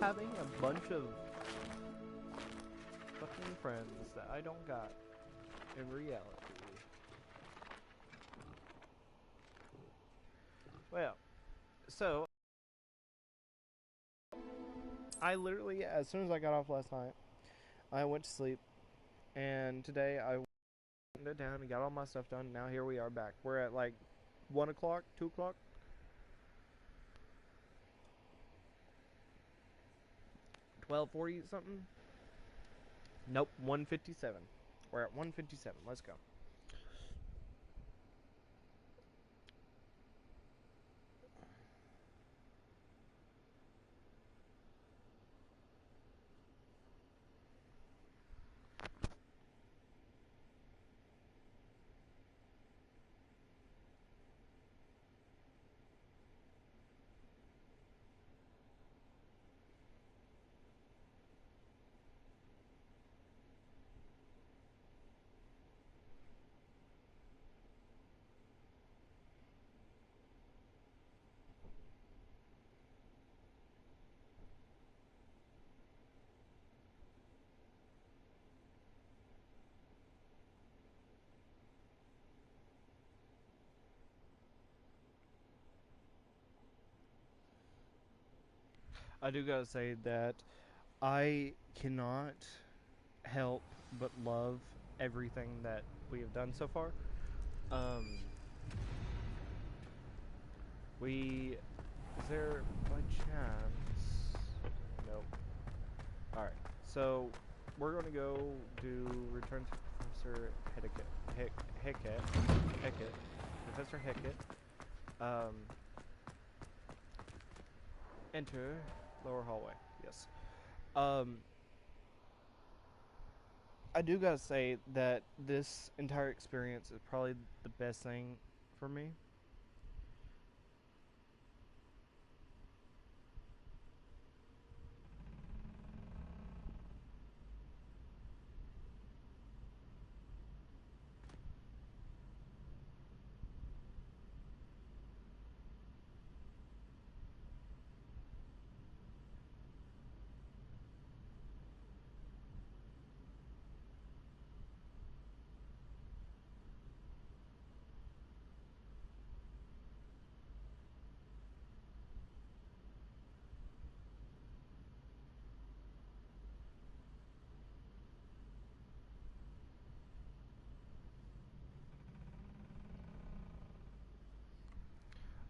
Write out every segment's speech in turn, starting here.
having a bunch of fucking friends that I don't got in reality. Well, so I literally, as soon as I got off last night, I went to sleep, and today I went down and got all my stuff done. Now here we are back. We're at like 1 o'clock, 2 o'clock, 12:40 something. Nope, 1:57. We're at 1:57. Let's go. I do gotta say that I cannot help but love everything that we have done so far. Um, is there by chance? Nope. Alright, so we're gonna go do Return to Professor Hickett. Professor Hickett. Enter lower hallway. Yes. I do gotta say that this entire experience is probably the best thing for me.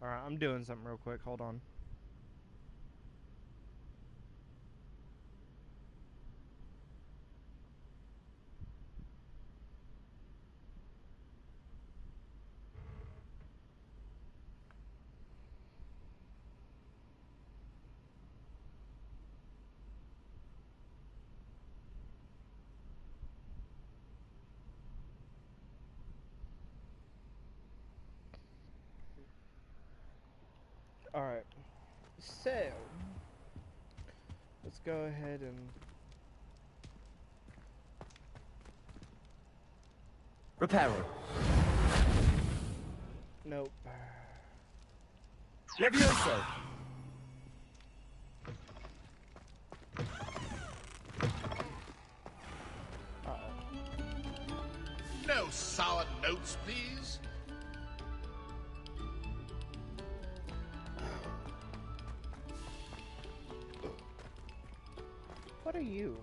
Alright, I'm doing something real quick. Hold on. Alright. So, let's go ahead and... Reparo. Nope. Levioso. No sour notes, please. What are you?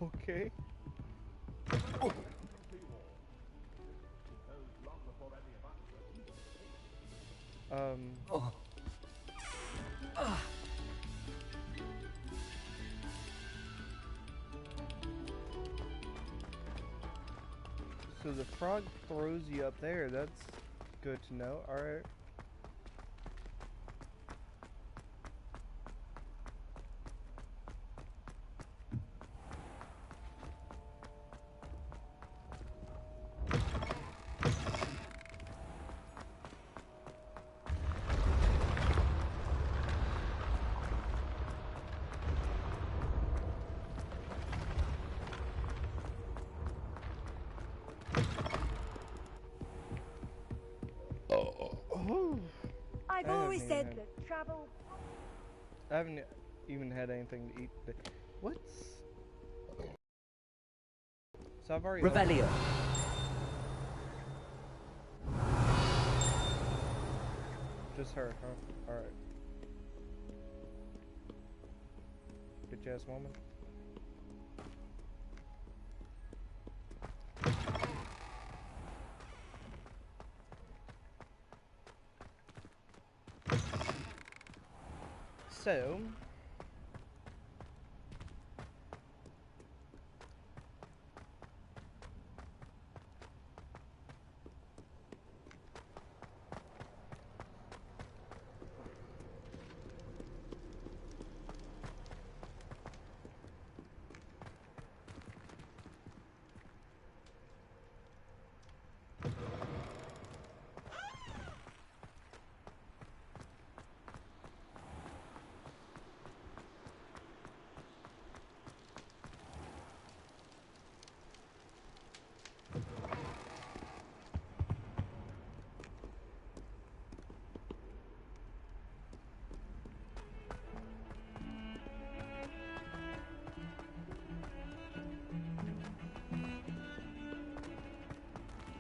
Okay. Oh. So the frog throws you up there. That's good to know. Alright. I've I haven't always even said had- that travel. I haven't even had anything to eat today. What? So I've already opened- Revelio. Just her, huh? Alright. Bitch ass woman. So,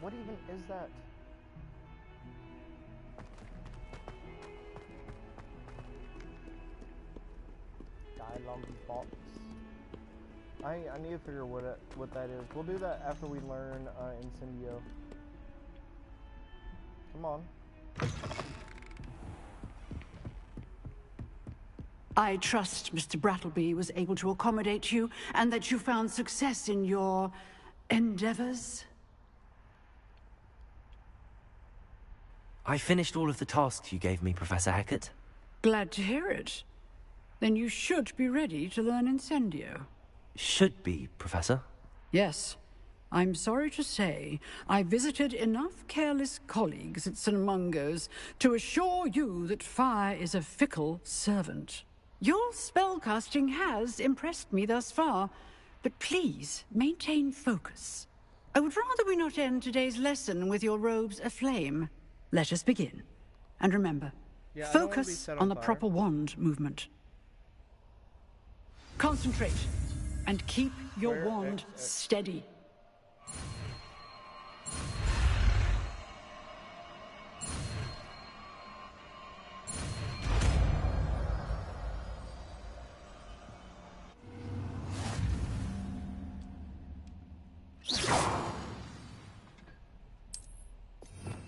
what even is that? Dialogue box. I need to figure what that is. We'll do that after we learn Incendio. Come on. I trust Mr. Brattleby was able to accommodate you and that you found success in your endeavors. I finished all of the tasks you gave me, Professor Hackett. Glad to hear it. Then you should be ready to learn Incendio. Should be, Professor. Yes. I'm sorry to say, I visited enough careless colleagues at St. Mungo's to assure you that fire is a fickle servant. Your spellcasting has impressed me thus far, but please maintain focus. I would rather we not end today's lesson with your robes aflame. Let us begin. And remember, Yeah, I don't wanna be focus set on the fire. proper wand movement. Concentrate, and keep your Where- wand steady.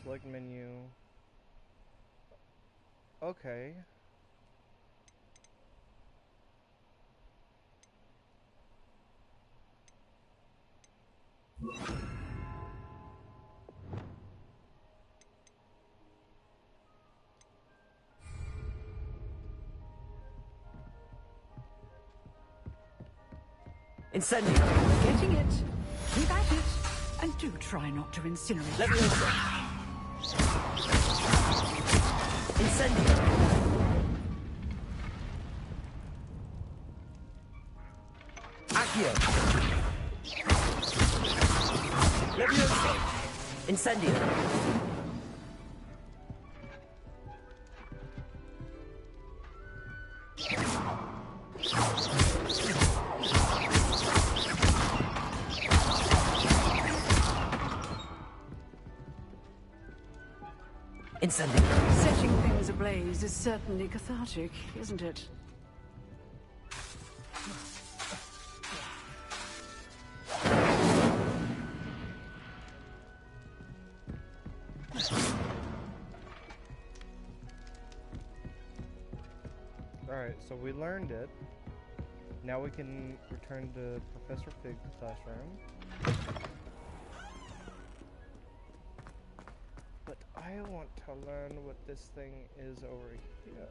Select menu. Okay. Incendio. Getting it. Keep at it. And do try not to incinerate. Leviosa. Incendio. Accio. Leviosa. Incendio. Incendio. Setting things ablaze is certainly cathartic, isn't it? Alright, so we learned it. Now we can return to Professor Fig's classroom. But I want to learn what this thing is over here.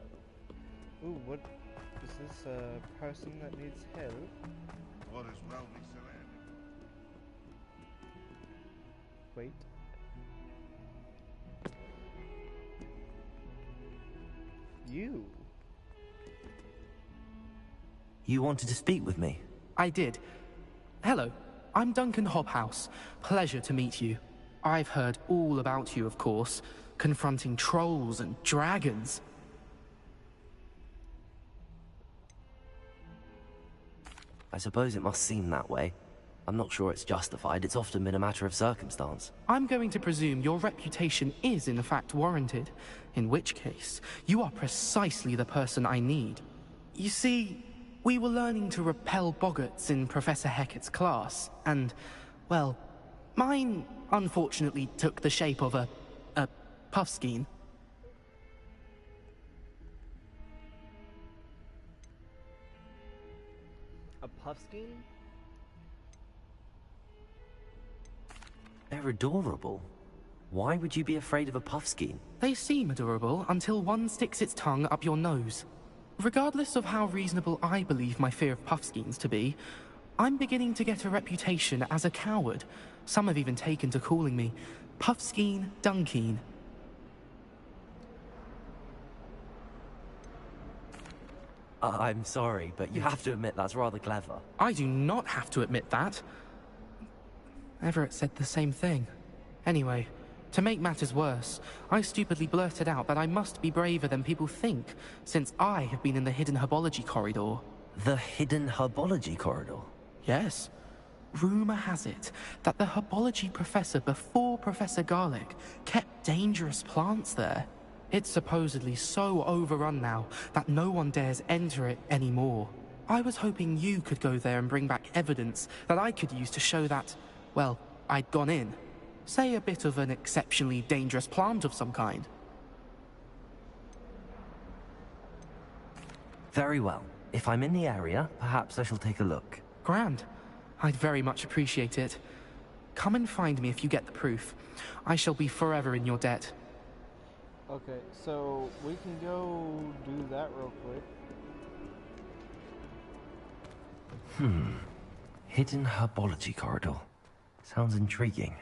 Ooh, what is this a person that needs help? All is well, we still end. Wait. You. You wanted to speak with me? I did. Hello, I'm Duncan Hobhouse. Pleasure to meet you. I've heard all about you, of course. confronting trolls and dragons. I suppose it must seem that way. I'm not sure it's justified. It's often been a matter of circumstance. I'm going to presume your reputation is in fact warranted, in which case, you are precisely the person I need. You see, we were learning to repel boggarts in Professor Hecat's class, and, well, mine unfortunately took the shape of a puffskein. A puffskein? They're adorable. Why would you be afraid of a puffskein? They seem adorable until one sticks its tongue up your nose. Regardless of how reasonable I believe my fear of puffskeins to be, I'm beginning to get a reputation as a coward. Some have even taken to calling me Puffskein Dunkeen. I'm sorry, but you have to admit that's rather clever. I do not have to admit that. Everett said the same thing. Anyway, to make matters worse, I stupidly blurted out that I must be braver than people think, since I have been in the hidden herbology corridor. The hidden herbology corridor? Yes. Rumor has it that the herbology professor before Professor Garlic kept dangerous plants there. It's supposedly so overrun now that no one dares enter it anymore. I was hoping you could go there and bring back evidence that I could use to show that, well, I'd gone in. Say a bit of an exceptionally dangerous plant of some kind. Very well. If I'm in the area, perhaps I shall take a look. Grand. I'd very much appreciate it. Come and find me if you get the proof. I shall be forever in your debt. Okay, so we can go do that real quick. Hidden herbology corridor. Sounds intriguing.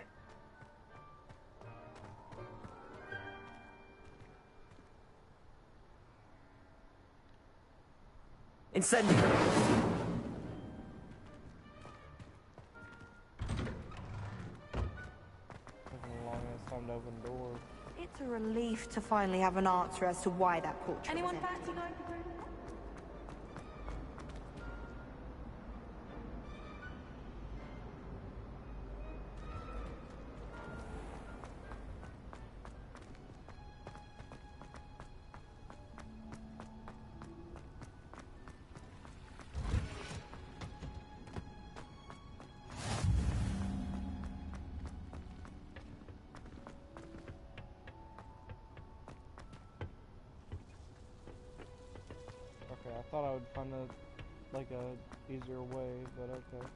Incendiary! Taking a long ass time to open the door. It's a relief to finally have an answer as to why that portrait Anyone was fancy going for breakfast? Okay, I thought I would find a easier way, but okay.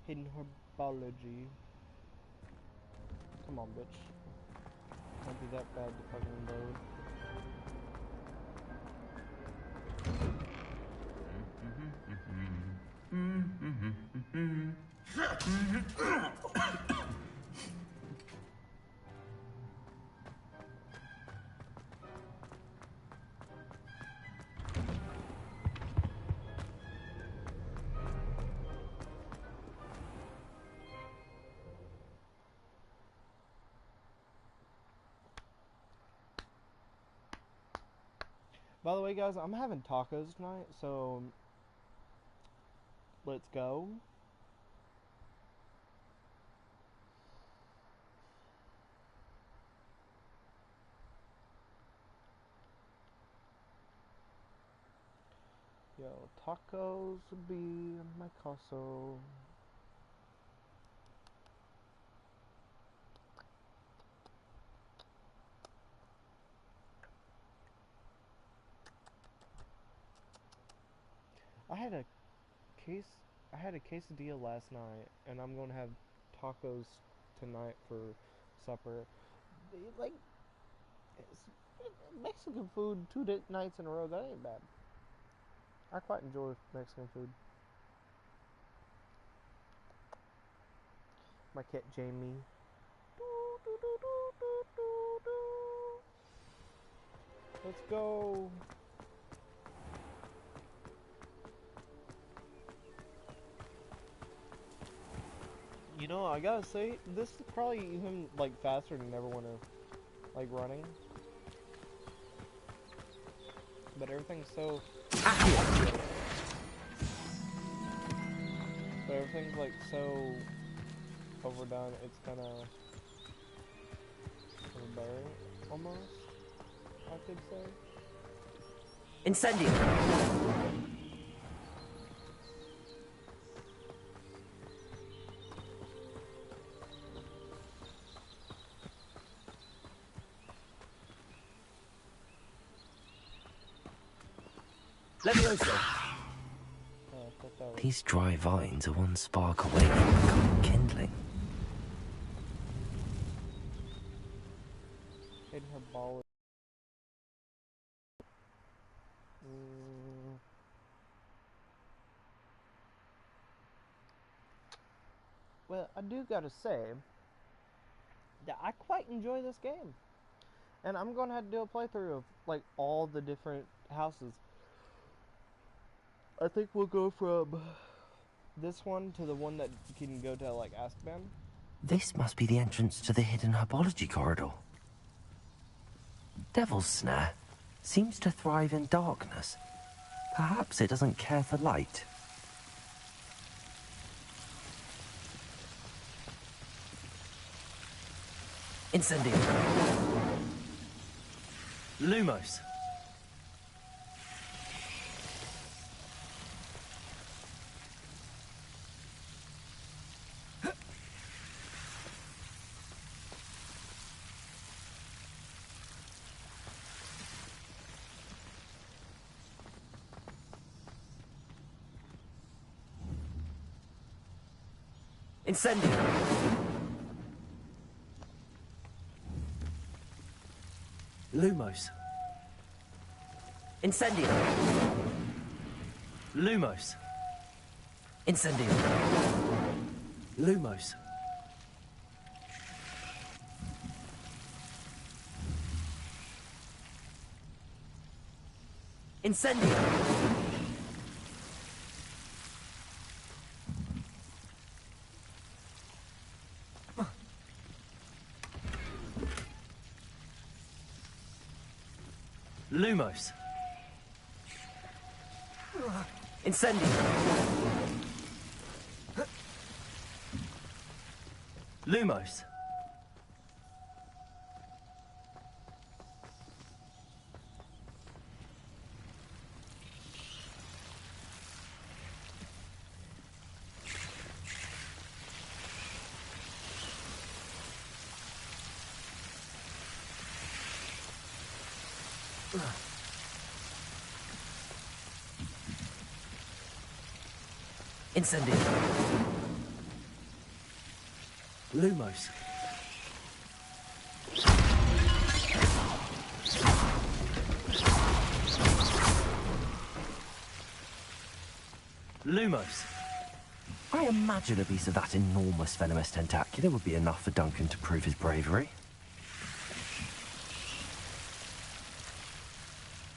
Hidden herbology. Come on, bitch. Can't be that bad to fucking load. By the way, guys, I'm having tacos tonight, so let's go. Yo, tacos will be in my caso. I had a case. I had a quesadilla last night, and I'm gonna have tacos tonight for supper. Like Mexican food, nights in a row. That ain't bad. I quite enjoy Mexican food. My cat Jamie. Let's go. You know, I gotta say, this is probably even, like, faster than Neverwinter, like, running. But everything's so... But everything's, like, so overdone, it's kinda... overbearing, almost, I could say. Incendio! Levioso! Oh, I thought that was... These dry vines are one spark away from becoming kindling. Hitting her ball. Mm. Well, I do gotta say that I quite enjoy this game. And I'm gonna have to do a playthrough of, like, all the different houses. I think we'll go from this one to the one that can go to, like, Azkaban. This must be the entrance to the hidden herbology corridor. Devil's Snare seems to thrive in darkness. Perhaps it doesn't care for light. Incendio. Lumos. Incendio. Lumos. Incendio. Lumos. Incendio. Lumos. Incendio. Lumos. Incendio. Lumos. Incendio. Lumos. Lumos. I imagine a piece of that enormous venomous tentacula would be enough for Duncan to prove his bravery.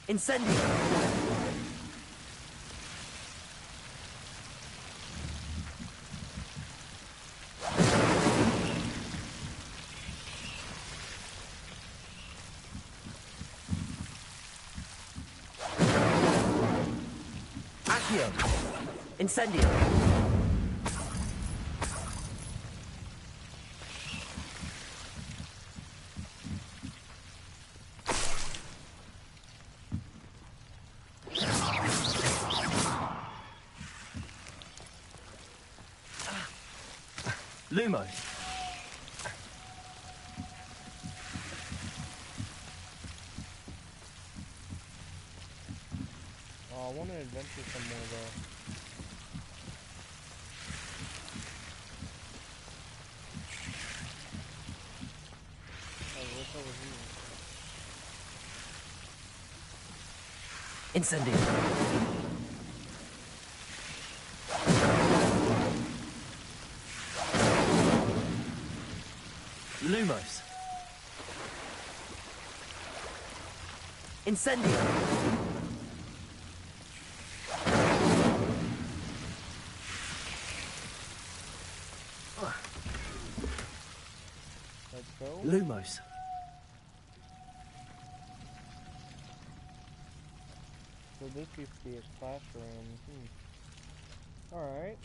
Incendio. Incendio. Lumos. Oh, I want an adventure somewhere though. I wish I was here. Incendio. Lumos. Incendio. Lumos. So this used to be a classroom. Alright.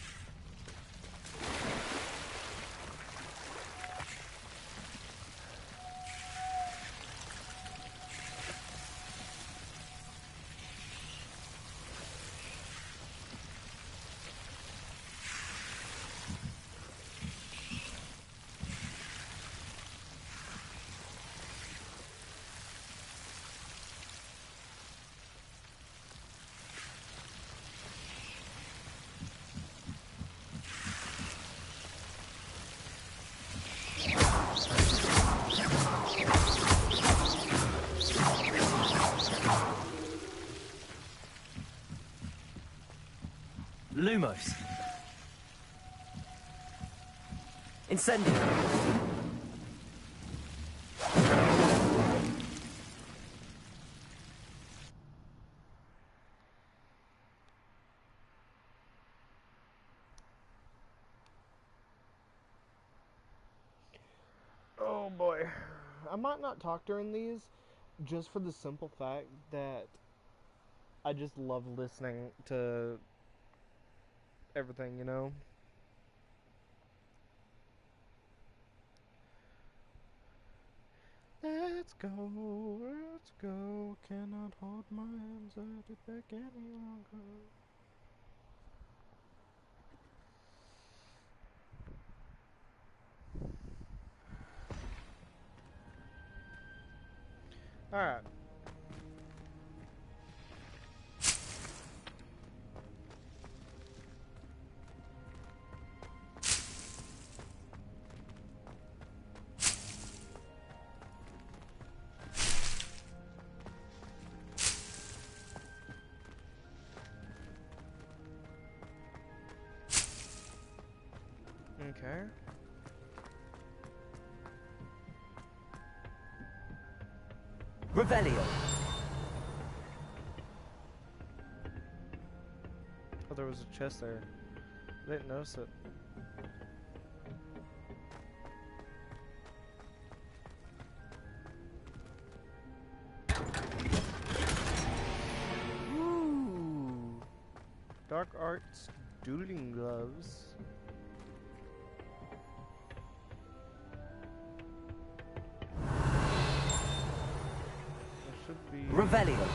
Lumos. Incendio. Oh boy. I might not talk during these just for the simple fact that I just love listening to everything, you know? Let's go. Cannot hold my hands at it back any longer. Alright. Okay. Revelio. Oh, there was a chest there. I didn't notice it. Ooh. Dark Arts Dueling Gloves. There should be... Revelio.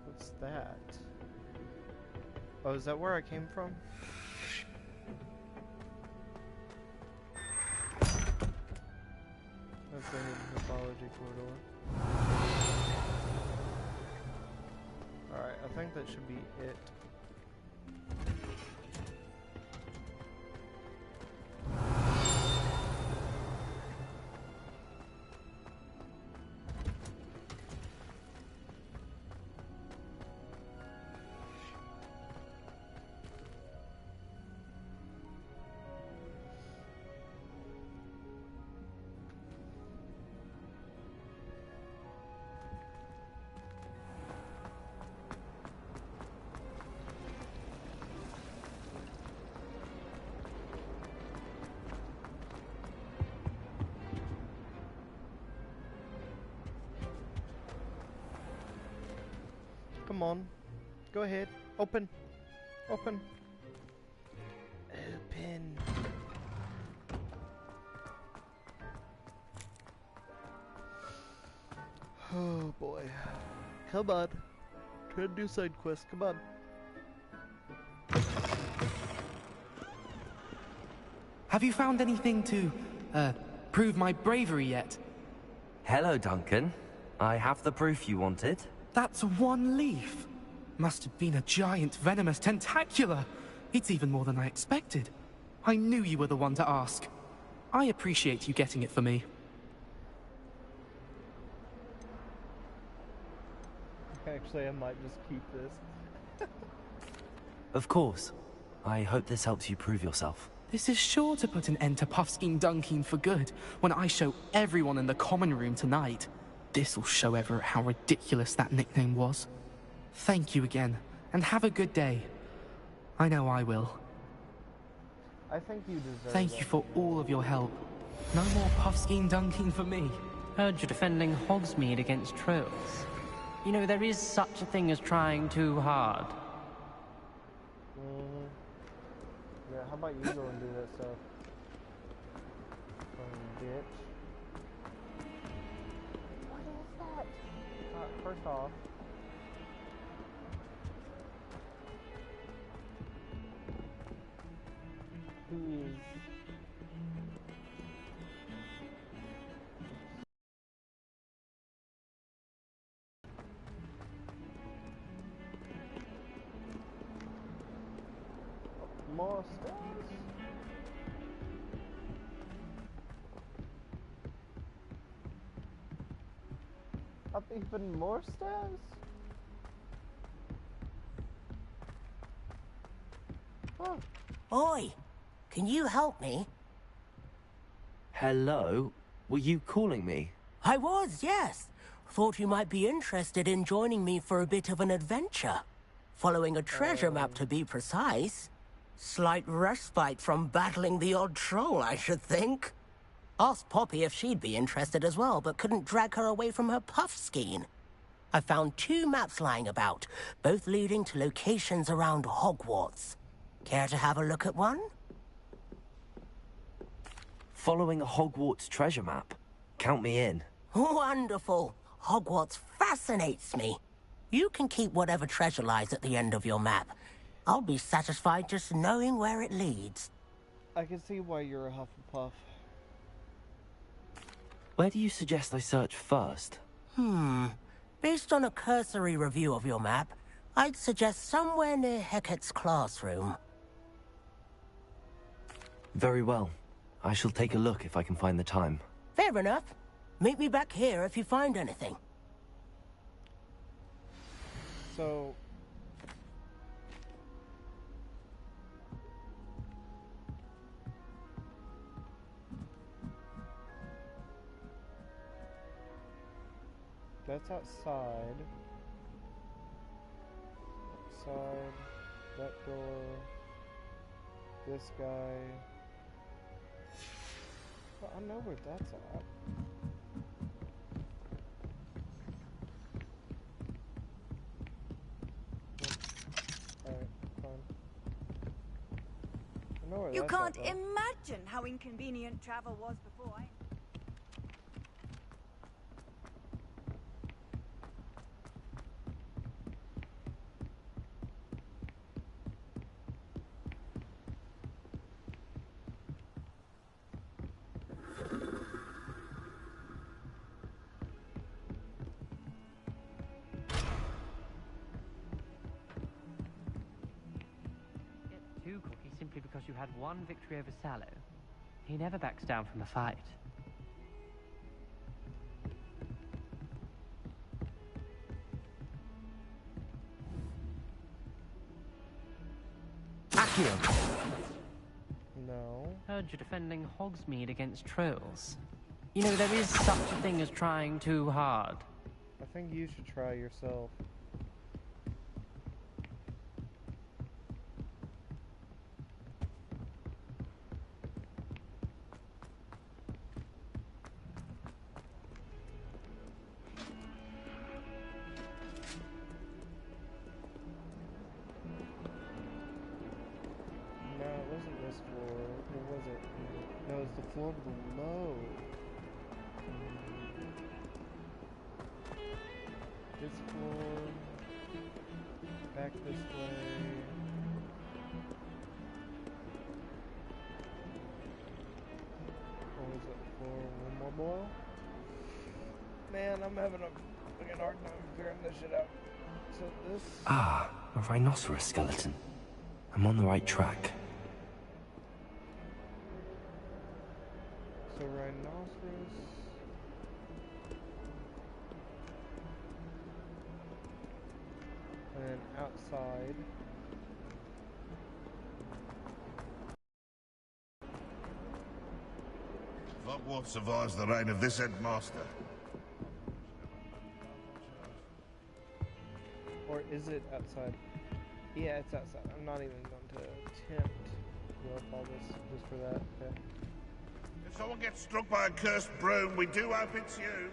What's that? Oh, is that where I came from? That's the hidden mythology corridor. Alright, I think that should be it. Come on. Go ahead. Open. Open. Open. Oh boy. Come on. Try to do side quests. Come on. Have you found anything to, prove my bravery yet? Hello, Duncan. I have the proof you wanted. That's one leaf. Must have been a giant venomous tentacula. It's even more than I expected. I knew you were the one to ask. I appreciate you getting it for me. Actually, I might just keep this. Of course. I hope this helps you prove yourself. This is sure to put an end to Puffskein Dunkin for good when I show everyone in the common room tonight. This'll show Everett how ridiculous that nickname was. Thank you again, and have a good day. I know I will. I think you deserve Thank it. you for all of your help. No more puffskein dunking for me. Heard you're defending Hogsmeade against trolls. You know, there is such a thing as trying too hard. Mm-hmm. Yeah, how about you go and do that stuff? Bitch. What is that? First off, who is... More stairs? Up even more stairs? Huh. Oi, can you help me? Hello? Were you calling me? I was, yes. Thought you might be interested in joining me for a bit of an adventure. Following a treasure map, to be precise. Slight respite from battling the odd troll, I should think. Asked Poppy if she'd be interested as well, but couldn't drag her away from her puff skein. I found 2 maps lying about, both leading to locations around Hogwarts. Care to have a look at one? Following a Hogwarts treasure map? Count me in. Wonderful. Hogwarts fascinates me. You can keep whatever treasure lies at the end of your map. I'll be satisfied just knowing where it leads. I can see why you're a Hufflepuff. Where do you suggest I search first? Based on a cursory review of your map, I'd suggest somewhere near Hecat's classroom. Very well. I shall take a look if I can find the time. Fair enough. Meet me back here if you find anything. So... that's outside. Outside. That door. This guy. Well, I know where that's at. Alright, fine. I know where You that's can't at, though. imagine how inconvenient travel was before I... Get too cocky simply because you had one victory over Sallow. He never backs down from a fight. Accio! No. Heard you're defending Hogsmeade against trolls. You know, there is such a thing as trying too hard. I think you should try yourself. No, it wasn't this floor. Or was it? No, it was the floor below. This floor. Back this way. What was it for? One more boil? Man, I'm having a fucking hard time figuring this shit out. So this... Ah, a rhinoceros skeleton. I'm on the right track. So rhinoceros... and then outside... Hogwarts survives the reign of this headmaster. Or is it outside? Yeah, it's outside. I'm not even going to attempt go up all this just for that. Okay. If someone gets struck by a cursed broom, we do hope it's you.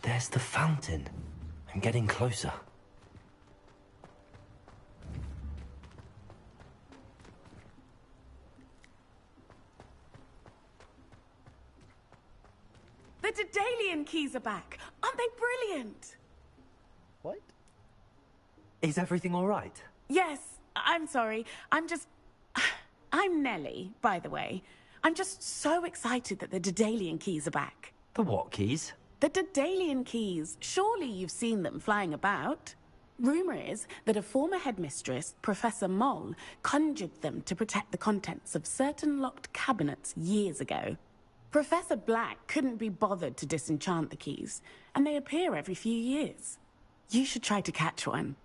There's the fountain. I'm getting closer. The Daedalian keys are back. Aren't they brilliant? What? Is everything all right? Yes, I'm sorry. I'm Nellie, by the way. I'm just so excited that the Daedalian keys are back. The what keys? The Daedalian keys. Surely you've seen them flying about. Rumor is that a former headmistress, Professor Moll, conjured them to protect the contents of certain locked cabinets years ago. Professor Black couldn't be bothered to disenchant the keys, and they appear every few years. You should try to catch one.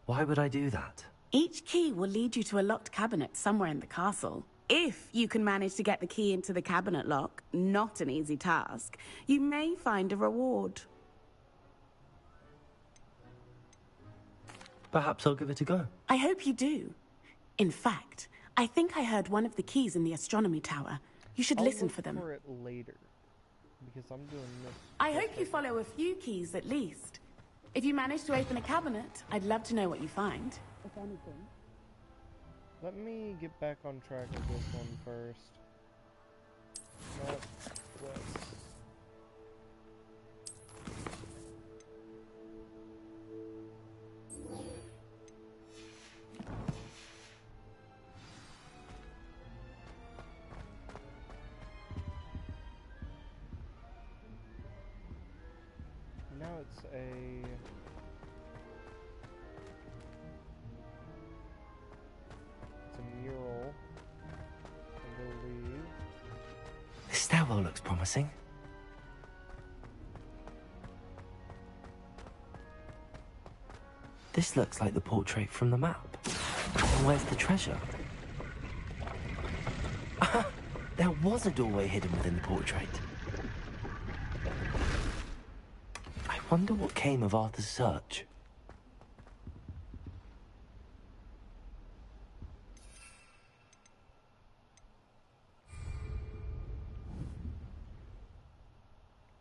Why would I do that? Each key will lead you to a locked cabinet somewhere in the castle. If you can manage to get the key into the cabinet lock, not an easy task, you may find a reward. Perhaps I'll give it a go. I hope you do. In fact, I think I heard one of the keys in the astronomy tower. You should listen for them. I'll look for it later, because I'm doing this. I hope you follow a few keys at least. If you manage to open a cabinet, I'd love to know what you find. If anything. Let me get back on track of this one first. Northwest. Now it's a mural, I believe. This stairwell looks promising. This looks like the portrait from the map. And where's the treasure? There was a doorway hidden within the portrait. I wonder what came of Arthur's search.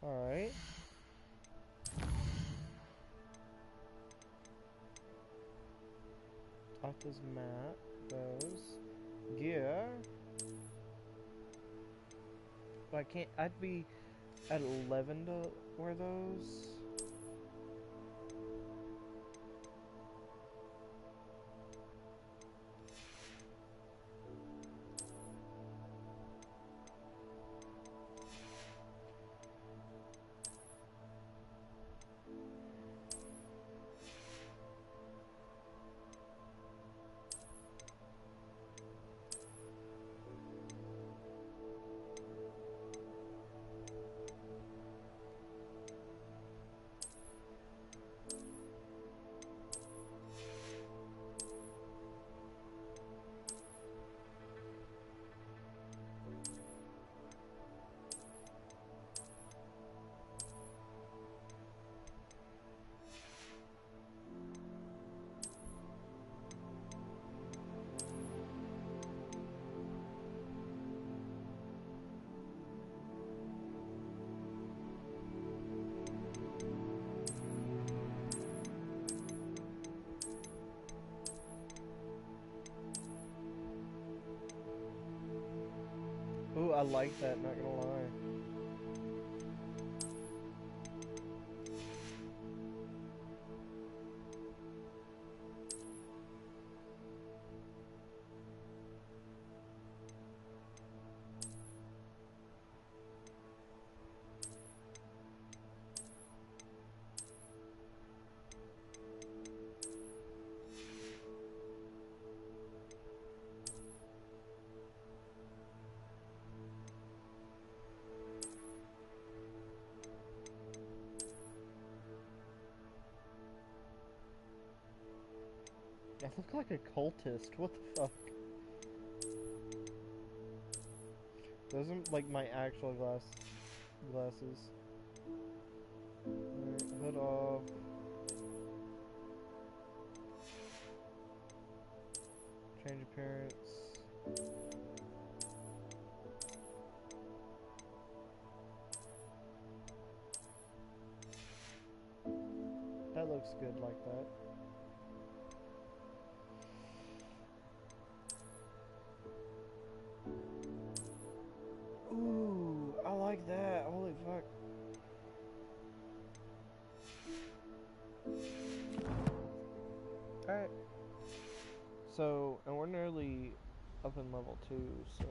Alright. Arthur's map, those. Gear. But I can't, I'd be at 11 to wear those. Ooh, I like that, not gonna lie. I look like a cultist. What the fuck? Those are like my actual glasses. Change appearance. That looks good like that. Ooh, I like that. Holy fuck. Alright. So, and we're nearly up in level 2, so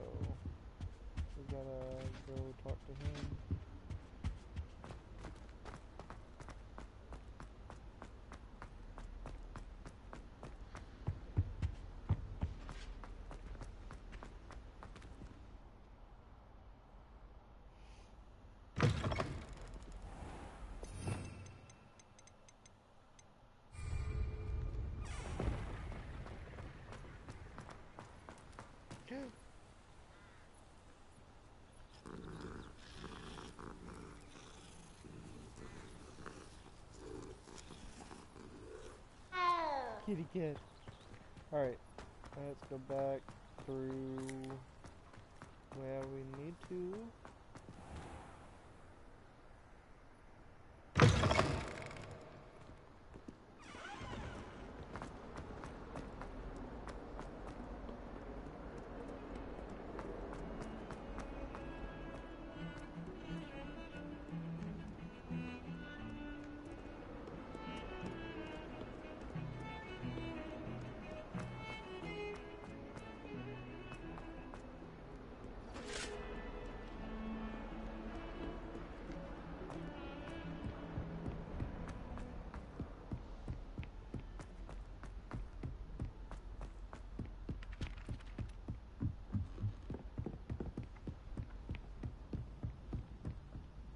we gotta go talk to him. Kitty cat. Alright, let's go back through where we need to.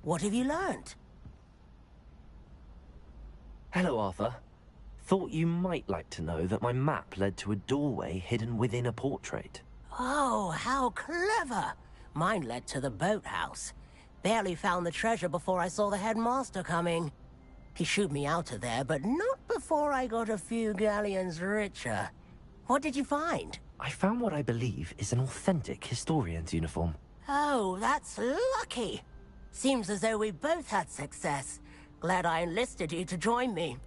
What have you learned? Hello, Arthur. Thought you might like to know that my map led to a doorway hidden within a portrait. Oh, how clever! Mine led to the boathouse. Barely found the treasure before I saw the headmaster coming. He shooed me out of there, but not before I got a few galleons richer. What did you find? I found what I believe is an authentic historian's uniform. Oh, that's lucky. Seems as though we both had success. Glad I enlisted you to join me.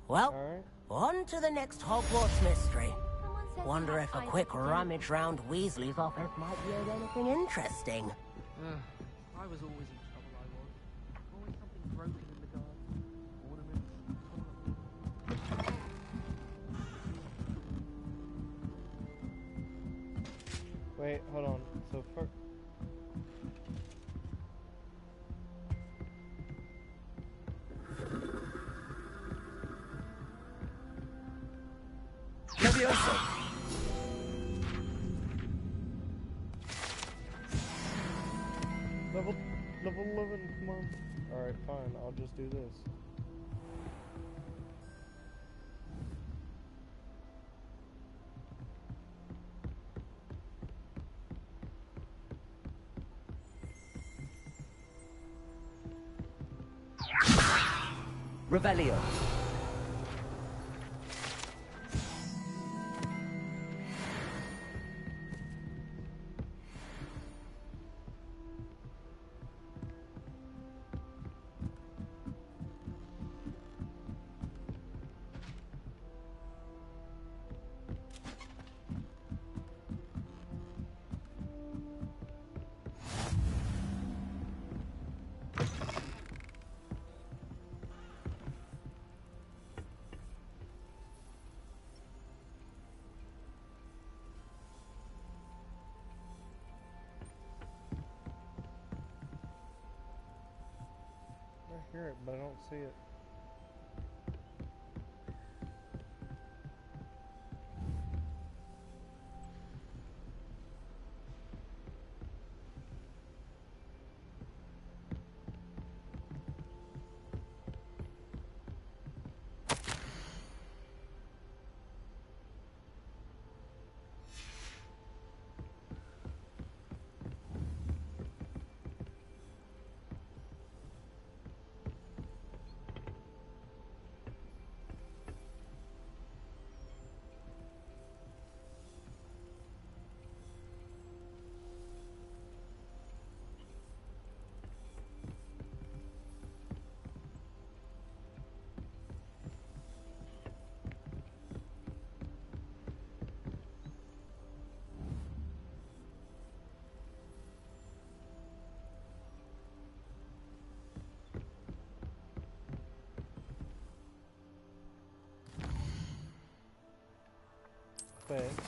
Well, on to the next Hogwarts mystery. Wonder if a quick rummage round Weasley's office might yield anything interesting. I was always in trouble, I was. Always something broken in the garden. Ornaments. Wait, hold on. So first... Leviosa! Level 11, come on. Alright, fine, I'll just do this. Revelio. I hear it, but I don't see it. quest.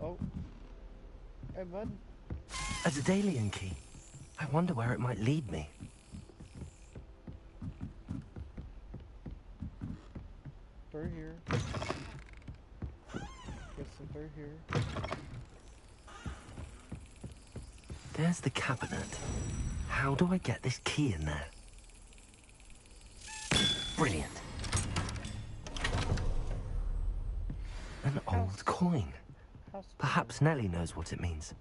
Oh. Hey, bud. A Daedalian key. I wonder where it might lead me. Through here. Guessing through here. There's the cabinet. How do I get this key in there? Brilliant. An old coin. Perhaps Nellie knows what it means.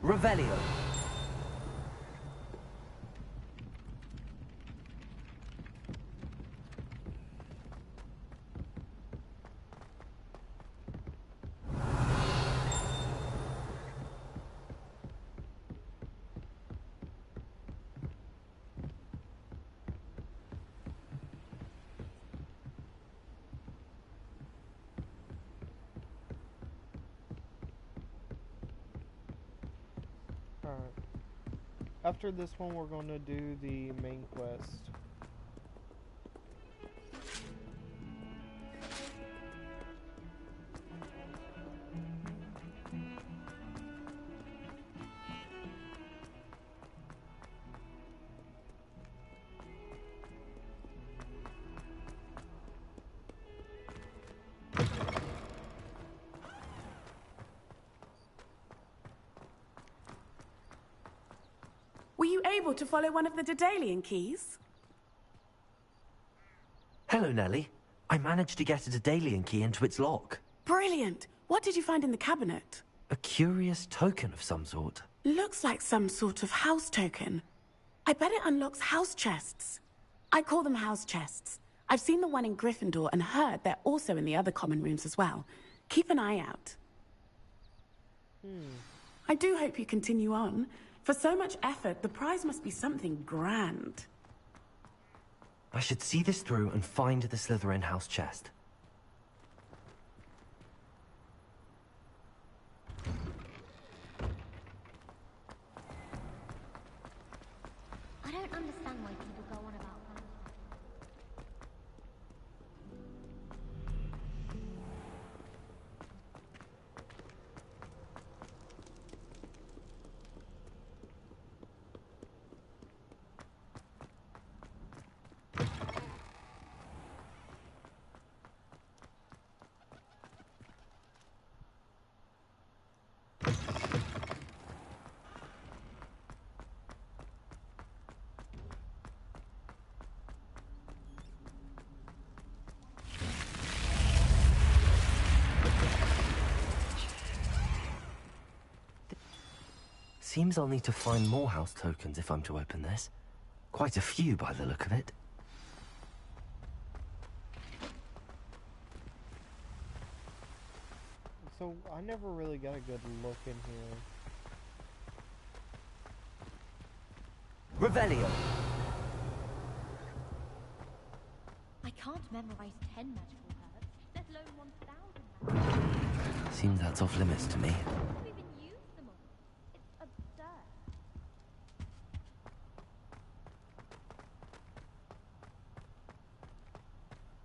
Revelio. Alright. After this one, we're going to do the main quest. Were you able to follow one of the Daedalian keys? Hello, Nellie. I managed to get a Daedalian key into its lock. Brilliant! What did you find in the cabinet? A curious token of some sort. Looks like some sort of house token. I bet it unlocks house chests. I call them house chests. I've seen the one in Gryffindor and heard they're also in the other common rooms as well. Keep an eye out. I do hope you continue on. For so much effort, the prize must be something grand. I should see this through and find the Slytherin house chest. I don't understand why people go on about that. Seems I'll need to find more house tokens if I'm to open this. Quite a few by the look of it. So, I never really got a good look in here. Revelio! I can't memorize 10 magical herbs, let alone 1,000. Seems that's off limits to me. Who even use them all? It's absurd.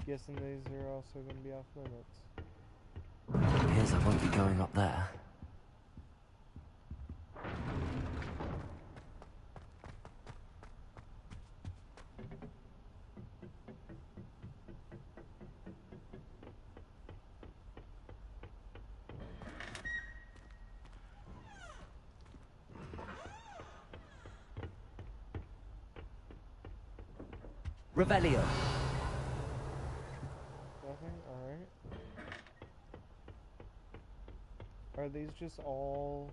Guessing these are also going to be off limits. Appears I won't be going up there. Revelio. Nothing? Alright. Are these just all...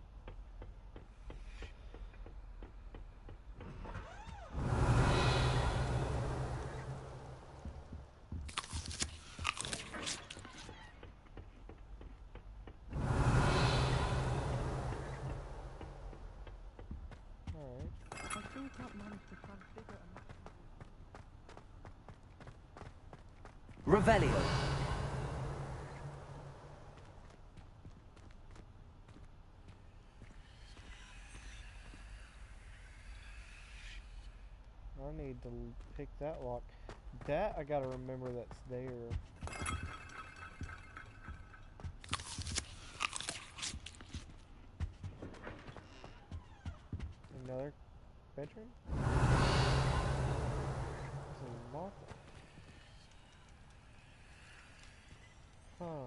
Alright. I still can't manage to transfigure a Revelio. I need to pick that lock. That I gotta remember that's there. Another bedroom? There's a lock. Huh.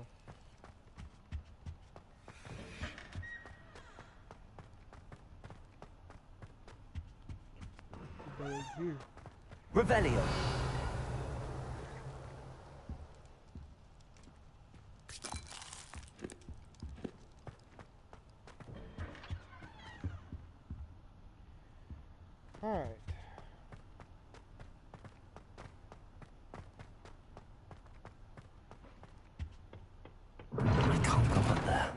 What is here? Revelio. Alright. I can't go up there.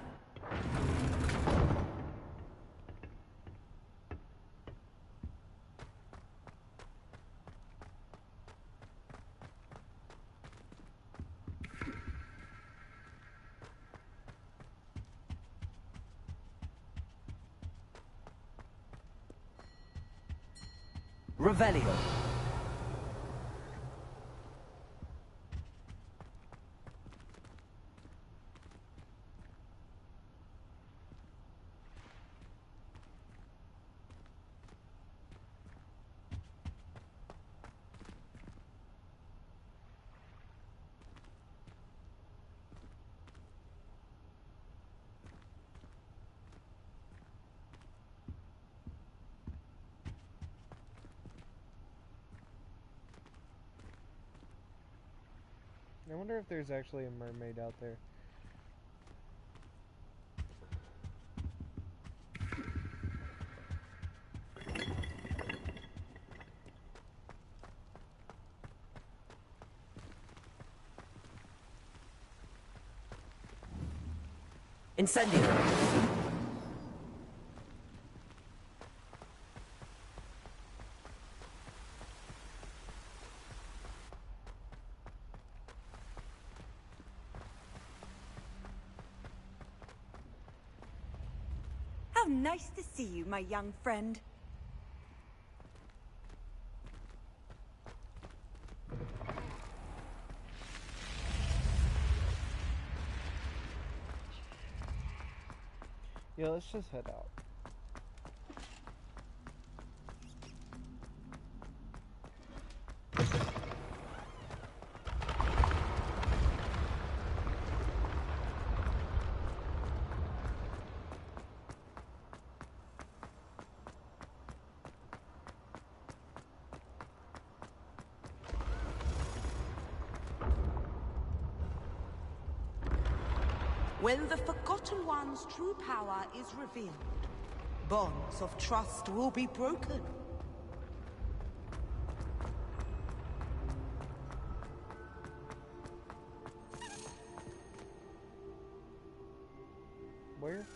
Revelio. I wonder if there's actually a mermaid out there. Incendio. How nice to see you, my young friend. Yeah, let's just head out. When the Forgotten One's true power is revealed, bonds of trust will be broken. Where?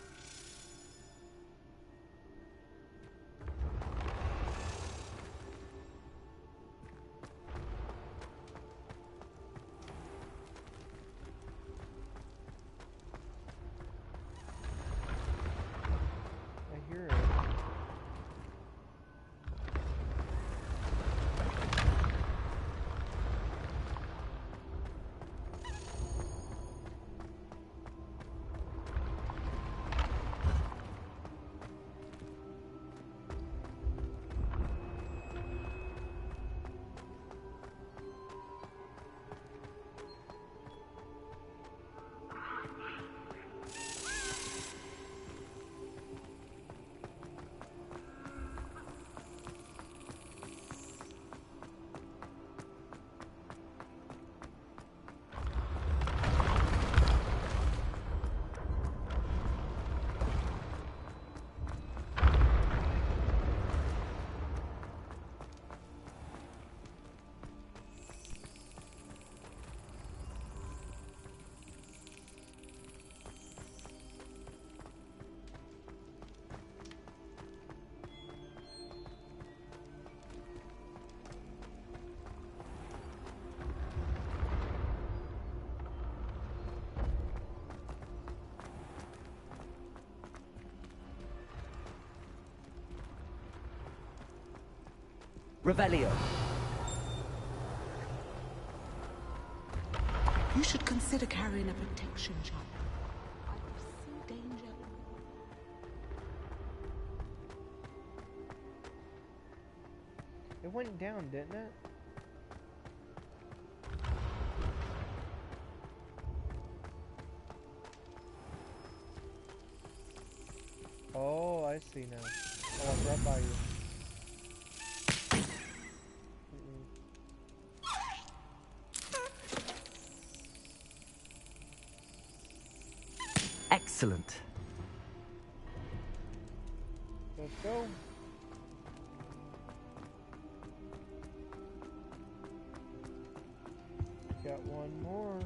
I hear it. Revelio. You should consider carrying a protection charm. I foresee danger. It went down, didn't it? Oh, I see now. Oh, I'm right by you. Excellent. Let's go. Got one more.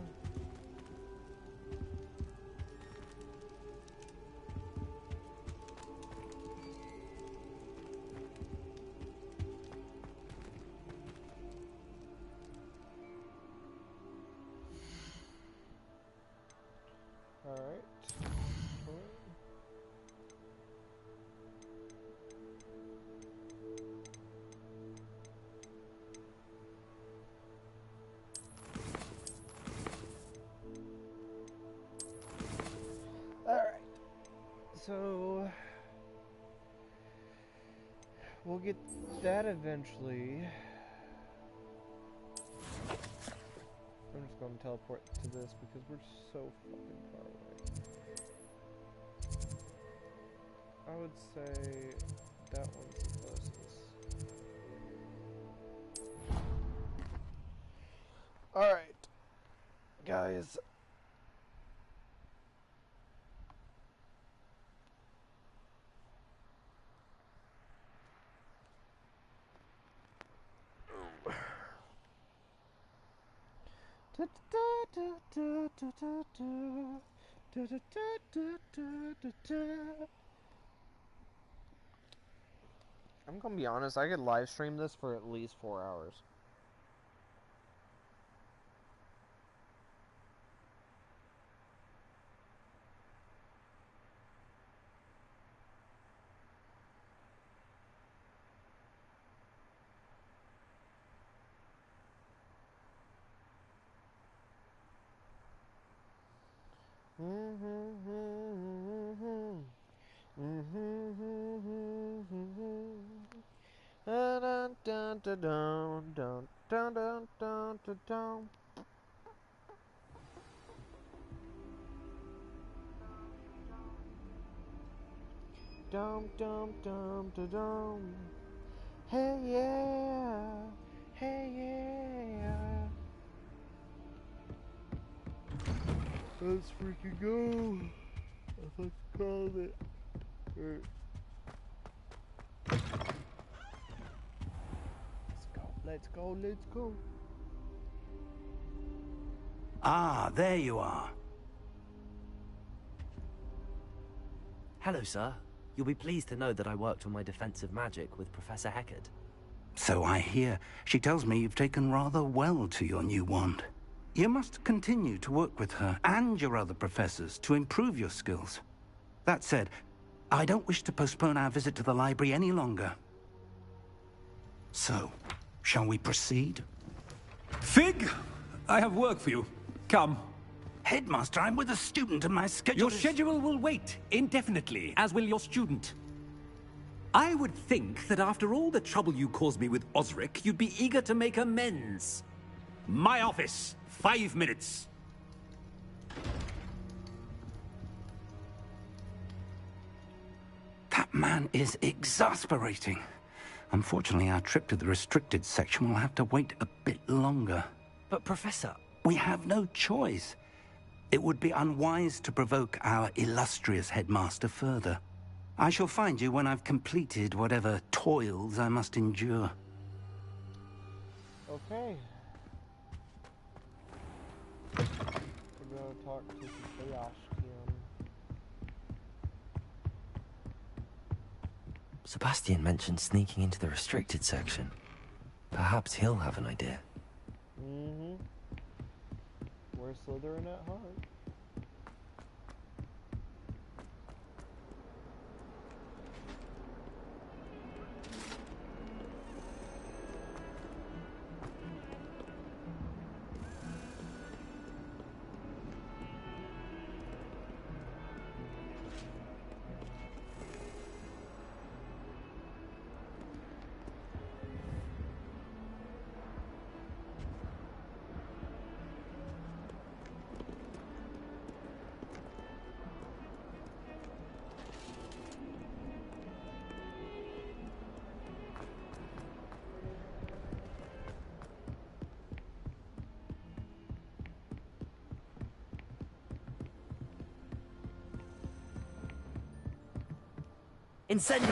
Alright. Alright. So we'll get that eventually. I'm just going to teleport to this because we're so fucking far away. I would say that one's the closest. Alright, guys. I'm gonna be honest, I could live stream this for at least 4 hours. Dun dun dun dun dun dun dun dun dun dun. Dum dum dum dum dum. Hey yeah, hey yeah. Let's freaking go. I fucking called it. Right. Let's go, let's go. Ah, there you are. Hello, sir. You'll be pleased to know that I worked on my defensive magic with Professor Heckard. So I hear. She tells me you've taken rather well to your new wand. You must continue to work with her and your other professors to improve your skills. That said, I don't wish to postpone our visit to the library any longer. So, shall we proceed? Fig! I have work for you. Come. Headmaster, I'm with a student and my schedule Your schedule will wait indefinitely, as will your student. I would think that after all the trouble you caused me with Osric, you'd be eager to make amends. My office. 5 minutes. That man is exasperating. Unfortunately, our trip to the restricted section will have to wait a bit longer. But, Professor... We have no choice. It would be unwise to provoke our illustrious headmaster further. I shall find you when I've completed whatever toils I must endure. Okay. We're gonna talk to Sebastian. Sebastian mentioned sneaking into the restricted section. Perhaps he'll have an idea. Mm-hmm. We're Slytherin at heart. Incendio!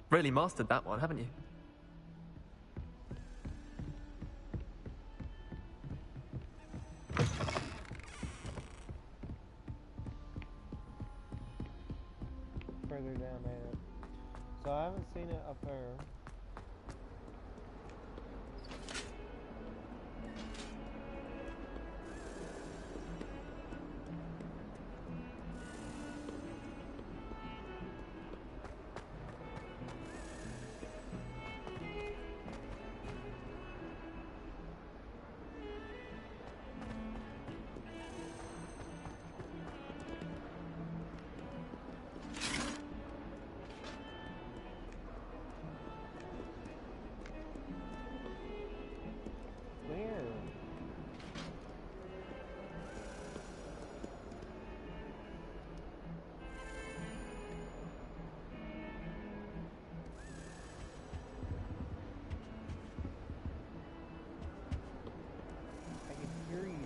Really mastered that one, haven't you? Further down there. So I haven't seen it up there.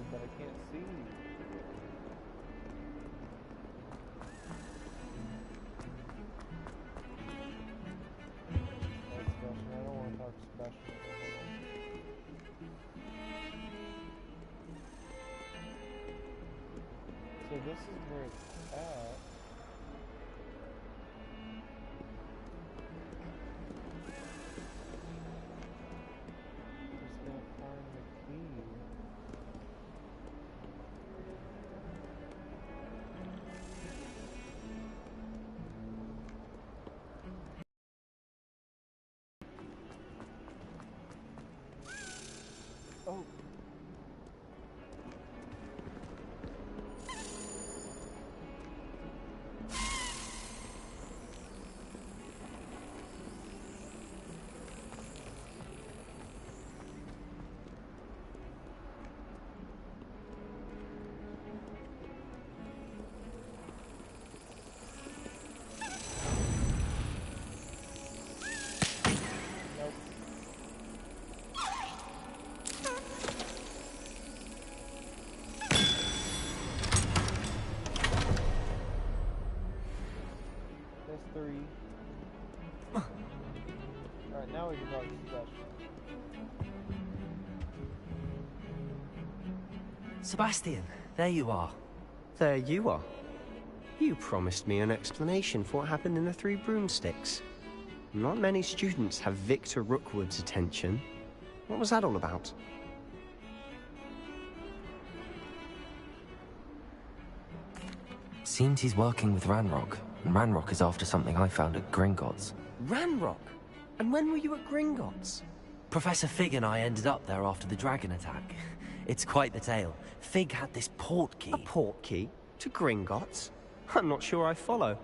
But I can't see. That's Sebastian. I don't want to talk to Sebastian. So this is where it's at. Just gonna find the key. Oh. That's 3. Alright, now we can talk to Sebastian. Sebastian, there you are. There you are. You promised me an explanation for what happened in the Three Broomsticks. Not many students have Victor Rookwood's attention. What was that all about? Seems he's working with Ranrock, and Ranrock is after something I found at Gringotts. Ranrock? And when were you at Gringotts? Professor Fig and I ended up there after the dragon attack. It's quite the tale. Fig had this port key. A port key? To Gringotts? I'm not sure I follow.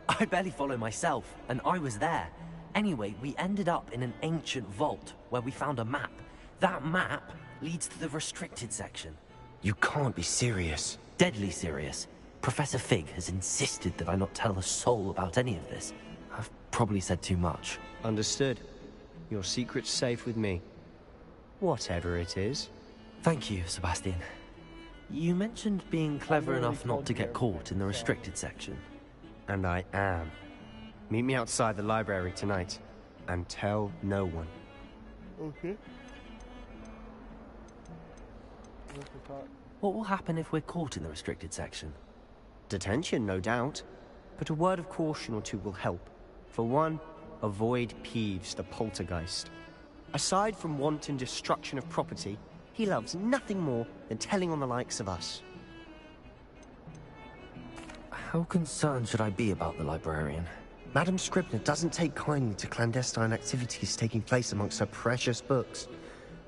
I barely follow myself, and I was there. Anyway, we ended up in an ancient vault where we found a map. That map leads to the restricted section. You can't be serious. Deadly serious. Professor Fig has insisted that I not tell a soul about any of this. I've probably said too much. Understood. Your secret's safe with me. Whatever it is. Thank you, Sebastian. You mentioned being clever enough not to get caught in the restricted section. And I am. Meet me outside the library tonight, and tell no one. Okay. What will happen if we're caught in the restricted section? Detention, no doubt. But a word of caution or two will help. For one, avoid Peeves, the poltergeist. Aside from wanton destruction of property, he loves nothing more than telling on the likes of us. How concerned should I be about the librarian? Madam Scribner doesn't take kindly to clandestine activities taking place amongst her precious books.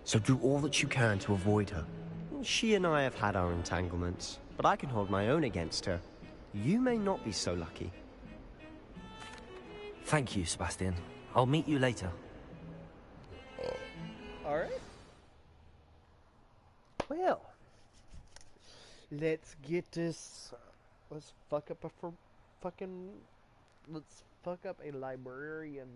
So do all that you can to avoid her. She and I have had our entanglements, but I can hold my own against her. You may not be so lucky. Thank you, Sebastian. I'll meet you later. Alright. Well, Let's get this. Let's fuck up a fucking. Let's fuck up a librarian.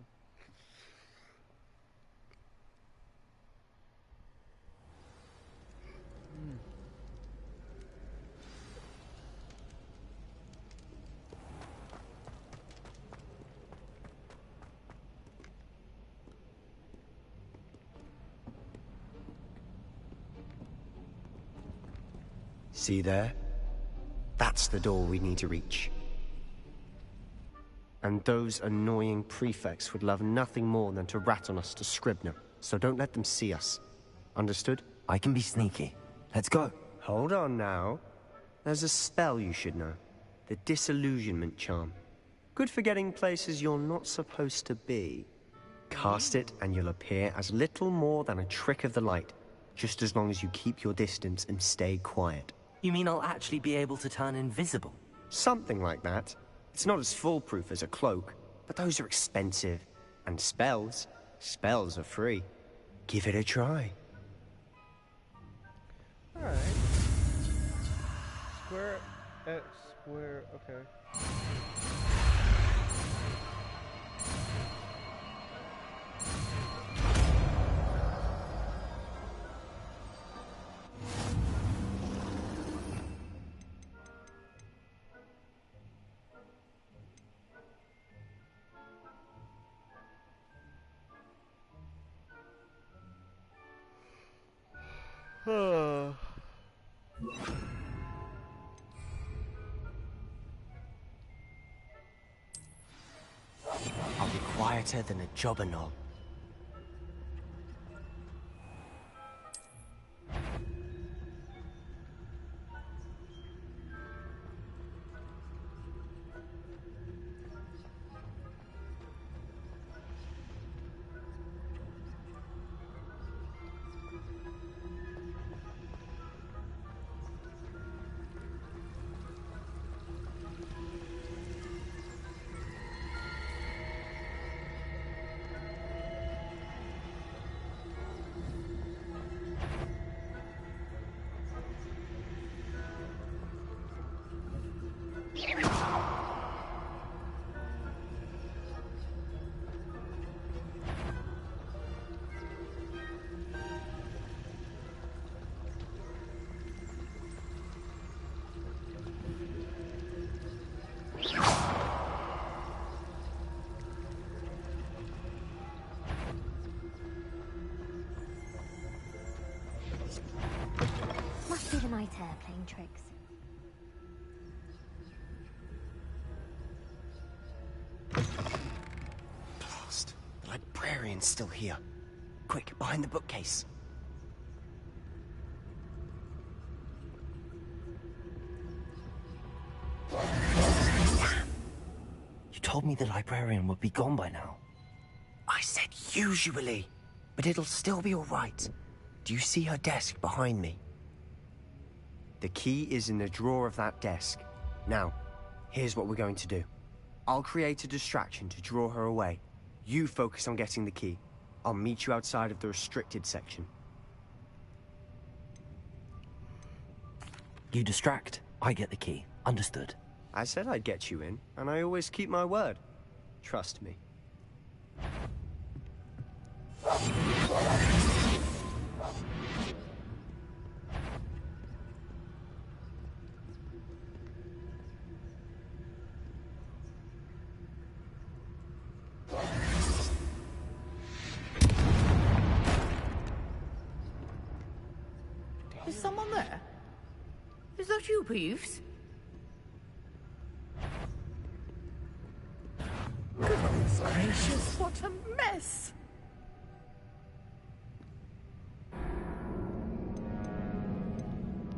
See there? That's the door we need to reach. And those annoying prefects would love nothing more than to rat on us to Scribner, so don't let them see us. Understood? I can be sneaky. Let's go. Hold on now. There's a spell you should know. The Disillusionment Charm. Good for getting places you're not supposed to be. Cast it and you'll appear as little more than a trick of the light, just as long as you keep your distance and stay quiet. You mean I'll actually be able to turn invisible? Something like that. It's not as foolproof as a cloak, but those are expensive. And spells are free. Give it a try. Alright. Square X square, okay. I'll be quieter than a jobberknoll. Must be the night air playing tricks. Blast. The librarian's still here. Quick, behind the bookcase. You told me the librarian would be gone by now. I said usually, but it'll still be all right. Do you see her desk behind me? The key is in the drawer of that desk. Now, here's what we're going to do. I'll create a distraction to draw her away. You focus on getting the key. I'll meet you outside of the restricted section. You distract, I get the key. Understood. I said I'd get you in, and I always keep my word. Trust me. Is someone there? Is that you, Peeves? Goodness gracious, what a mess!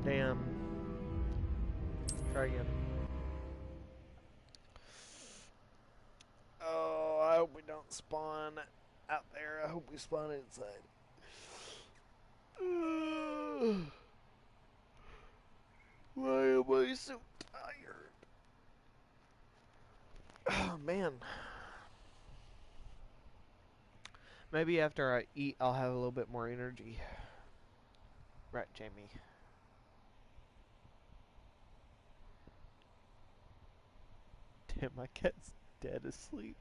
Damn. Try again. Oh, I hope we don't spawn out there. I hope we spawn inside. Why am I so tired? Oh, man. Maybe after I eat, I'll have a little bit more energy. Right, Jamie? Damn, my cat's dead asleep.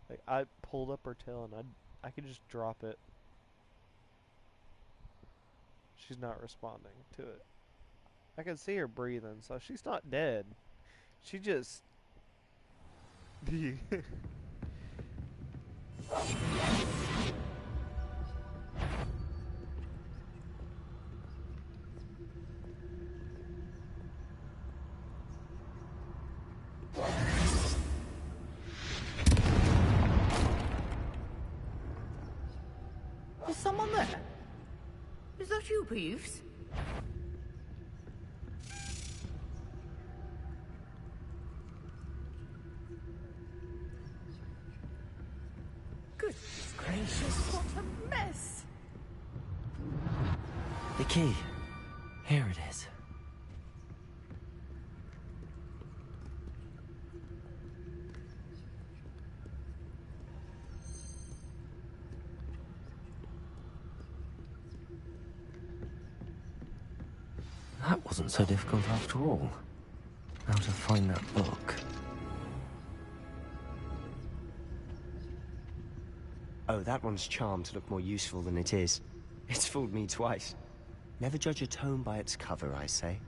Like, I pulled up her tail and I could just drop it. She's not responding to it. I can see her breathing, so she's not dead. She just... Is someone there? Is that you, Peeves? Goodness gracious, what a mess! The key. Here it is. That wasn't so difficult after all. How to find that book. Oh, that one's charmed to look more useful than it is. It's fooled me twice. Never judge a tome by its cover, I say.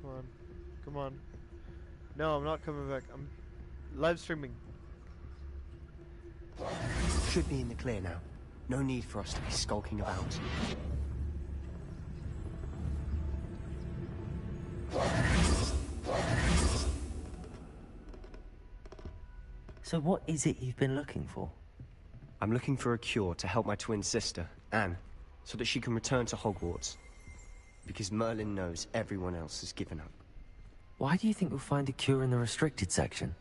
Come on. Come on. No, I'm not coming back. I'm live streaming. Should be in the clear now. No need for us to be skulking about. So what is it you've been looking for? I'm looking for a cure to help my twin sister, Anne, so that she can return to Hogwarts. Because Merlin knows everyone else has given up. Why do you think we'll find a cure in the restricted section?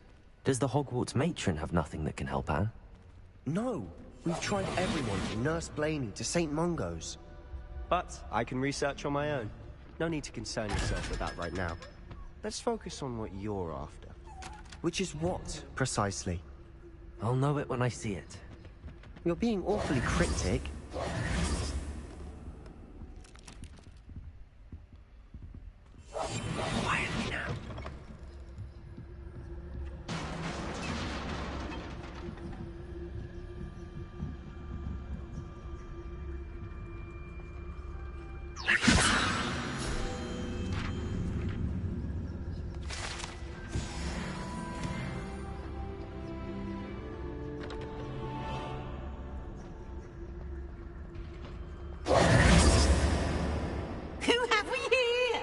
Does the Hogwarts matron have nothing that can help Anne? No! We've tried everyone from Nurse Blaney to St. Mungo's. But I can research on my own. No need to concern yourself with that right now. Let's focus on what you're after. Which is what, precisely? I'll know it when I see it. You're being awfully cryptic. Quietly now. Who have we here?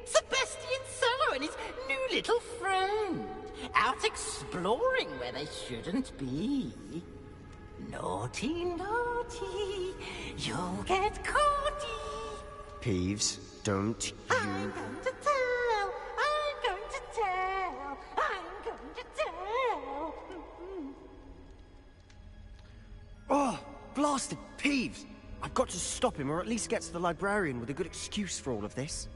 Sebastian Cello and his new little friend. Out exploring where they shouldn't be. Naughty, naughty. You'll get caughty. Peeves, don't you... I'm going to tell. I'm going to tell. I'm going to tell. Oh, blasted Peeves! I've got to stop him, or at least get to the librarian with a good excuse for all of this.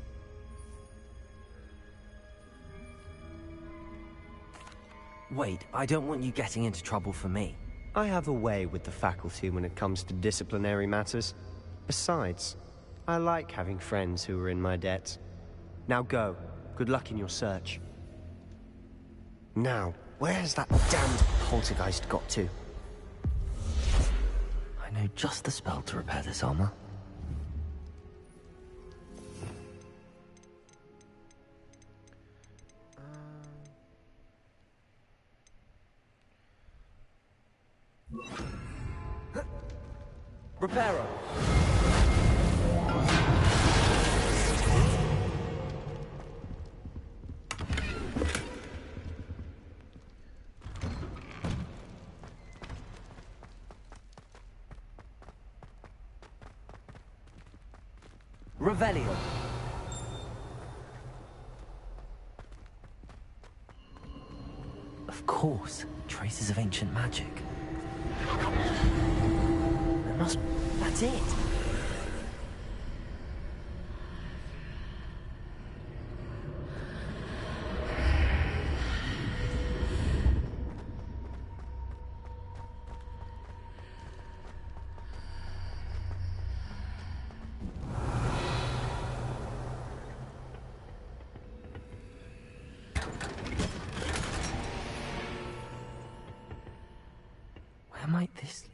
Wait, I don't want you getting into trouble for me. I have a way with the faculty when it comes to disciplinary matters. Besides, I like having friends who are in my debt. Now go. Good luck in your search. Now, where's that damned poltergeist got to? I know just the spell to repair this armor. Reparo. Revelio. Of course, traces of ancient magic. There must... That's it. Where might this lead?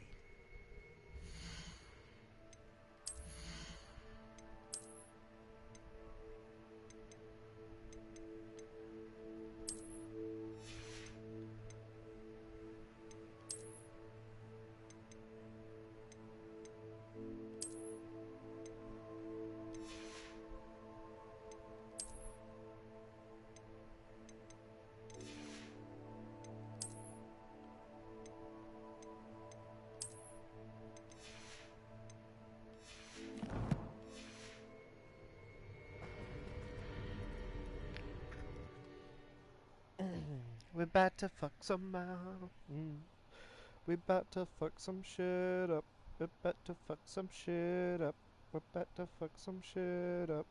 We about to fuck some out. We about to fuck some shit up. We about to fuck some shit up. We're about to fuck some shit up.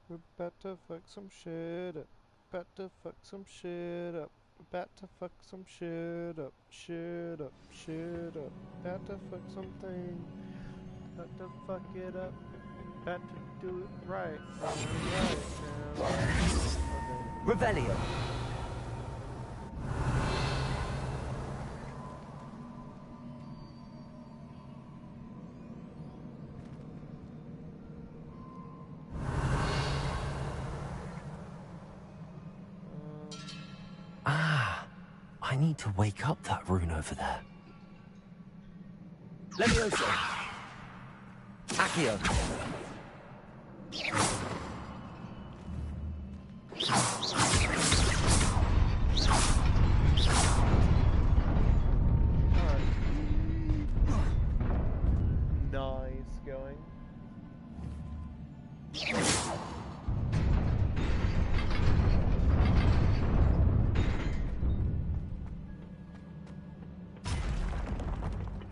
We're about to fuck some shit up. About to fuck some shit up. About to fuck some shit up. Shit up. Shit up. About to fuck something. About to fuck it up. About to do it right. Right now. Revelio. I need to wake up that rune over there. Levioso. Accio. Nice going.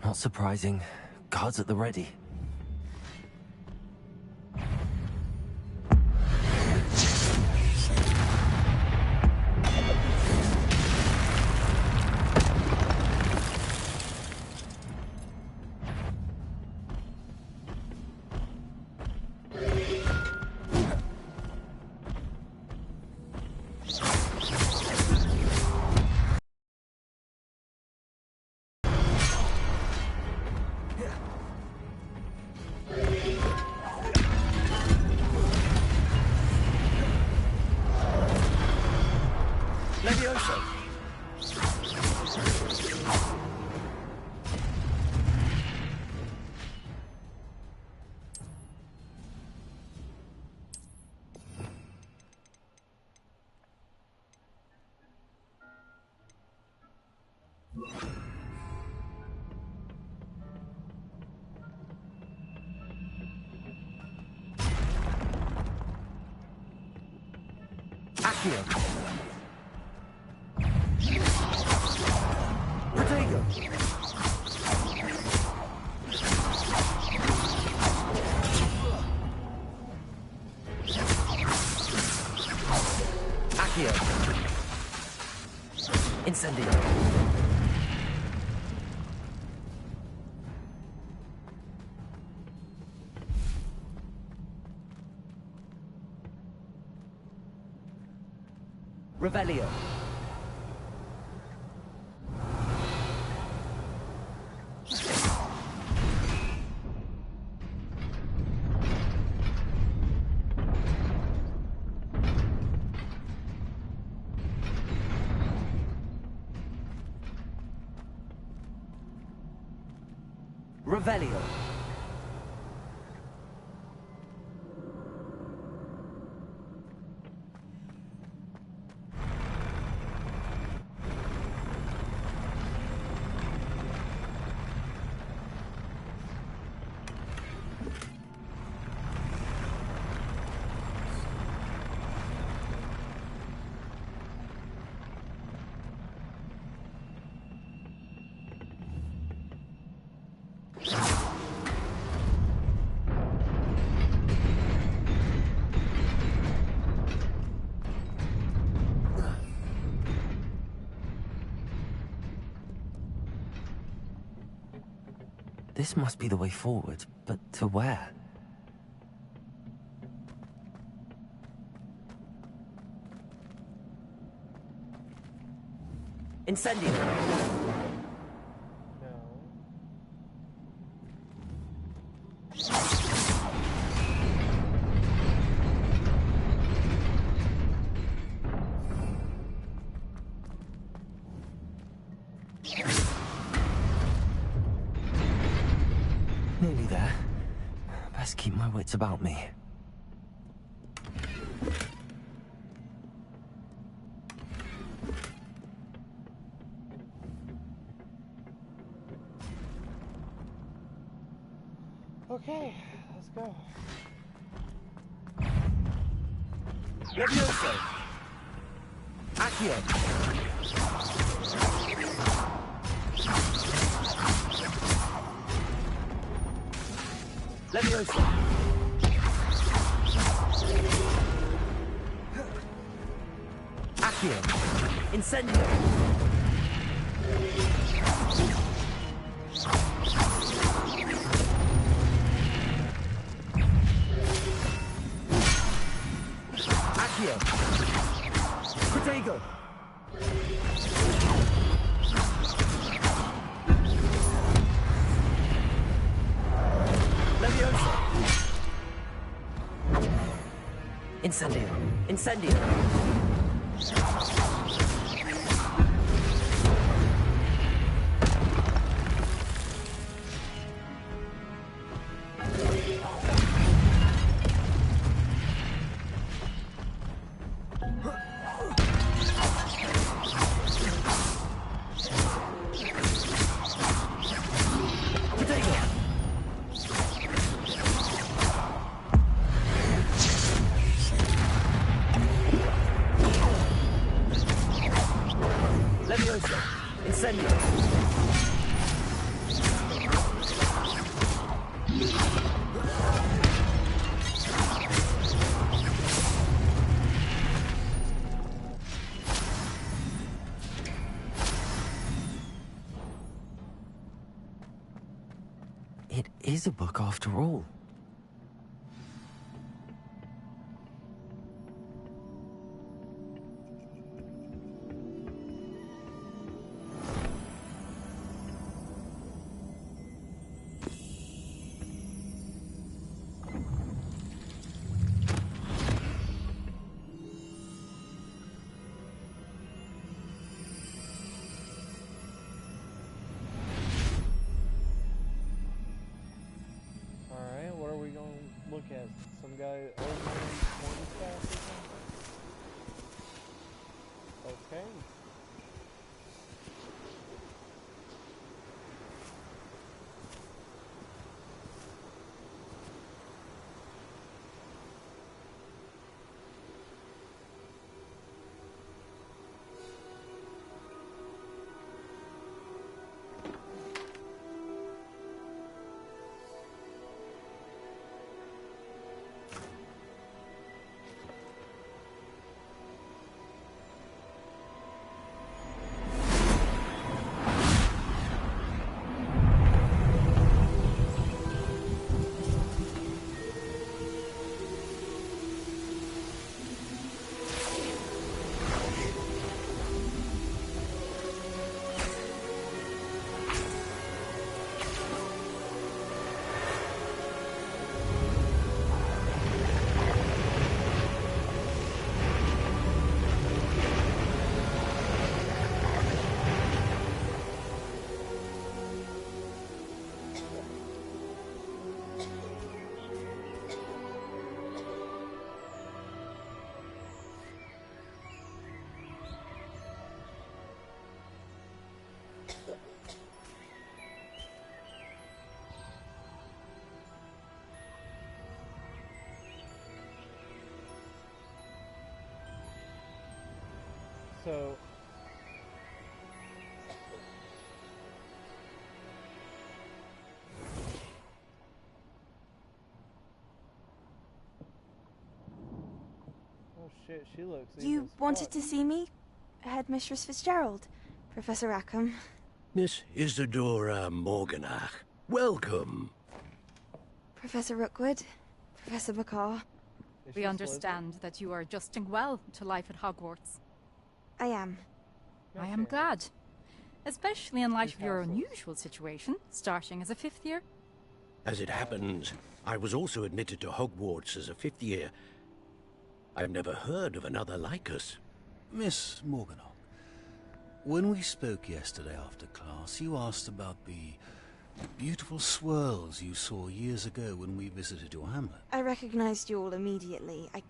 Not surprising. Guards at the ready. Levioso. Accio. Protego. Accio. Incendio. Revelio. Revelio. This must be the way forward, but to where? Incendio! Nearly there. Best keep my wits about me. Okay, let's go. Levioso! Accio! Levioso! Accio! Incendio! Accio! Protego! Levioso! Incendio! Incendio! Levioso! Incendio! It is a book after all. So oh shit, she looks evil You as wanted fuck. to see me? Headmistress Fitzgerald. Professor Rackham. Miss Isadora Morganach, welcome. Professor Rookwood. Professor Bakar. We understand that you are adjusting well to life at Hogwarts. I am. I am glad. Especially in light of your unusual situation, starting as a 5th year. As it happens, I was also admitted to Hogwarts as a 5th year. I've never heard of another like us. Miss Morganach, when we spoke yesterday after class, you asked about the beautiful swirls you saw years ago when we visited your hamlet. I recognized you all immediately. I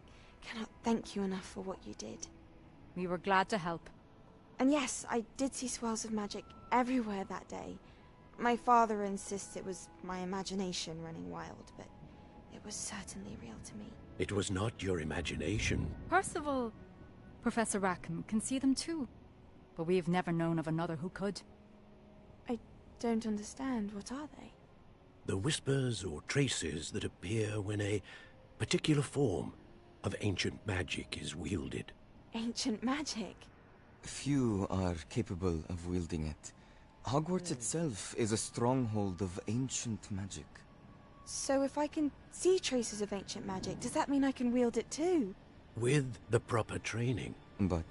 cannot thank you enough for what you did. We were glad to help. And yes, I did see swirls of magic everywhere that day. My father insists it was my imagination running wild, but it was certainly real to me. It was not your imagination. Percival, Professor Rackham can see them too. But we've never known of another who could. I don't understand. What are they? The whispers or traces that appear when a particular form of ancient magic is wielded. Ancient magic? Few are capable of wielding it. Hogwarts itself is a stronghold of ancient magic. So if I can see traces of ancient magic, does that mean I can wield it too? With the proper training. But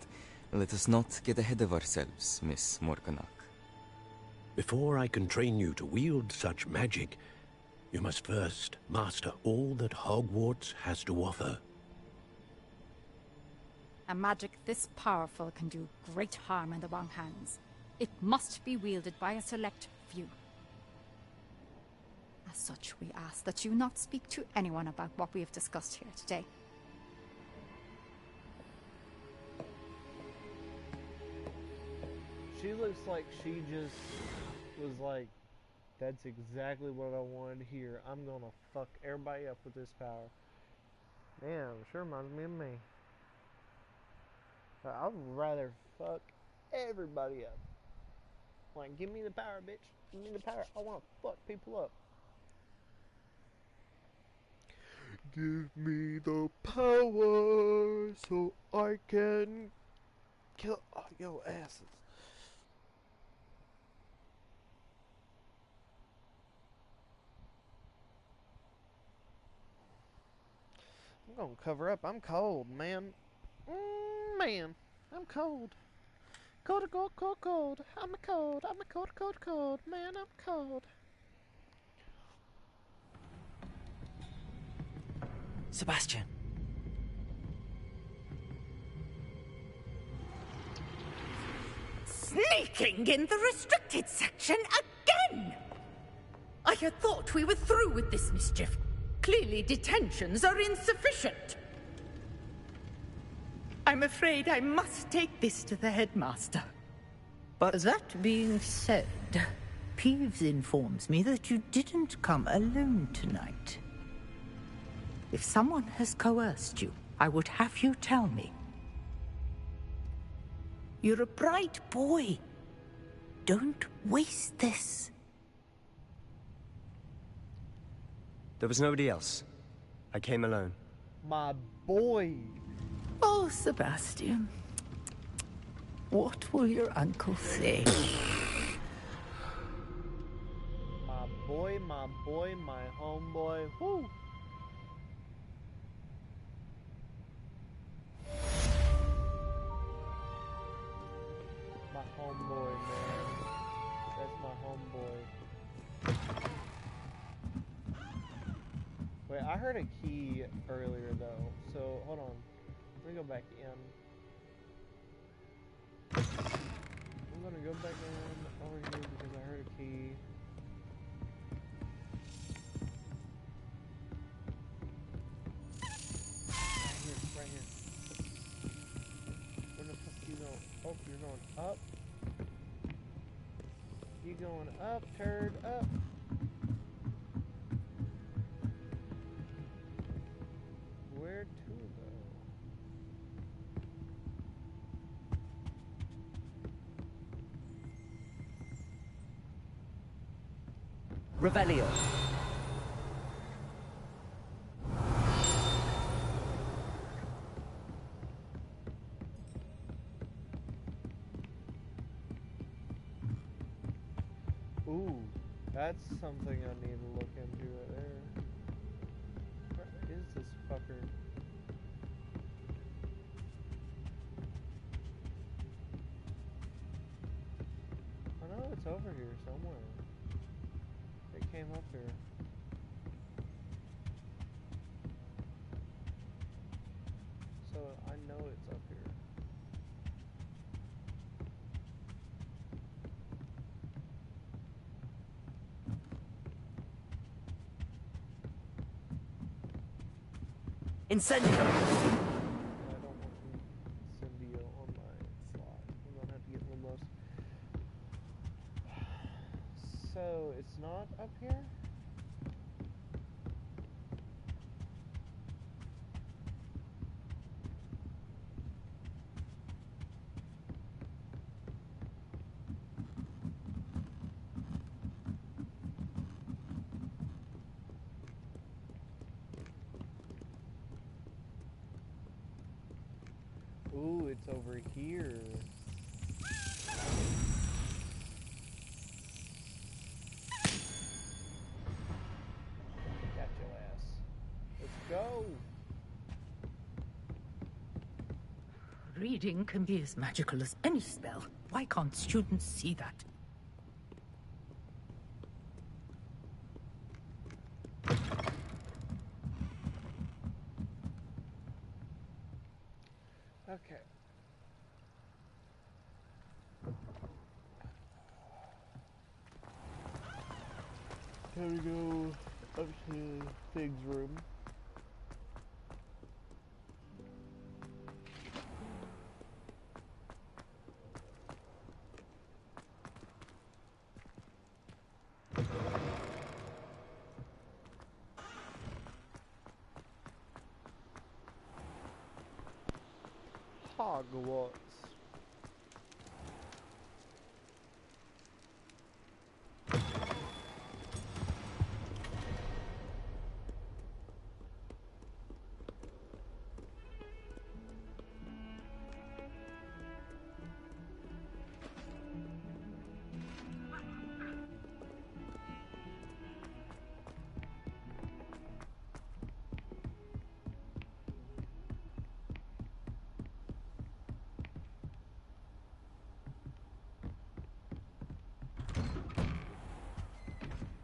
let us not get ahead of ourselves, Miss Morganach. Before I can train you to wield such magic, you must first master all that Hogwarts has to offer. A magic this powerful can do great harm in the wrong hands. It must be wielded by a select few. As such, we ask that you not speak to anyone about what we have discussed here today. She looks like she just was like, that's exactly what I wanted to hear. I'm gonna fuck everybody up with this power. Damn, sure reminds me of me. But I'd rather fuck everybody up. Like, give me the power, bitch. Give me the power. I wanna fuck people up. Give me the power so I can kill all your asses. I'm gonna cover up. I'm cold, man. Man, I'm cold. Cold, cold, cold, cold. I'm a cold. I'm a cold, cold, cold. Man, I'm cold. Sebastian. Sneaking in the restricted section again! I had thought we were through with this mischief. Clearly detentions are insufficient. I'm afraid I must take this to the headmaster. But that being said, Peeves informs me that you didn't come alone tonight. If someone has coerced you, I would have you tell me. You're a bright boy. Don't waste this. There was nobody else. I came alone. My boy. Oh, Sebastian. What will your uncle say? My boy, my homeboy. Woo! My homeboy, man. That's my homeboy. Wait, I heard a key earlier though, so hold on. Let me go back in. I'm gonna go back in over here because I heard a key. Right here. Where the fuck you going? Oh, you're going up. You going up, turd, up. Where to though? Revelio. Ooh, that's something I need to look into right there. Where is this fucker? I know it's over here somewhere. It came up here. So I know it's up here. Incendio! I don't want Incendio on my slot. I'm gonna have to get one of those. So it's not up here? Ooh, it's over here. Got your ass. Let's go. Reading can be as magical as any spell. Why can't students see that? Okay. Time to go up to Fig's room. Hogwarts.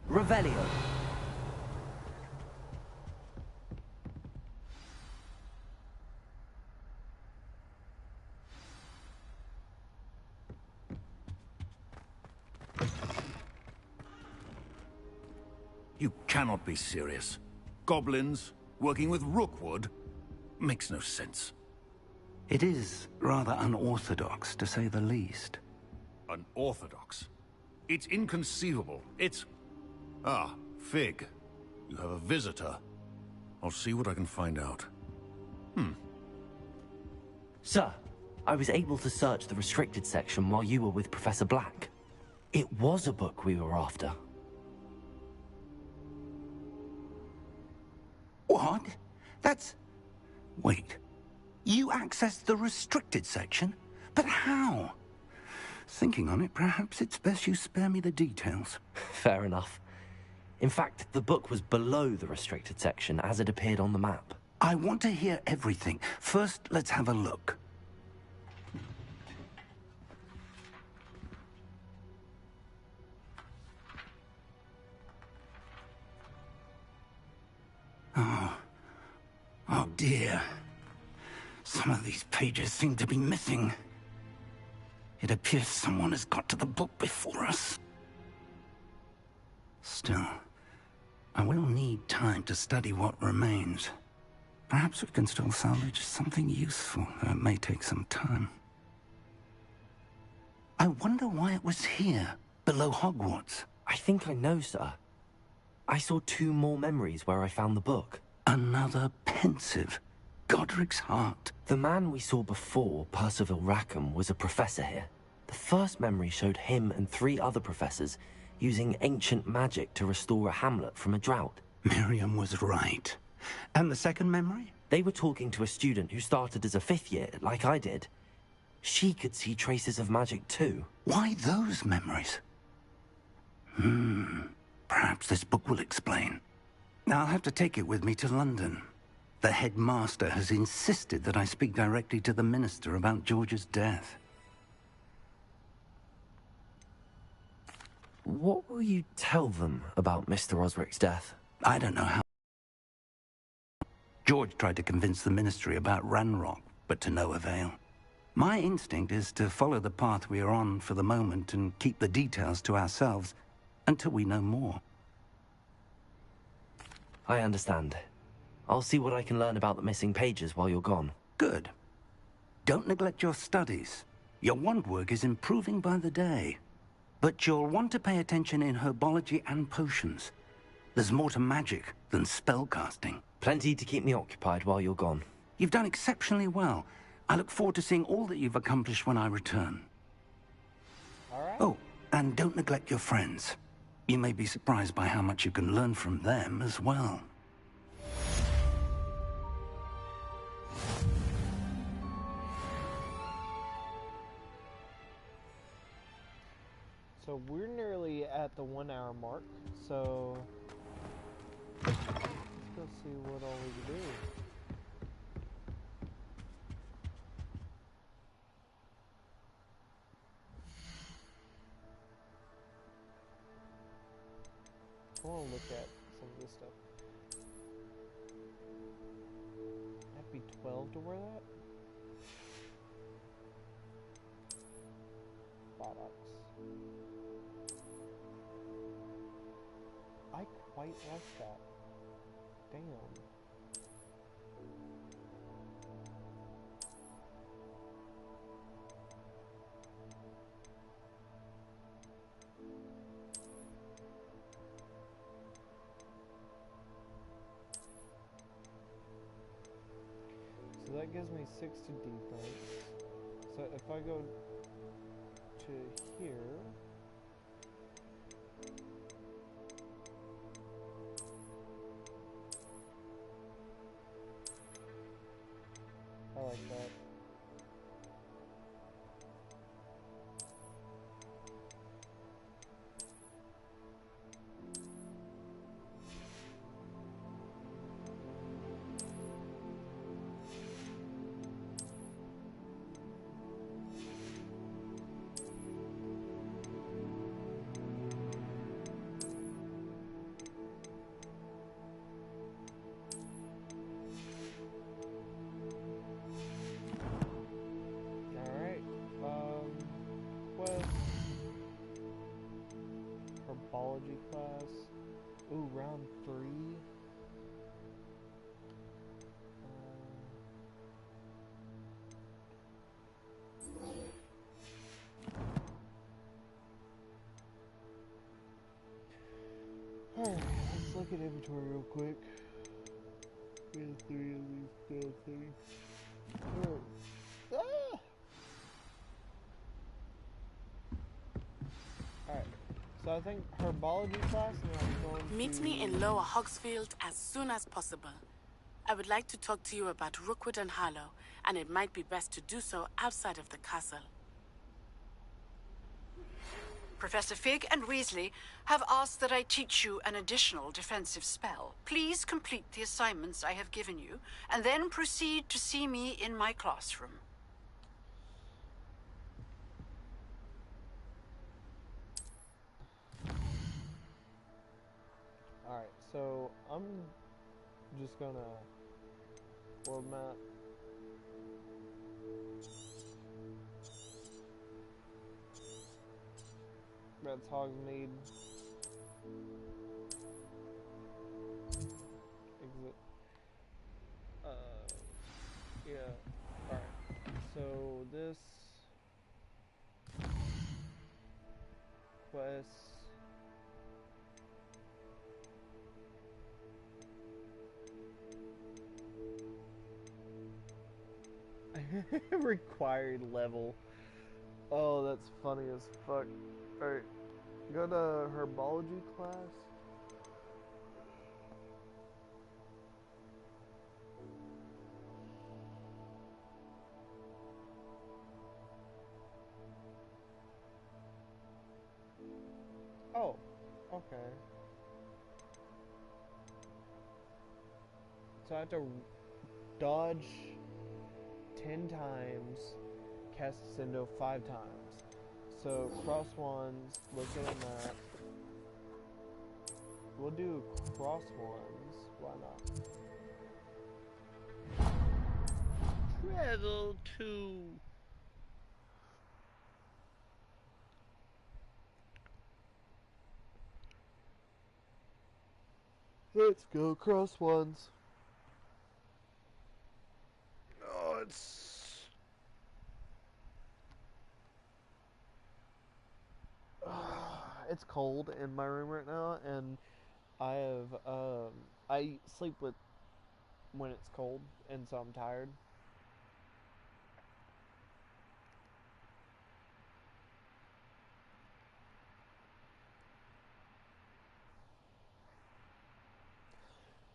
Revelio. You cannot be serious. Goblins working with Rookwood makes no sense. It is rather unorthodox, to say the least. Unorthodox? It's inconceivable. It's... Ah, Fig. You have a visitor. I'll see what I can find out. Sir, I was able to search the restricted section while you were with Professor Black. It was a book we were after. What? That's... Wait. You accessed the restricted section? But how? Thinking on it, perhaps it's best you spare me the details. Fair enough. In fact, the book was below the restricted section as it appeared on the map. I want to hear everything. First, let's have a look. Oh dear. Some of these pages seem to be missing. It appears someone has got to the book before us. Still, I will need time to study what remains. Perhaps we can still salvage something useful, though it may take some time. I wonder why it was here, below Hogwarts. I think I know, sir. I saw 2 more memories where I found the book. Another pensive. Godric's heart. The man we saw before, Percival Rackham, was a professor here. The first memory showed him and 3 other professors using ancient magic to restore a hamlet from a drought. Miriam was right. And the second memory? They were talking to a student who started as a 5th year, like I did. She could see traces of magic too. Why those memories? Perhaps this book will explain. I'll have to take it with me to London. The headmaster has insisted that I speak directly to the minister about George's death. What will you tell them about Mr. Osric's death? I don't know how. George tried to convince the ministry about Ranrock, but to no avail. My instinct is to follow the path we are on for the moment and keep the details to ourselves until we know more. I understand. I'll see what I can learn about the missing pages while you're gone. Good. Don't neglect your studies. Your wand work is improving by the day. But you'll want to pay attention in herbology and potions. There's more to magic than spellcasting. Plenty to keep me occupied while you're gone. You've done exceptionally well. I look forward to seeing all that you've accomplished when I return. All right. Oh, and don't neglect your friends. You may be surprised by how much you can learn from them as well. So we're nearly at the 1 hour mark, so let's go see what all we can do. I want to look at some of this stuff. That'd be 12 to wear that? Buttocks. I quite like that. Damn. So that gives me 6 to defense. So if I go to here, I like that. Herbology class. Ooh, round 3. Alright, let's look at inventory real quick. We have 3 of these damn things. Ah! Alright, so I think herbology class, and I'm going to... Meet me in Lower Hogsfield as soon as possible. I would like to talk to you about Rookwood and Harlow, and it might be best to do so outside of the castle. Professor Fig and Weasley have asked that I teach you an additional defensive spell. Please complete the assignments I have given you, and then proceed to see me in my classroom. Alright, so I'm just gonna world map. That's Hogsmeade. Exit. Yeah. Alright. So this quest. Required level. Oh, that's funny as fuck. Alright. Go to herbology class. Oh, okay. So I have to dodge 10 times, cast Sendo 5 times. So cross ones, look at a map. We'll do cross ones, why not? Travel to... Let's go cross ones. Oh, it's cold in my room right now, and I have I sleep with when it's cold, and so I'm tired.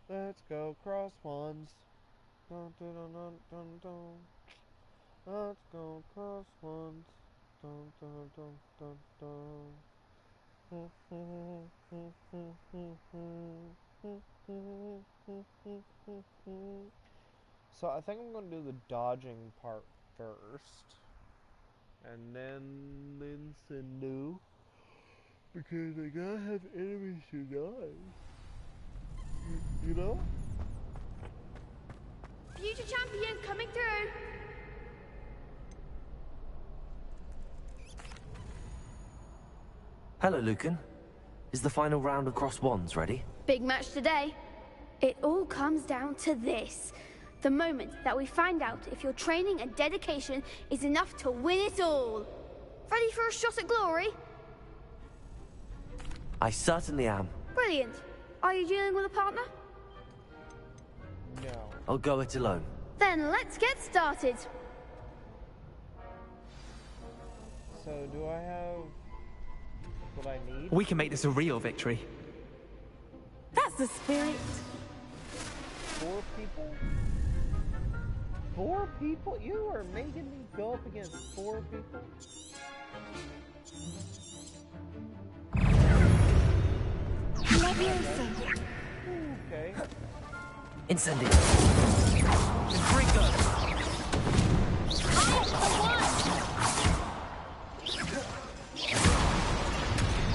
Let's go cross ones. Dun, dun, dun, dun, dun, dun. Let's go cross ones. Dun, dun, dun, dun, dun. So I think I'm going to do the dodging part first, and then Nintendo, because I gotta have enemies to dodge. You know? Future champion coming through. Hello, Lucan. Is the final round of cross wands ready? Big match today. It all comes down to this. The moment that we find out if your training and dedication is enough to win it all. Ready for a shot at glory? I certainly am. Brilliant. Are you dealing with a partner? No. I'll go it alone. Then let's get started. So do I have what I need? We can make this a real victory. That's the spirit. 4 people? 4 people? You are making me go up against 4 people? Okay. Incendio. Trigger.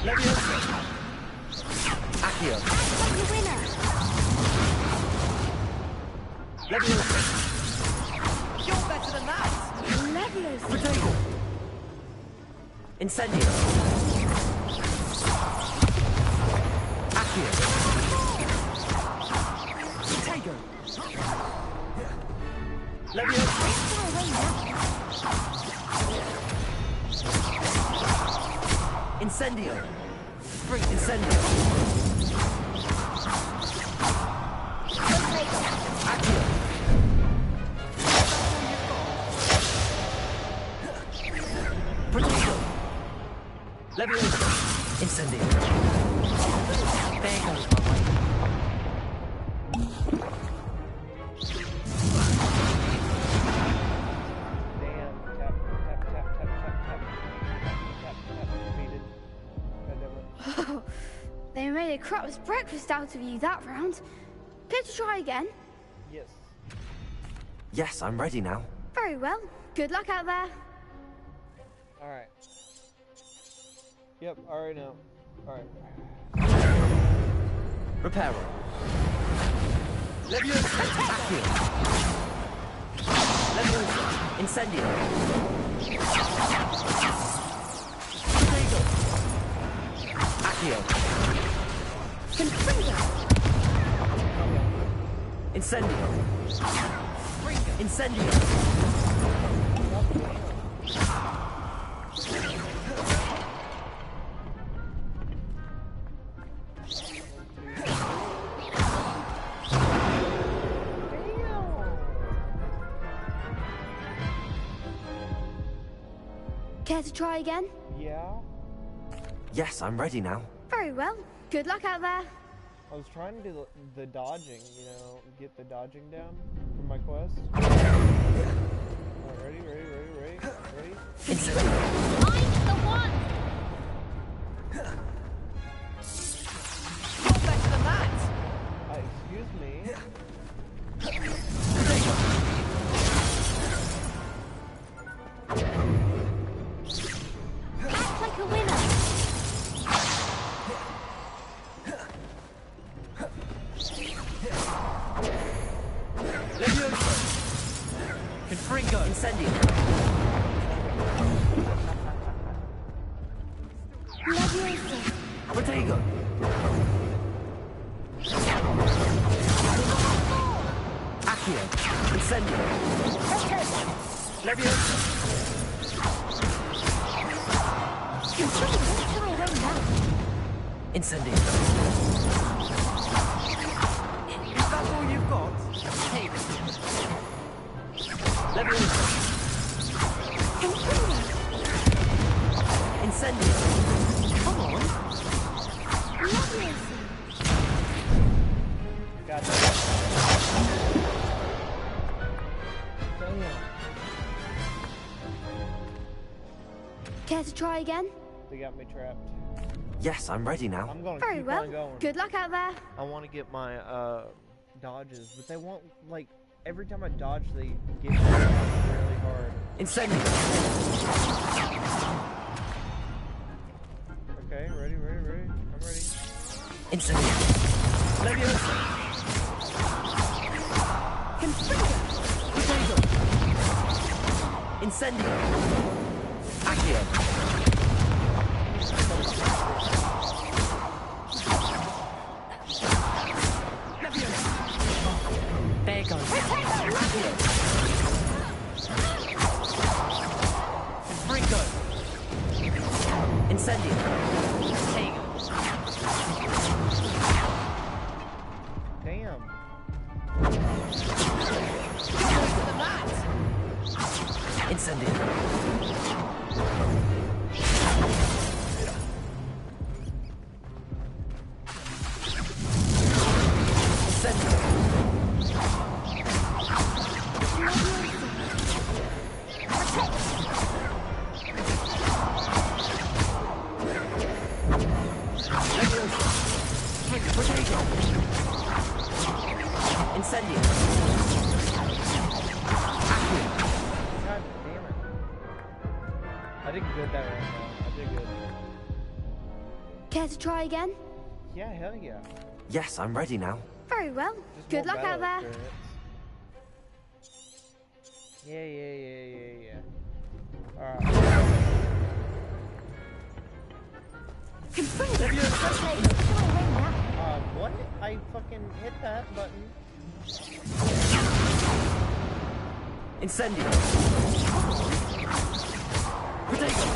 Leviosa. Accio. The winner. Leviosa. You're better than that. Leviosa. Potato. Incendio. Accio. Potato. Leviosa. Incendio. Incendio. Accio. Potato. Leviosa. Incendio. There goes my way. Damn. Tap, tap, tap, tap, tap, tap. Tap, tap, defeated. God They made a crap's breakfast out of you that round. Care to try again? Yes. Yes, I'm ready now. Very well. Good luck out there. Alright. Yep, alright now. Alright. Reparo. Leviosa. Accio. Leviosa. Incendio. Potato. Accio. Confringo. Incendio. Incendio. Care to try again? Yeah? Yes, I'm ready now. Very well. Good luck out there. I was trying to do the dodging, you know, get the dodging down for my quest. Ready? Incendio. I'm the one! You're better than that! Excuse me. Act like a winner. Levioso! Confringo! Incendio. Leviosa. Protego. Accio. Incendio. Leviosa. Incendio. Is that all you've got? Take it. Leviosa. Incendio. Come on. Leviosa. Got that. Damn. Care to try again? They got me trapped. Yes, I'm ready now. I'm gonna Very keep well. on going. Good luck out there. I want to get my dodges, but they won't, like, every time I dodge they get me really hard. Incendio. Okay, ready. I'm ready. Incendio. Leviosa. Protego. Incendio. Accio. There goes. Confringo! Incendio. Take it. Damn. You're better than that! Incendio. Incendio. God damn it. I did good that round, though. I did good. Care to try again? Yeah, hell yeah. Yes, I'm ready now. Very well. Just Good more luck out battle there. experience. Yeah. Alright. What? I fucking hit that button. Incendio. Protego.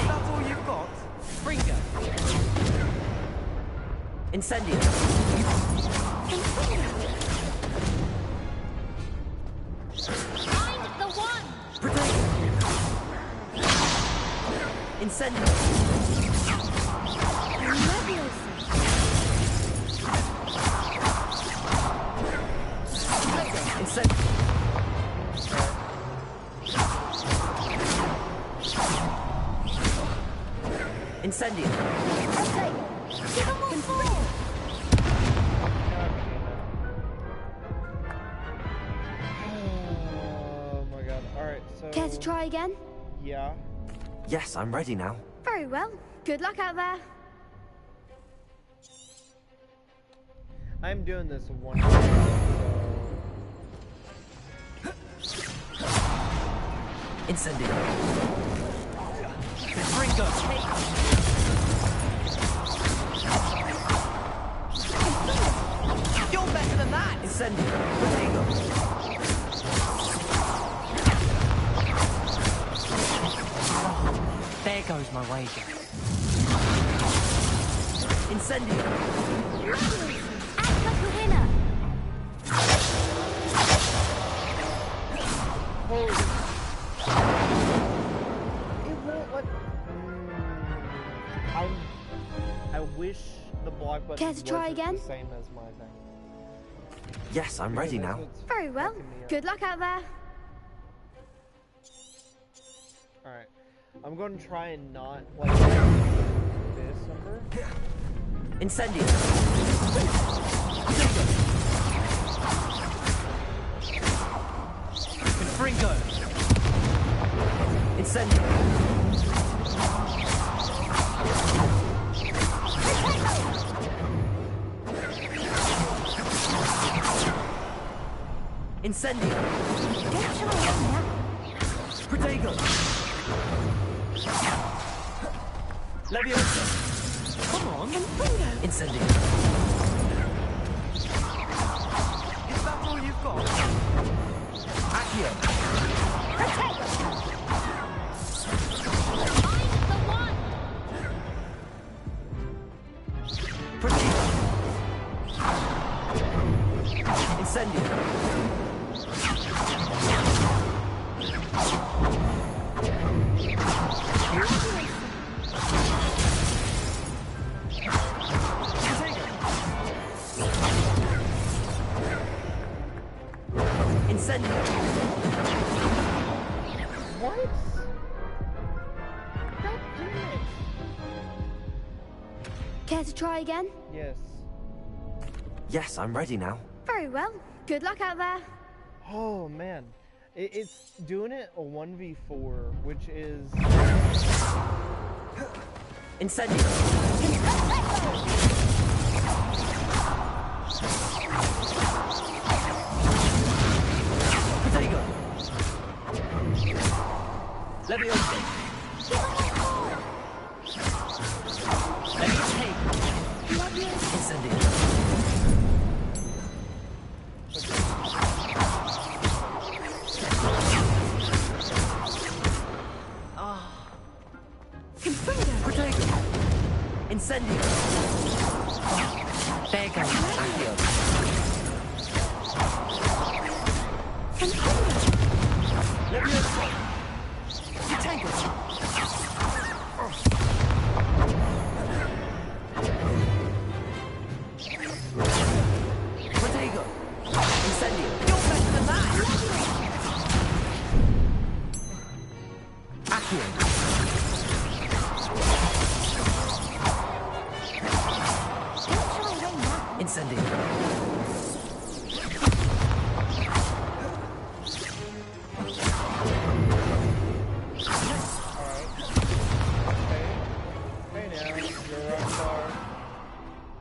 That's all you've got? Bringer! Incendio. I'm the one! Protego. Incendio. Incendio. Incendio. Oh my god. Alright, so... Care to try again? Yeah. Yes, I'm ready now. Very well. Good luck out there. I'm doing this one so... Incendio. Bringer! You're better than that! Incendio. Protego. There goes my wager. Incendio. Act like a winner. Holy. It won't let. I wish the block button Care to try wasn't again? the same as my thing. Yes, I'm ready now. Very well. Good luck out there. Alright. I'm going to try and not, like, this number. Incendio. Confringo. Incendio. Incendio. Protego. Leviosa. Come on. Incendio. Is that all you've got? Accio. Protego. Incendio. Incendio. What? Care to try again? Yes. Yes, I'm ready now. Very well. Good luck out there. Oh, man. It's doing it a 1v4, which is... Incendio. Protego. Leviosa. Leviosa. Incendio. Protego. Incendio. There you go. Accio. Leviosa. Protego. Protego. Incendio. You're better than that. Accio. Incendio. Hey now, you're a rock star.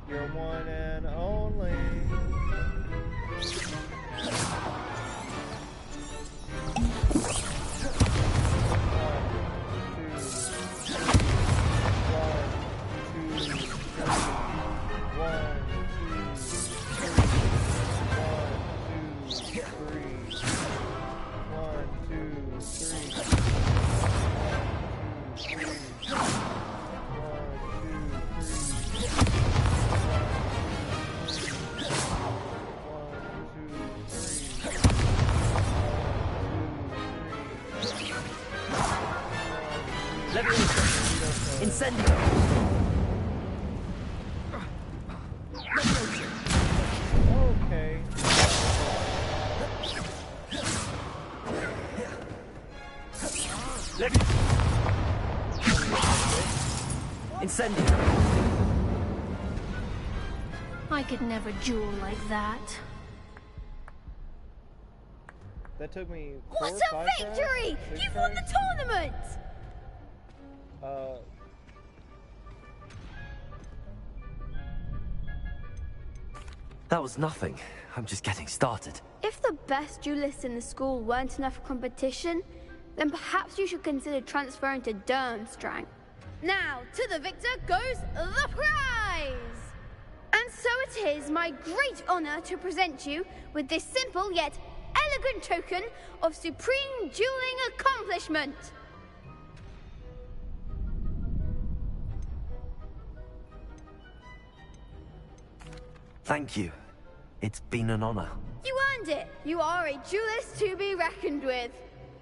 You're one and only. Incendio. Okay. Incendio. I could never duel like that. That took me What 4, a 5 victory! tries? 6 You've won the tries? tournament! That was nothing. I'm just getting started. If the best duelists in the school weren't enough for competition, then perhaps you should consider transferring to Durmstrang. Now, to the victor goes the prize! And so it is my great honor to present you with this simple yet elegant token of supreme dueling accomplishment. Thank you. It's been an honor. You earned it. You are a duelist to be reckoned with.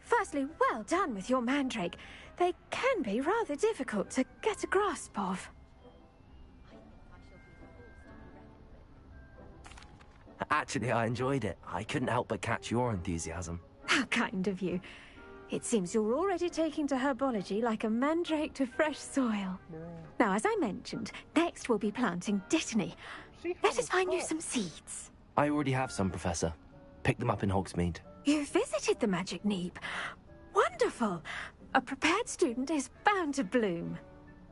Firstly, well done with your mandrake. They can be rather difficult to get a grasp of. Actually, I enjoyed it. I couldn't help but catch your enthusiasm. How kind of you. It seems you're already taking to herbology like a mandrake to fresh soil. Now, as I mentioned, next we'll be planting dittany. Let us find you some seeds. I already have some, Professor. Picked them up in Hogsmeade. You visited the Magic Neep. Wonderful! A prepared student is bound to bloom.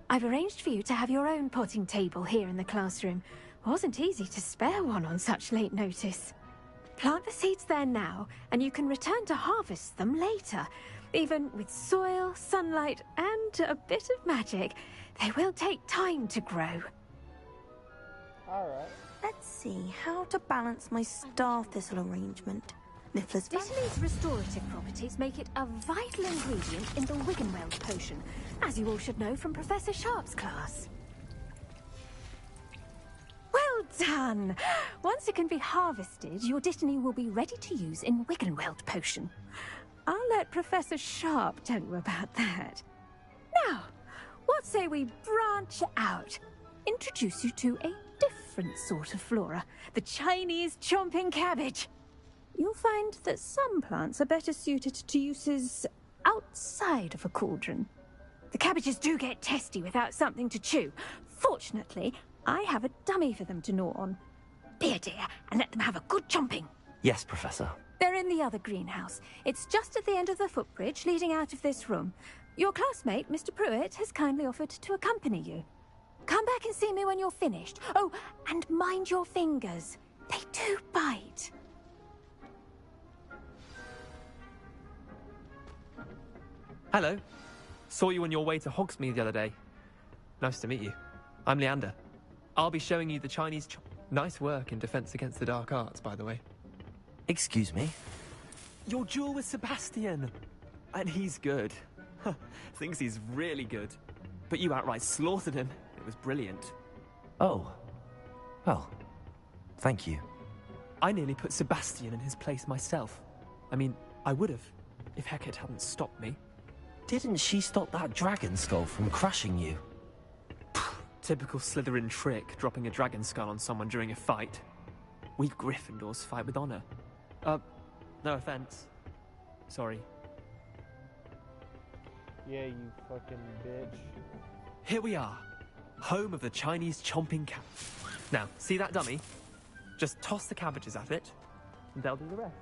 I've arranged for you to have your own potting table here in the classroom. Wasn't easy to spare one on such late notice. Plant the seeds there now, and you can return to harvest them later. Even with soil, sunlight, and a bit of magic, they will take time to grow. Alright. Let's see how to balance my star thistle arrangement. Niffler's Dittany's restorative properties make it a vital ingredient in the Wiggenweld potion, as you all should know from Professor Sharp's class. Well done! Once it can be harvested, your Dittany will be ready to use in Wiggenweld potion. I'll let Professor Sharp tell you about that. Now, what say we branch out? Introduce you to a different sort of flora, the Chinese chomping cabbage. You'll find that some plants are better suited to uses outside of a cauldron. The cabbages do get testy without something to chew. Fortunately, I have a dummy for them to gnaw on. Be a dear and let them have a good chomping. Yes, Professor. They're in the other greenhouse. It's just at the end of the footbridge leading out of this room. Your classmate, Mr. Pruitt, has kindly offered to accompany you. Come back and see me when you're finished. Oh, and mind your fingers. They do bite. Hello. Saw you on your way to Hogsmeade the other day. Nice to meet you. I'm Leander. I'll be showing you the Chinese Nice work in Defense Against the Dark Arts, by the way. Excuse me? Your duel with Sebastian. And he's good. Thinks he's really good. But you outright slaughtered him. It was brilliant. Oh. Well, thank you. I nearly put Sebastian in his place myself. I mean, I would have, if Hecate hadn't stopped me. Didn't she stop that dragon skull from crushing you? Typical Slytherin trick, dropping a dragon skull on someone during a fight. We Gryffindors fight with honor. No offense. Sorry. Yeah, you fucking bitch. Here we are, home of the Chinese chomping cat. Now, see that dummy? Just toss the cabbages at it, and they'll do the rest.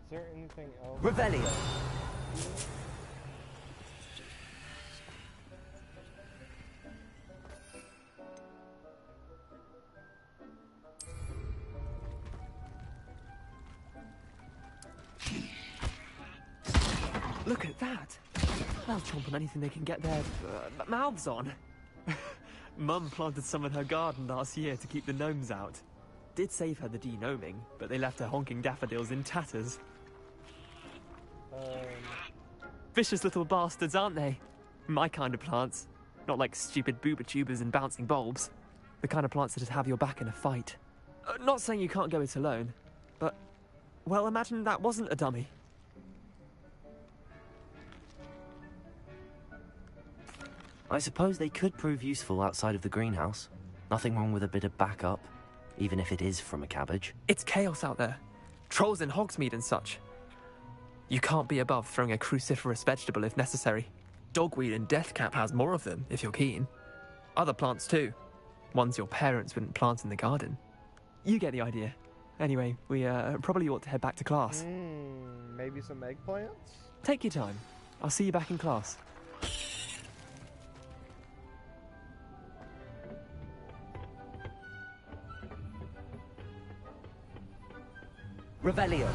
Is there anything else? Revelio. Look at that! They'll chomp on anything they can get their mouths on. Mum planted some in her garden last year to keep the gnomes out. Did save her the de-gnoming, but they left her honking daffodils in tatters. Vicious little bastards, aren't they? My kind of plants. Not like stupid booba tubers and bouncing bulbs. The kind of plants that'd have your back in a fight. Not saying you can't go it alone, but... well, imagine that wasn't a dummy. I suppose they could prove useful outside of the greenhouse. Nothing wrong with a bit of backup, even if it is from a cabbage. It's chaos out there. Trolls in Hogsmeade and such. You can't be above throwing a cruciferous vegetable if necessary. Dogweed and deathcap has more of them, if you're keen. Other plants too. Ones your parents wouldn't plant in the garden. You get the idea. Anyway, we probably ought to head back to class. Maybe some eggplants? Take your time. I'll see you back in class. Revelio.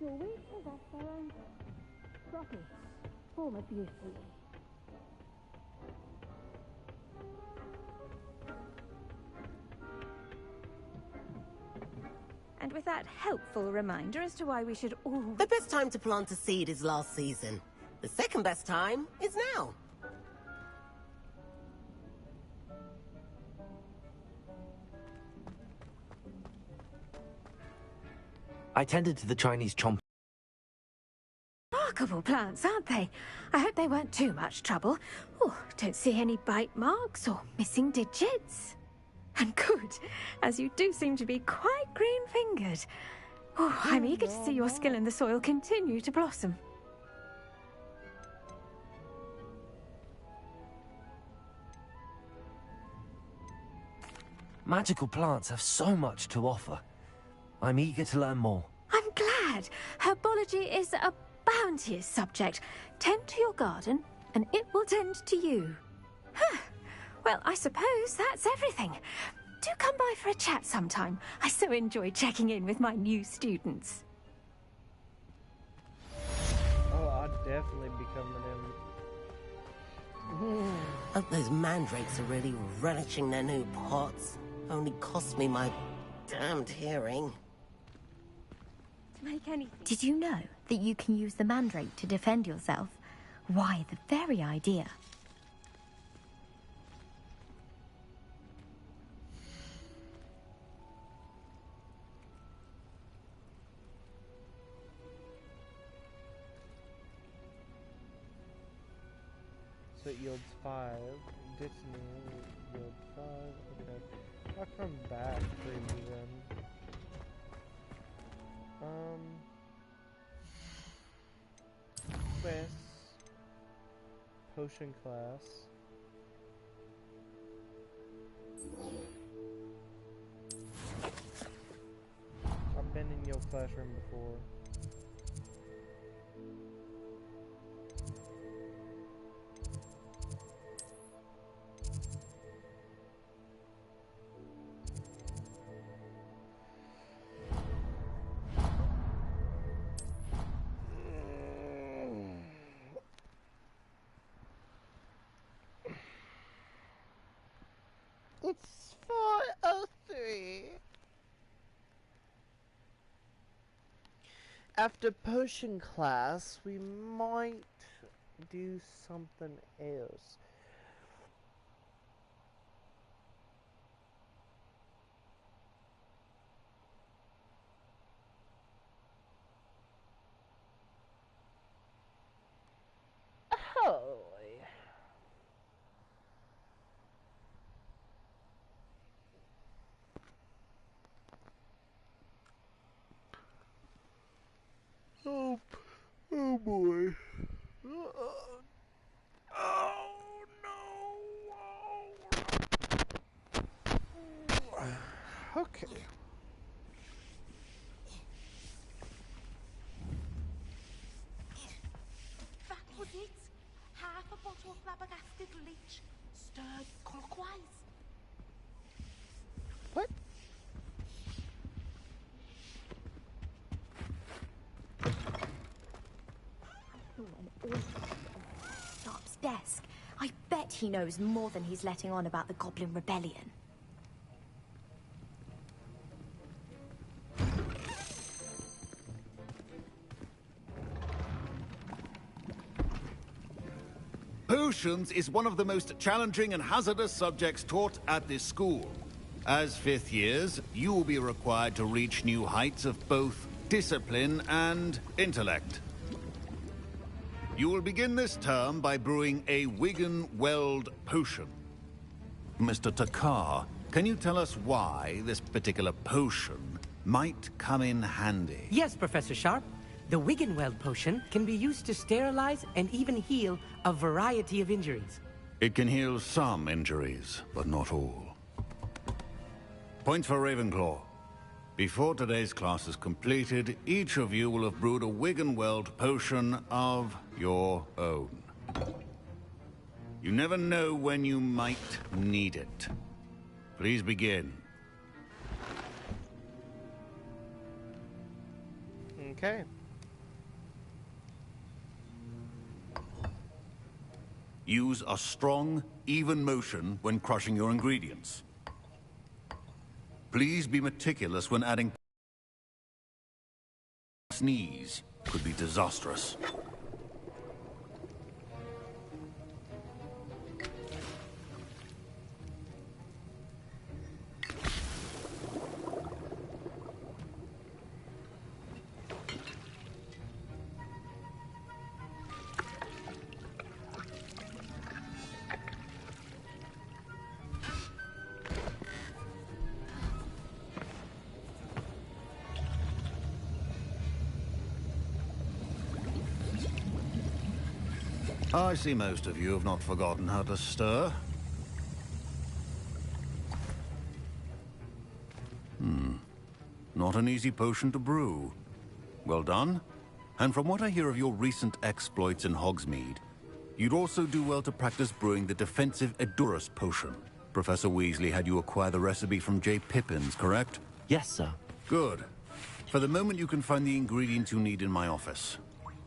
will we possess their own property, form abuse. And with that helpful reminder as to why we should all... The best time to plant a seed is last season. The second best time is now. I tended to the Chinese chomp. Remarkable plants, aren't they? I hope they weren't too much trouble. Oh, don't see any bite marks or missing digits. And good, as you do seem to be quite green-fingered. Oh, I'm eager to see your skill in the soil continue to blossom. Magical plants have so much to offer. I'm eager to learn more. I'm glad. Herbology is a bounteous subject. Tend to your garden, and it will tend to you. Huh. Well, I suppose that's everything. Do come by for a chat sometime. I so enjoy checking in with my new students. Oh, I'll definitely be coming in. Hope those mandrakes are really relishing their new pots. Only cost me my damned hearing. To make anything. Did you know that you can use the mandrake to defend yourself? Why, the very idea. So it yields 5. Ditching yields 5. Okay. I'll come back for you then. Quest. Potion class. I've been in your classroom before. It's 4:03. After potion class, we might do something else. Oh. Oh boy. Oh no. Okay. That was it. Half a bottle of flabbergasted leech, stirred clockwise. What? Sharp's desk. I bet he knows more than he's letting on about the Goblin Rebellion. Potions is one of the most challenging and hazardous subjects taught at this school. As fifth years, you will be required to reach new heights of both discipline and intellect. You will begin this term by brewing a Wigan-Weld potion. Mr. Takar, can you tell us why this particular potion might come in handy? Yes, Professor Sharp. The Wiggenweld potion can be used to sterilize and even heal a variety of injuries. It can heal some injuries, but not all. Point for Ravenclaw. Before today's class is completed, each of you will have brewed a Wiggenweld potion of your own. You never know when you might need it. Please begin. Okay. Use a strong, even motion when crushing your ingredients. Please be meticulous when adding. Sneeze could be disastrous. I see most of you have not forgotten how to stir. Not an easy potion to brew. Well done. And from what I hear of your recent exploits in Hogsmeade, you'd also do well to practice brewing the defensive Edurus potion. Professor Weasley had you acquire the recipe from J. Pippins, correct? Yes, sir. Good. For the moment, you can find the ingredients you need in my office.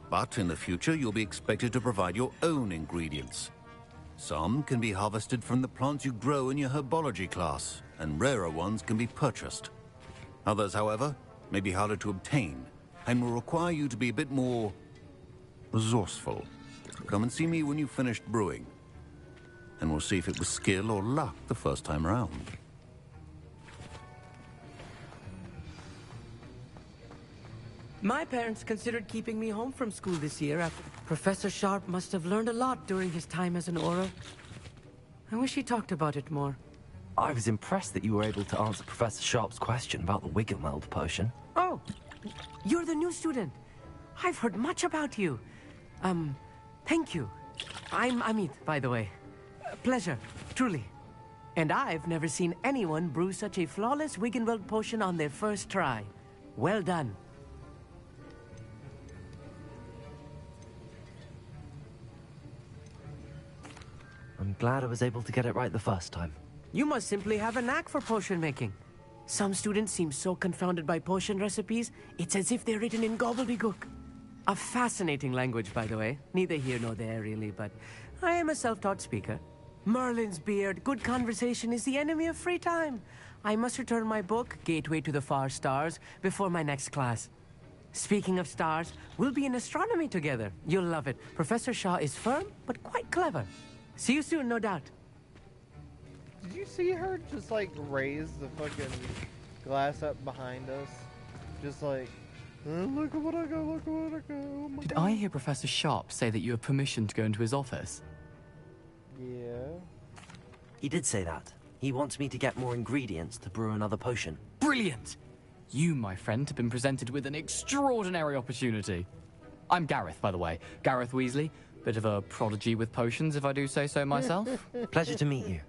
But in the future, you'll be expected to provide your own ingredients. Some can be harvested from the plants you grow in your herbology class, and rarer ones can be purchased. Others, however, may be harder to obtain, and will require you to be a bit more resourceful. Come and see me when you've finished brewing, and we'll see if it was skill or luck the first time around. My parents considered keeping me home from school this year after Professor Sharp must have learned a lot during his time as an Auror. I wish he talked about it more. I was impressed that you were able to answer Professor Sharp's question about the Wiggenweld potion. Oh, you're the new student. I've heard much about you. Thank you. I'm Amit, by the way. Pleasure, truly. And I've never seen anyone brew such a flawless Wiggenweld potion on their first try. Well done. I'm glad I was able to get it right the first time. You must simply have a knack for potion making. Some students seem so confounded by potion recipes, it's as if they're written in gobbledygook. A fascinating language, by the way. Neither here nor there, really, but I am a self-taught speaker. Merlin's beard, good conversation is the enemy of free time. I must return my book, Gateway to the Far Stars, before my next class. Speaking of stars, we'll be in astronomy together. You'll love it. Professor Shaw is firm, but quite clever. See you soon, no doubt. Did you see her just like raise the fucking glass up behind us? Just like, look at what I got, look at what I got. Oh my Did God. I hear Professor Sharp say that you have permission to go into his office? Yeah. He did say that. He wants me to get more ingredients to brew another potion. Brilliant! You, my friend, have been presented with an extraordinary opportunity. I'm Gareth, by the way. Gareth Weasley. Bit of a prodigy with potions, if I do say so myself. Pleasure to meet you.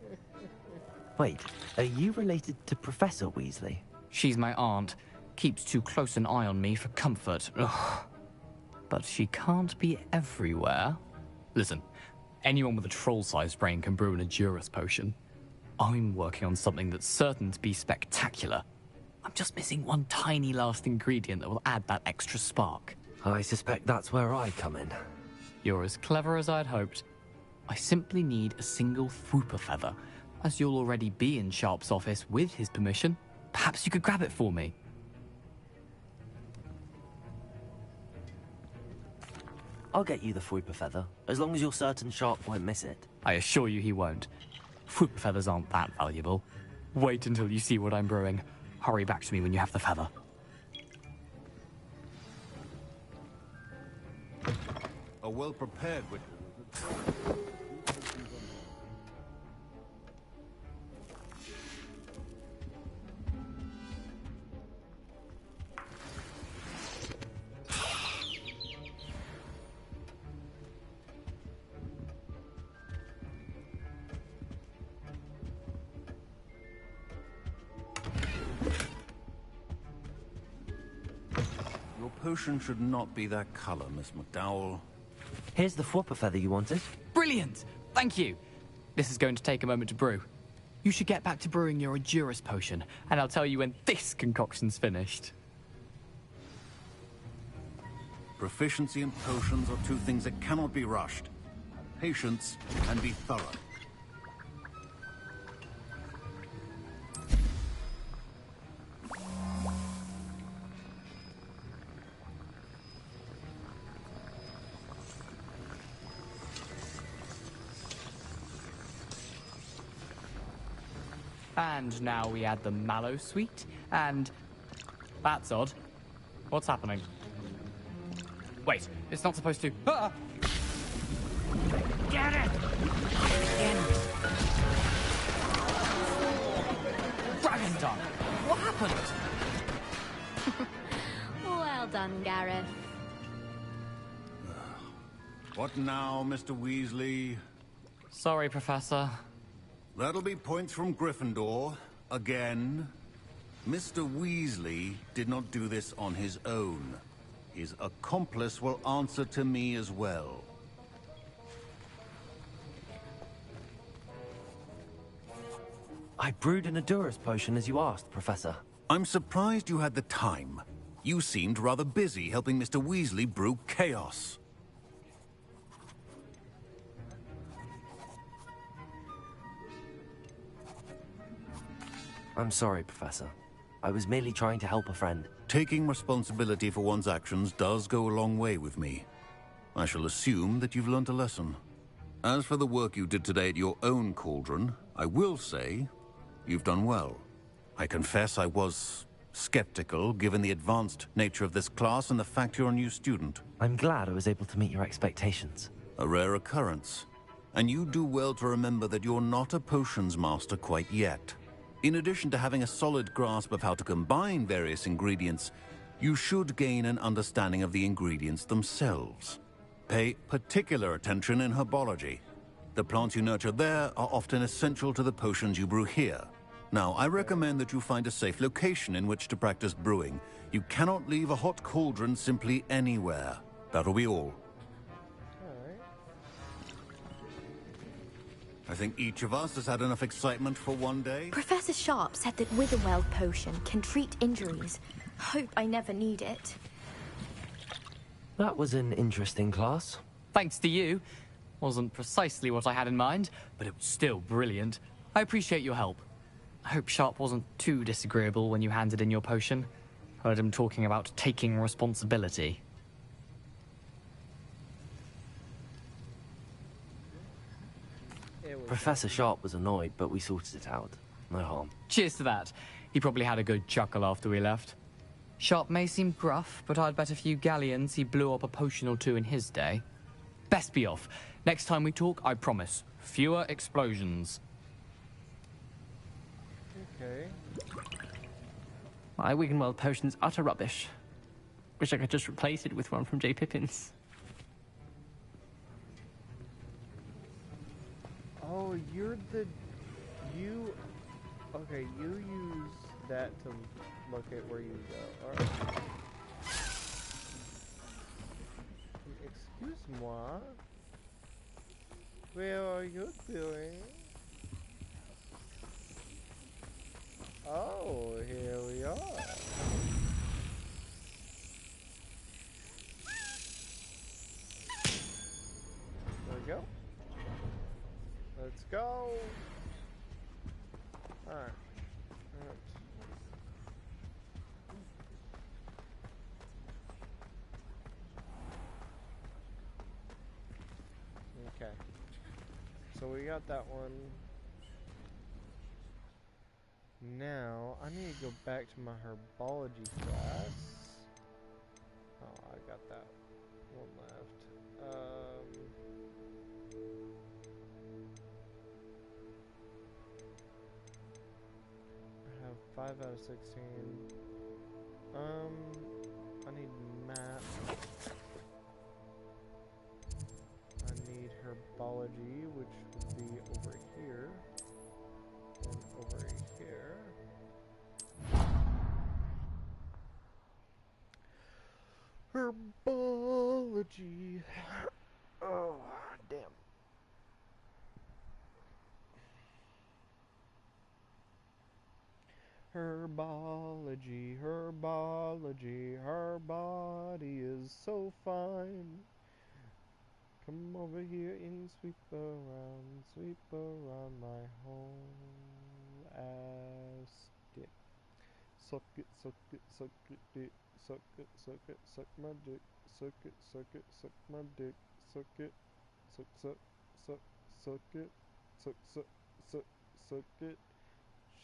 Wait, are you related to Professor Weasley? She's my aunt. Keeps too close an eye on me for comfort. Ugh. But she can't be everywhere. Listen, anyone with a troll-sized brain can brew an Edurus potion. I'm working on something that's certain to be spectacular. I'm just missing one tiny last ingredient that will add that extra spark. I suspect that's where I come in. You're as clever as I'd hoped. I simply need a single Fwooper feather. As you'll already be in Sharp's office with his permission, perhaps you could grab it for me. I'll get you the Fwooper feather, as long as you're certain Sharp won't miss it. I assure you he won't. Fwooper feathers aren't that valuable. Wait until you see what I'm brewing. Hurry back to me when you have the feather. A well-prepared witch. Your potion should not be that color, Miss McDowell. Here's the Fwooper feather you wanted. Brilliant! Thank you! This is going to take a moment to brew. You should get back to brewing your Edurus potion, and I'll tell you when this concoction's finished. Proficiency and potions are two things that cannot be rushed. patience, and be thorough. And now we add the mallow sweet, and... That's odd. What's happening? Wait, it's not supposed to... Ah! Get it! Dragon tongue! What happened? Well done, Gareth. What now, Mr. Weasley? Sorry, Professor. That'll be points from Gryffindor. Again. Mr. Weasley did not do this on his own. His accomplice will answer to me as well. I brewed an Adurus potion as you asked, Professor. I'm surprised you had the time. You seemed rather busy helping Mr. Weasley brew chaos. I'm sorry, Professor. I was merely trying to help a friend. Taking responsibility for one's actions does go a long way with me. I shall assume that you've learnt a lesson. As for the work you did today at your own cauldron, I will say you've done well. I confess I was skeptical, given the advanced nature of this class and the fact you're a new student. I'm glad I was able to meet your expectations. A rare occurrence. And you do well to remember that you're not a potions master quite yet. In addition to having a solid grasp of how to combine various ingredients, you should gain an understanding of the ingredients themselves. Pay particular attention in herbology. The plants you nurture there are often essential to the potions you brew here. Now, I recommend that you find a safe location in which to practice brewing. You cannot leave a hot cauldron simply anywhere. That'll be all. I think each of us has had enough excitement for one day. Professor Sharp said that Witherweld potion can treat injuries. Hope I never need it. That was an interesting class. Thanks to you. Wasn't precisely what I had in mind, but it was still brilliant. I appreciate your help. I hope Sharp wasn't too disagreeable when you handed in your potion. Heard him talking about taking responsibility. Professor Sharp was annoyed, but we sorted it out. No harm. Cheers to that. He probably had a good chuckle after we left. Sharp may seem gruff, but I'd bet a few galleons he blew up a potion or two in his day. Best be off. Next time we talk, I promise. Fewer explosions. Okay. My Wiggenweld potion's utter rubbish. Wish I could just replace it with one from J. Pippin's. Oh, you're the... You... Okay, you use that to locate where you go. Alright. Excuse-moi. Where are you doing? Oh, here we are. There we go. Let's go. Alright. Okay. So we got that one. Now, I need to go back to my herbology class. Oh, I got that one left. I have 5 out of 16. I need map. I need herbology, which would be over here. And over here. Herbology. Oh, damn. Herbology, herbology, her body is so fine. Come over here and sweep around my whole ass dick. Suck it, suck it, suck it, dick. Suck it, suck it, suck my dick. Suck it, suck it, suck my dick. Suck it, suck, suck, suck, suck it. Suck, suck, suck, suck it.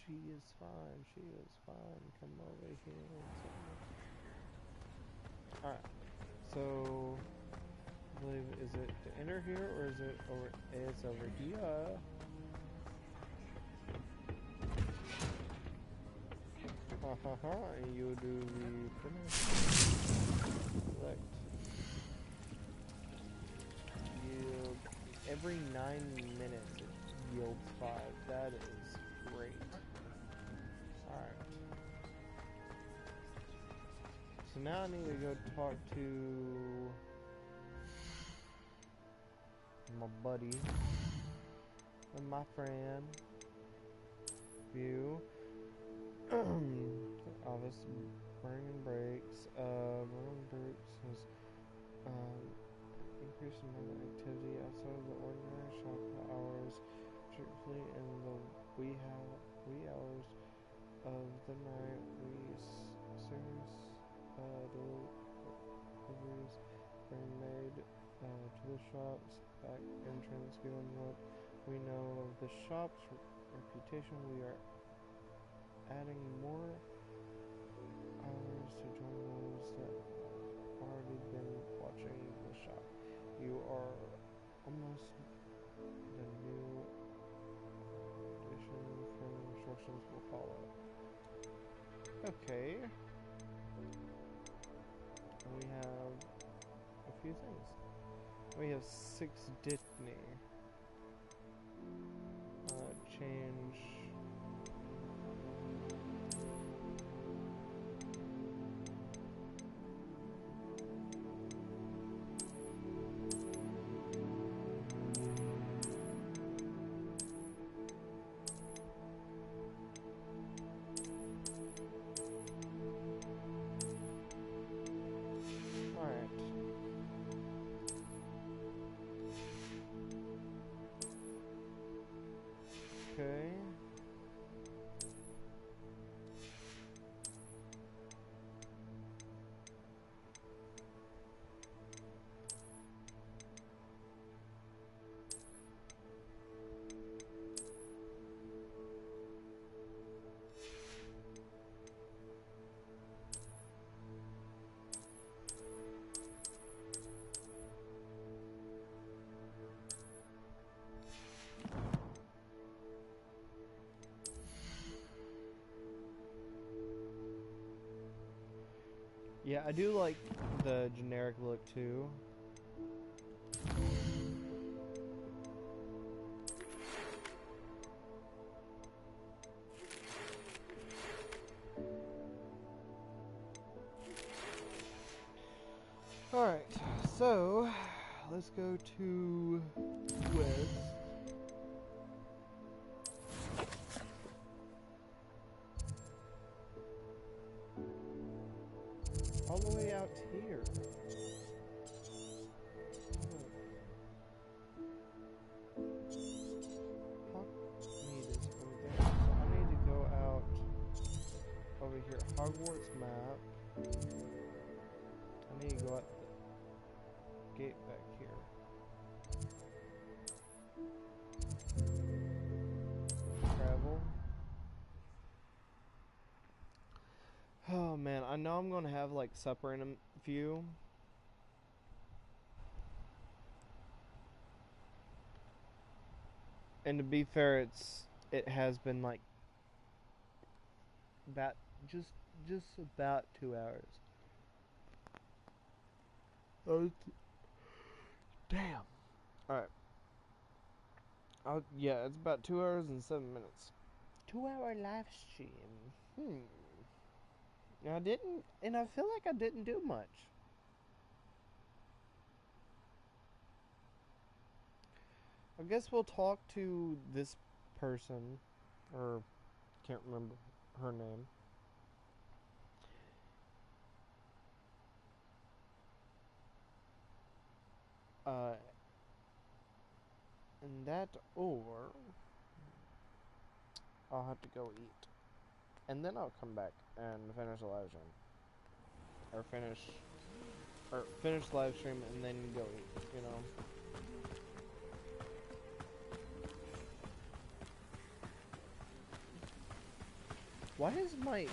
She is fine, she is fine. Come over here and suck my. Alright, so I believe, is it to enter here or is it over? It's over here. Ha ha ha, and you do the finish. Select. Yield. Every 9 minutes it yields 5. That is great. Alright. So now I need to go talk to my buddy and my friend. View. Office. Burning breaks. Burning breaks is increase the amount of activity outside of the ordinary shop hours, particularly in the wee hours of the night. Service deliveries being made to the shops. Back entrance, given what we know of the shop's reputation, we are adding more hours to join those that already been watching the shop. You are almost the new addition. Further instructions will follow. Okay. We have a few things. We have 6 Disney. Change. Okay. Yeah, I do like the generic look too. Alright, so let's go to West. All the way out here. I need to go out over here. Hogwarts map. I need to go out the gate back here. Travel. Oh man, I know I'm gonna have like supper in a few. And to be fair, it has been like about just about 2 hours. Oh, damn. All right. Yeah, it's about 2 hours and 7 minutes. 2-hour live stream. I didn't, and I feel like I didn't do much. I guess we'll talk to this person, or can't remember her name. And that, or I'll have to go eat. And then I'll come back and finish the live stream. Or finish the live stream and then go eat, you know. Why is my...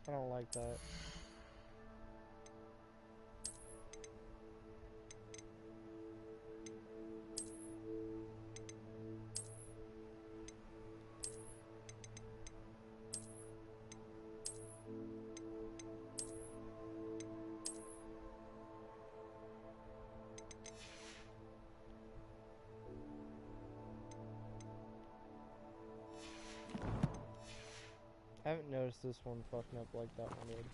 I don't like that. I haven't noticed this one fucking up like that one did.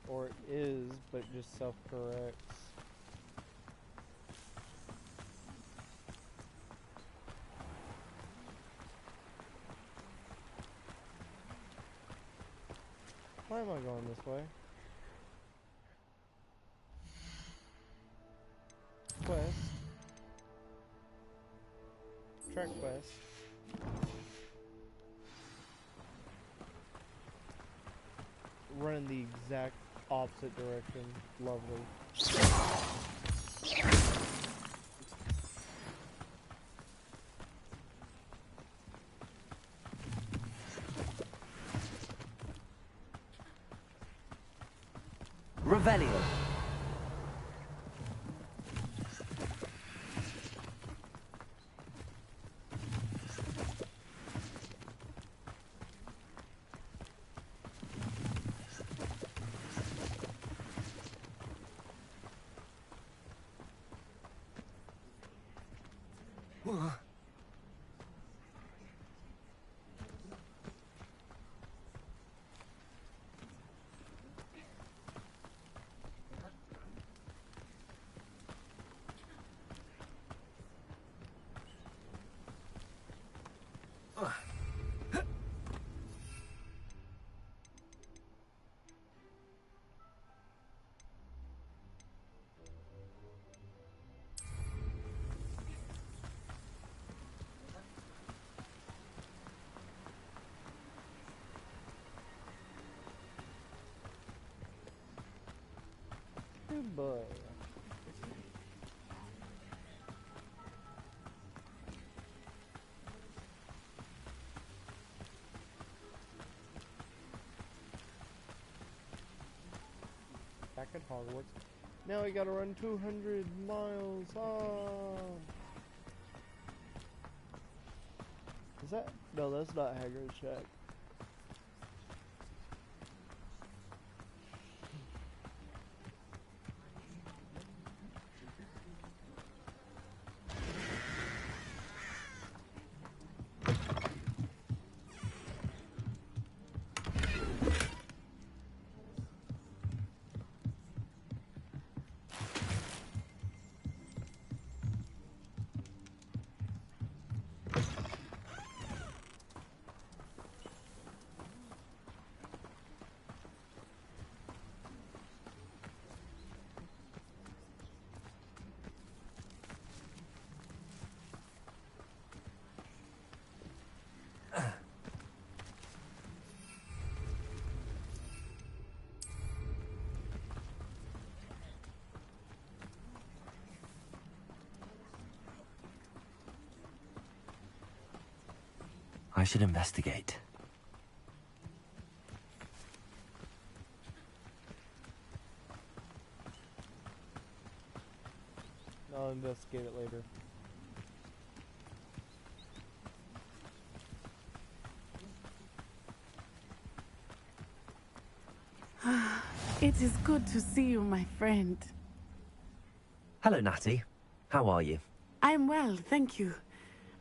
Or it is, but it just self-corrects. Why am I going this way? Quest. Track quest. Running the exact opposite direction. Lovely. Revelio. Good boy. Back at Hogwarts. Now we gotta run 200 miles. Oh. Is that? No, that's not Hagrid's shack. I should investigate. I'll investigate it later. It is good to see you, my friend. Hello, Natty. How are you? I'm well, thank you.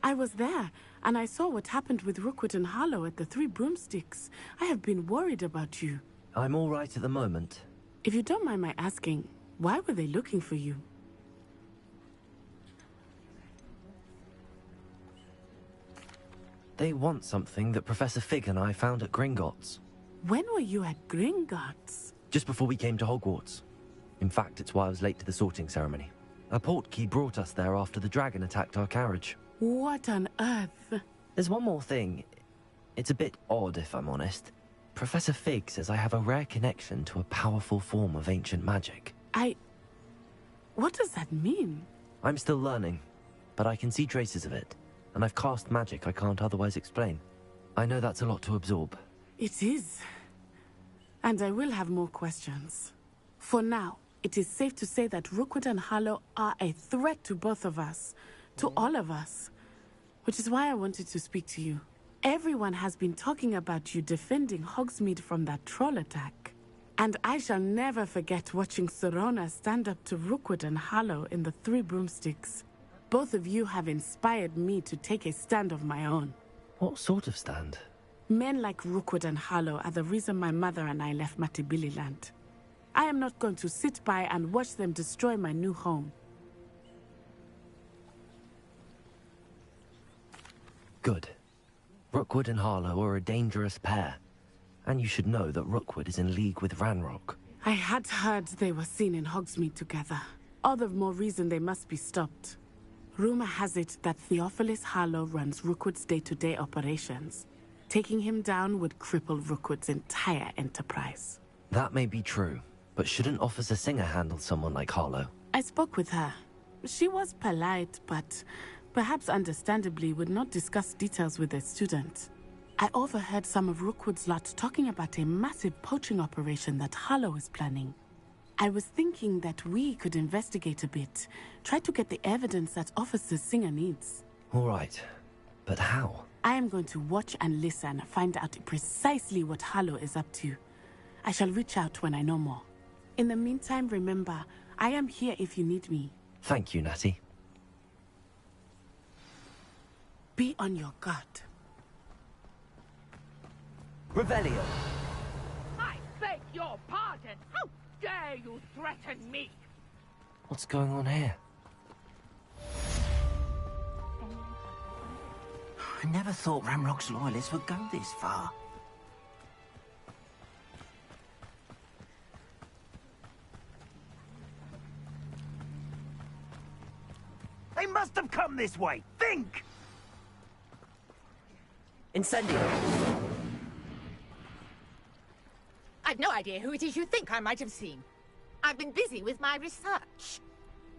I was there, and I saw what happened with Rookwood and Harlow at the Three Broomsticks. I have been worried about you. I'm all right at the moment. If you don't mind my asking, why were they looking for you? They want something that Professor Fig and I found at Gringotts. When were you at Gringotts? Just before we came to Hogwarts. In fact, it's why I was late to the sorting ceremony. A portkey brought us there after the dragon attacked our carriage. What on earth? There's one more thing. It's a bit odd, if I'm honest. Professor Fig says I have a rare connection to a powerful form of ancient magic. What does that mean? I'm still learning, but I can see traces of it, and I've cast magic I can't otherwise explain. I know that's a lot to absorb. It is. And I will have more questions. For now, it is safe to say that Rookwood and Harlow are a threat to both of us, to all of us, which is why I wanted to speak to you. Everyone has been talking about you defending Hogsmeade from that troll attack. And I shall never forget watching Serona stand up to Rookwood and Harlow in the Three Broomsticks. Both of you have inspired me to take a stand of my own. What sort of stand? Men like Rookwood and Harlow are the reason my mother and I left Matabeleland. I am not going to sit by and watch them destroy my new home. Good. Rookwood and Harlow are a dangerous pair. And you should know that Rookwood is in league with Ranrock. I had heard they were seen in Hogsmeade together. All the more reason they must be stopped. Rumor has it that Theophilus Harlow runs Rookwood's day-to-day operations. Taking him down would cripple Rookwood's entire enterprise. That may be true, but shouldn't Officer Singer handle someone like Harlow? I spoke with her. She was polite, but perhaps understandably would not discuss details with a student. I overheard some of Rookwood's lot talking about a massive poaching operation that Harlow is planning. I was thinking that we could investigate a bit, try to get the evidence that Officer Singer needs. All right, but how? I am going to watch and listen, find out precisely what Harlow is up to. I shall reach out when I know more. In the meantime, remember, I am here if you need me. Thank you, Natty. Be on your guard. Revelio. I beg your pardon. How dare you threaten me? What's going on here? I never thought Ramrock's loyalists would go this far. They must have come this way. Think! Incendio! I've no idea who it is you think I might have seen. I've been busy with my research.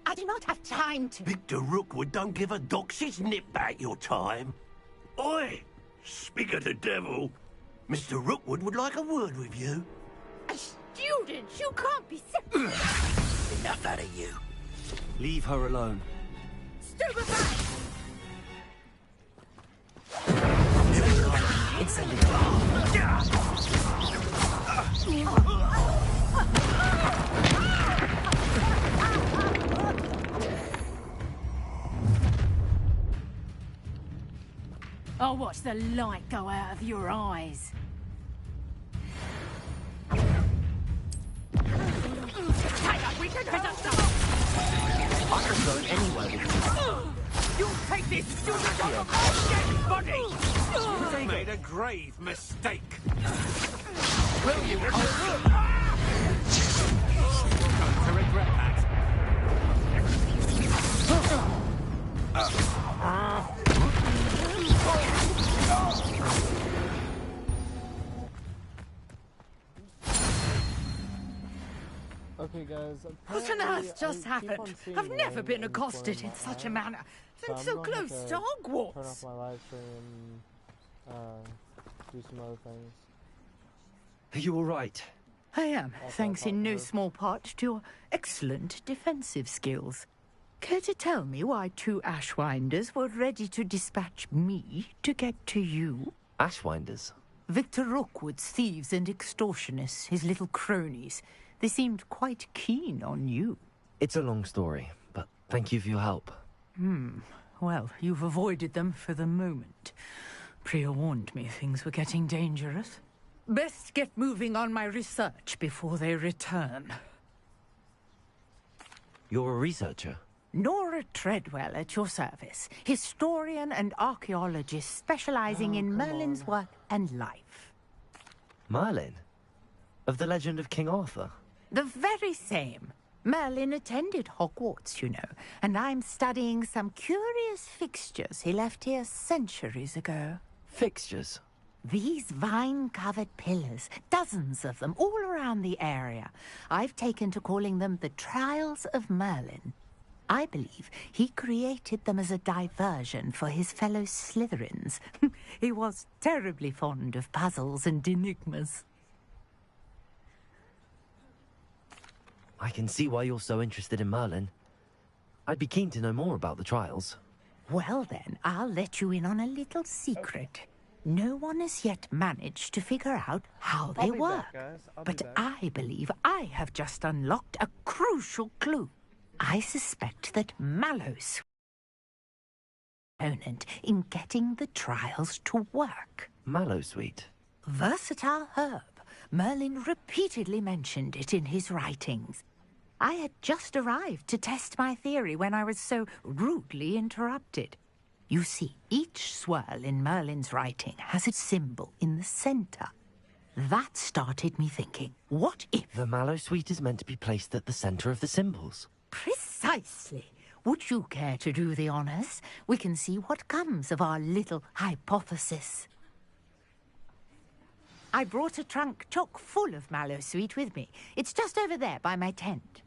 I do not have time to... Victor Rookwood don't give a doxy's nip back your time. Oi! Speak of the devil. Mr. Rookwood would like a word with you. A student? You can't be... Enough out of you. Leave her alone. Stupefy! I'll watch the light go out of your eyes. We can have some. I can go anywhere with You take this student off of my dead body! You've made a grave mistake. Will you? Going to regret that. Okay, guys. What on earth just happened? I've never been accosted in such a manner. And so close to Hogwarts. Turn off my live stream and do some other things. Are you all right? I am, thanks in no small part to your excellent defensive skills. Care to tell me why 2 Ashwinders were ready to dispatch me to get to you? Ashwinders? Victor Rookwood's thieves and extortionists, his little cronies. They seemed quite keen on you. It's a long story, but thank you for your help. Well, you've avoided them for the moment. Priya warned me things were getting dangerous. Best get moving on my research before they return. You're a researcher? Nora Treadwell at your service. Historian and archaeologist specializing in Merlin's work and life. Merlin? Of the legend of King Arthur? The very same. Merlin attended Hogwarts, you know, and I'm studying some curious fixtures he left here centuries ago. Fixtures? These vine-covered pillars, dozens of them, all around the area. I've taken to calling them the Trials of Merlin. I believe he created them as a diversion for his fellow Slytherins. He was terribly fond of puzzles and enigmas. I can see why you're so interested in Merlin. I'd be keen to know more about the trials. Well then, I'll let you in on a little secret. No one has yet managed to figure out how they work. But I believe I have just unlocked a crucial clue. I suspect that Mallow's opponent in getting the trials to work. Mallowsweet? Versatile herb. Merlin repeatedly mentioned it in his writings. I had just arrived to test my theory when I was so rudely interrupted. You see, each swirl in Merlin's writing has a symbol in the center. That started me thinking, what if... The Mallowsweet is meant to be placed at the center of the symbols. Precisely. Would you care to do the honors? We can see what comes of our little hypothesis. I brought a trunk chock full of Mallowsweet with me. It's just over there by my tent.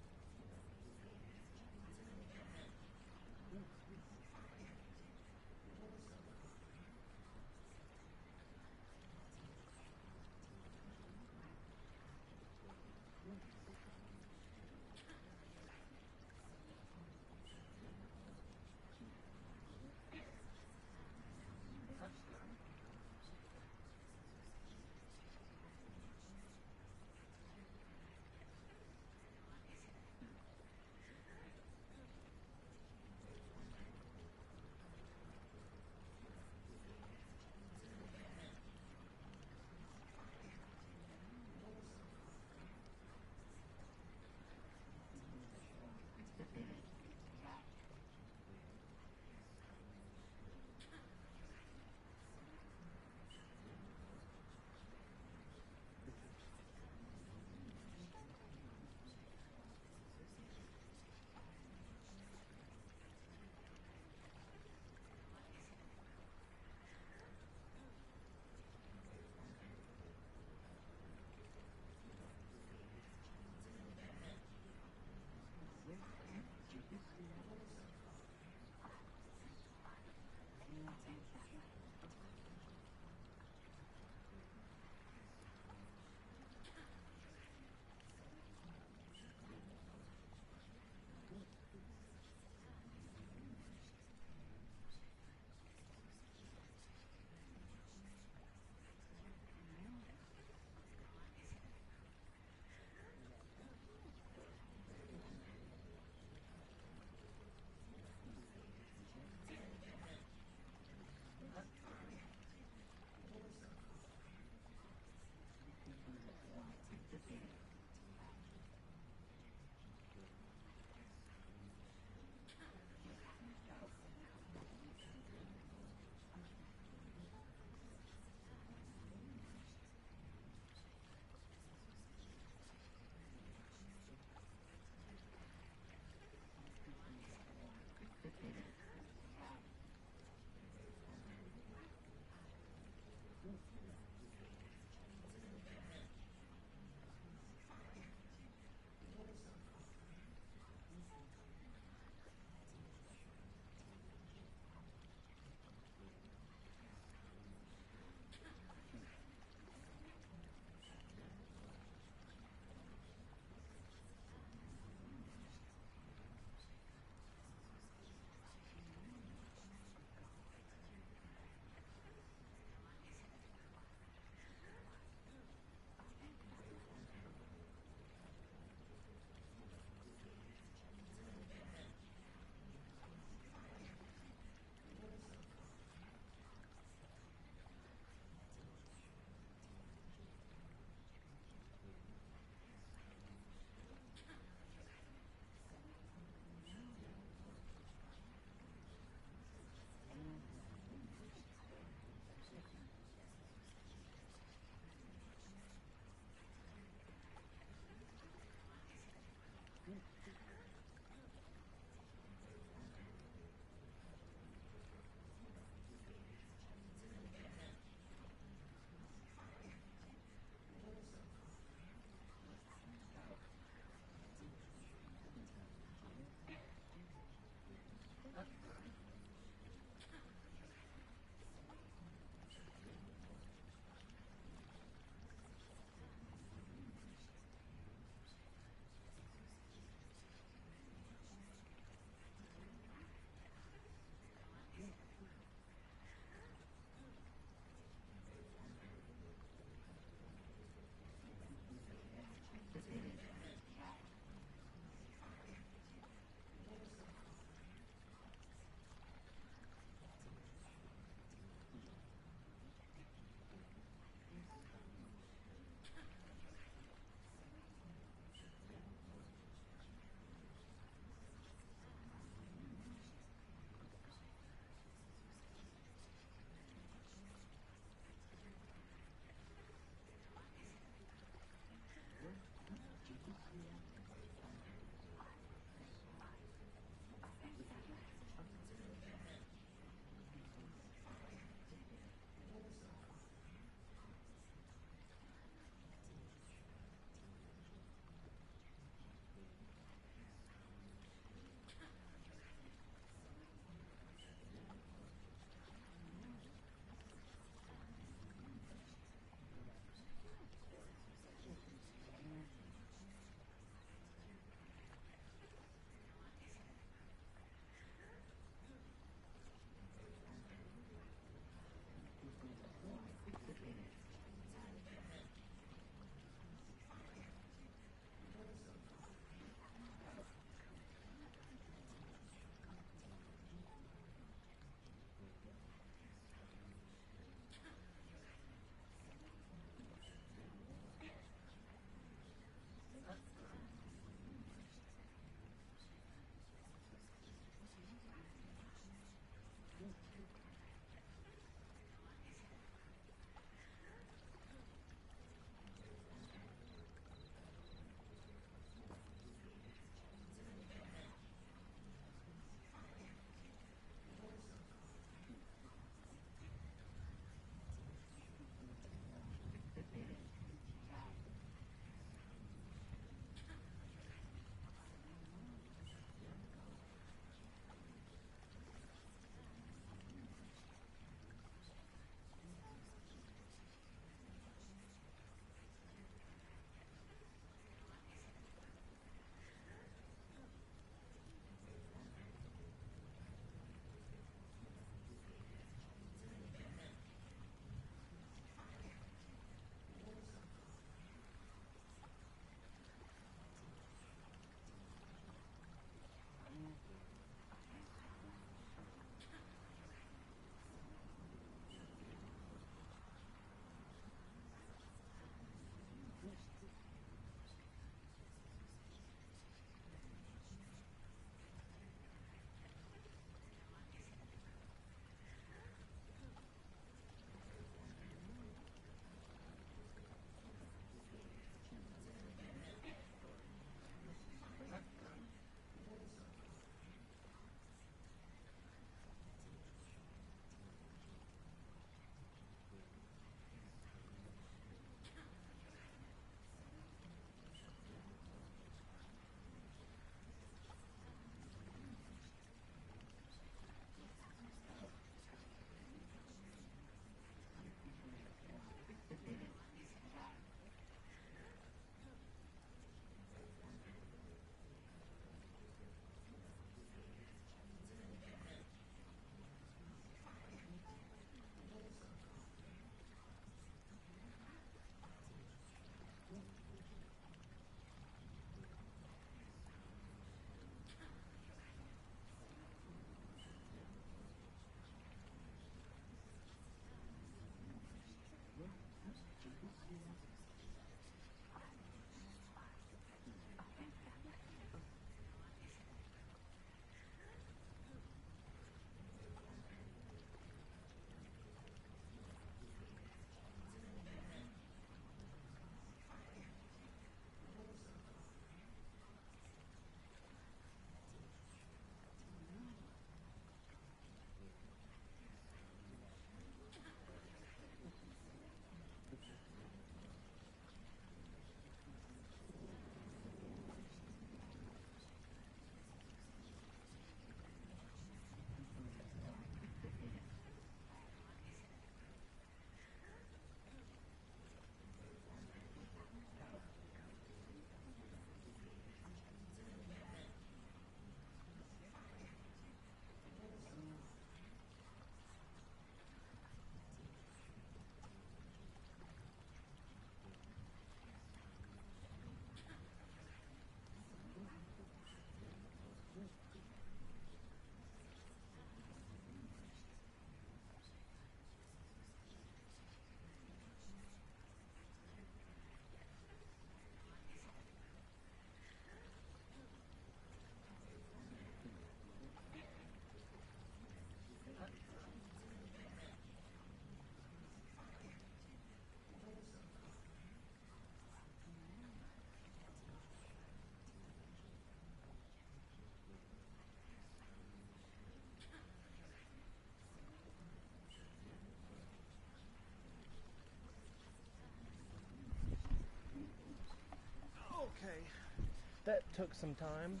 That took some time.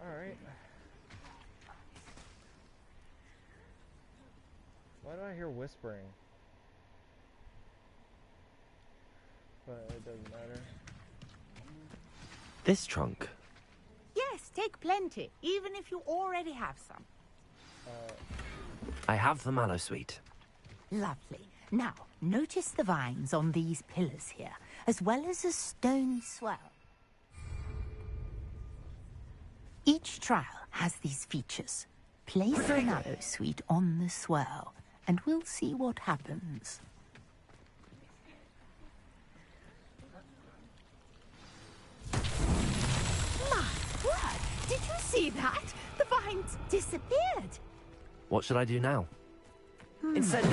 Alright. Why do I hear whispering? But it doesn't matter. This trunk. Yes, take plenty, even if you already have some. I have the mallow sweet. Lovely. Now, notice the vines on these pillars here, as well as a stone swell. Each trial has these features. Place the mallow sweet on the swell, and we'll see what happens. My word! Did you see that? The vines disappeared. What should I do now? Instead,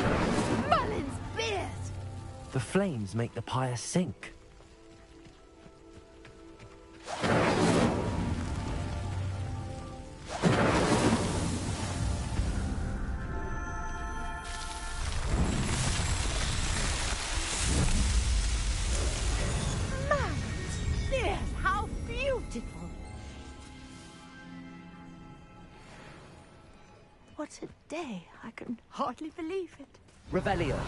Merlin's beard! The flames make the pyre sink. Merlin's beard! How beautiful! What a day! I can hardly believe it. Revelio.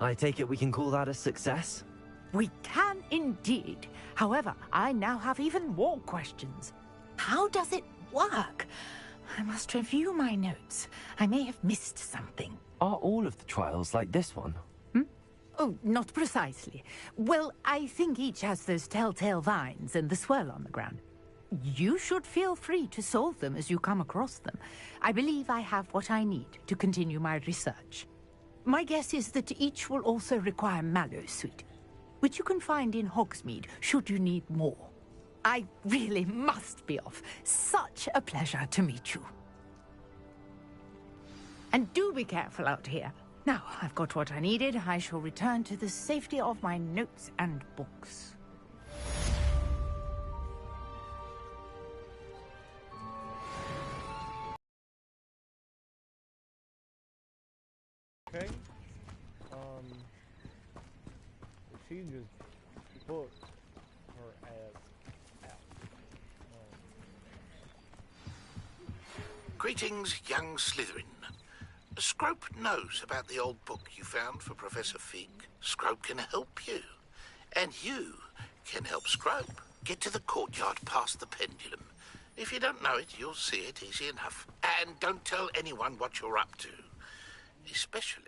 I take it we can call that a success? We can indeed. However, I now have even more questions. How does it work? I must review my notes. I may have missed something. Are all of the trials like this one? Oh, not precisely. Well, I think each has those telltale vines and the swirl on the ground. You should feel free to solve them as you come across them. I believe I have what I need to continue my research. My guess is that each will also require mallow sweet, which you can find in Hogsmeade should you need more. I really must be off. Such a pleasure to meet you. And do be careful out here. Now, I've got what I needed. I shall return to the safety of my notes and books. Okay. She just booked her ass out. Greetings, young Slytherin. Scrope knows about the old book you found for Professor Fig. Scrope can help you. And you can help Scrope get to the courtyard past the pendulum. If you don't know it, you'll see it easy enough. And don't tell anyone what you're up to. Especially...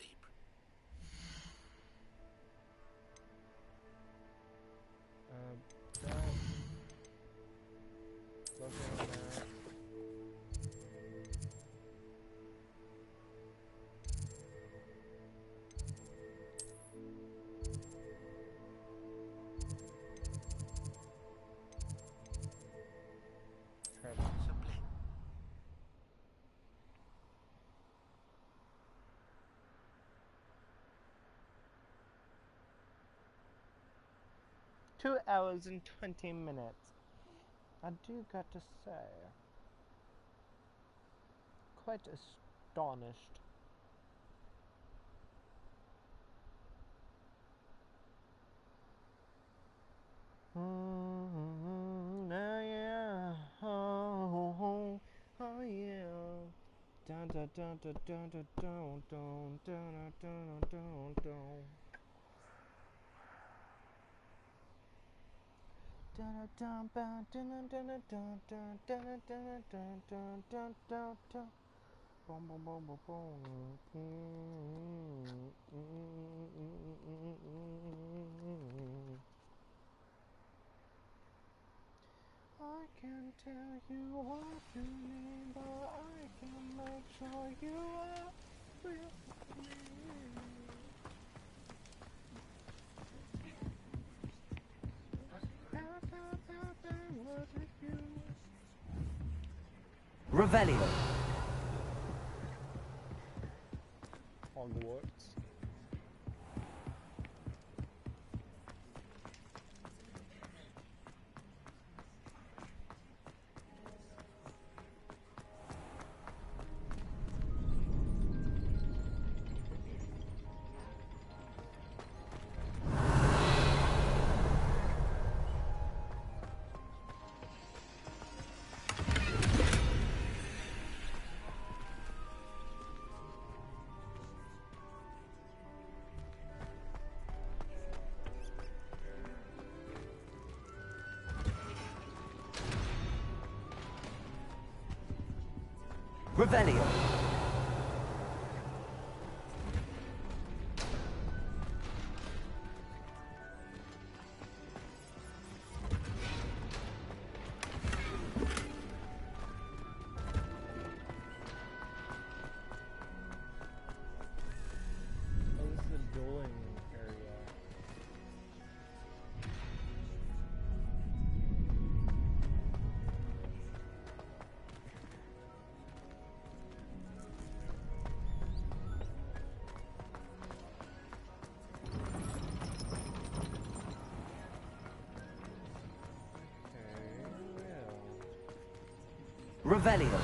Two hours and 20 minutes. I do got to say, quite astonished. Yeah. Oh yeah. Dun dun dun dun dun dun dun dun dun dun dun dun. Dun dun dun dun dun dun dun dun dun dun dun dun dun dun. Boom boom boom boom boom. I can tell you what you need, but I can make sure you are with me. Was it you? Revelio. Hogwarts. Revelio. Oh, this is a dueling area. Revelio.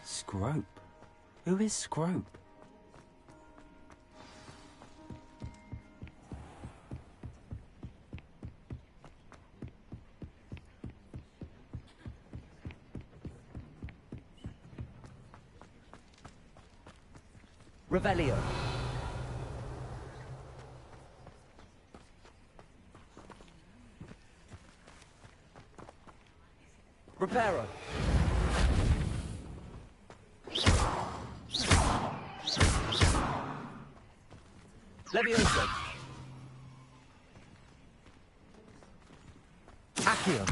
Scrope? Who is Scrope? Revelio. Reparo. Levioso. Accio.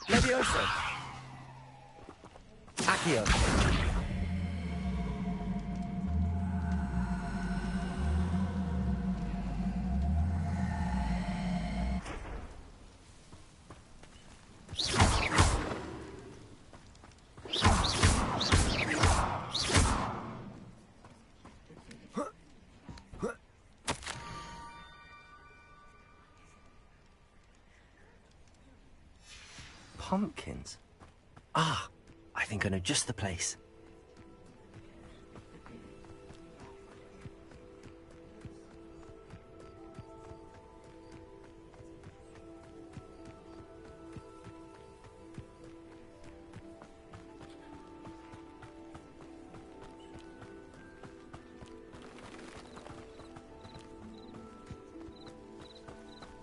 Levioso. Accio. Pumpkins? Ah, I think I know just the place.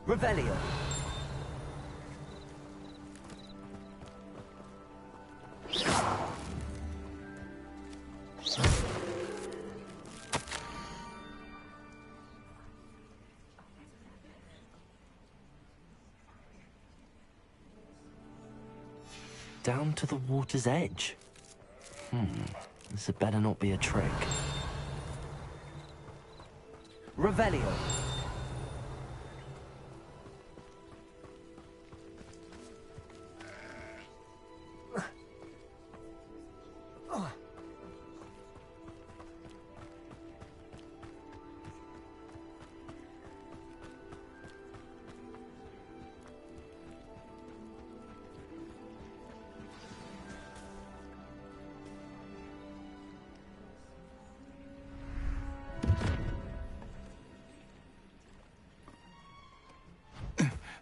Revelio. Down to the water's edge. This had better not be a trick. Revelio.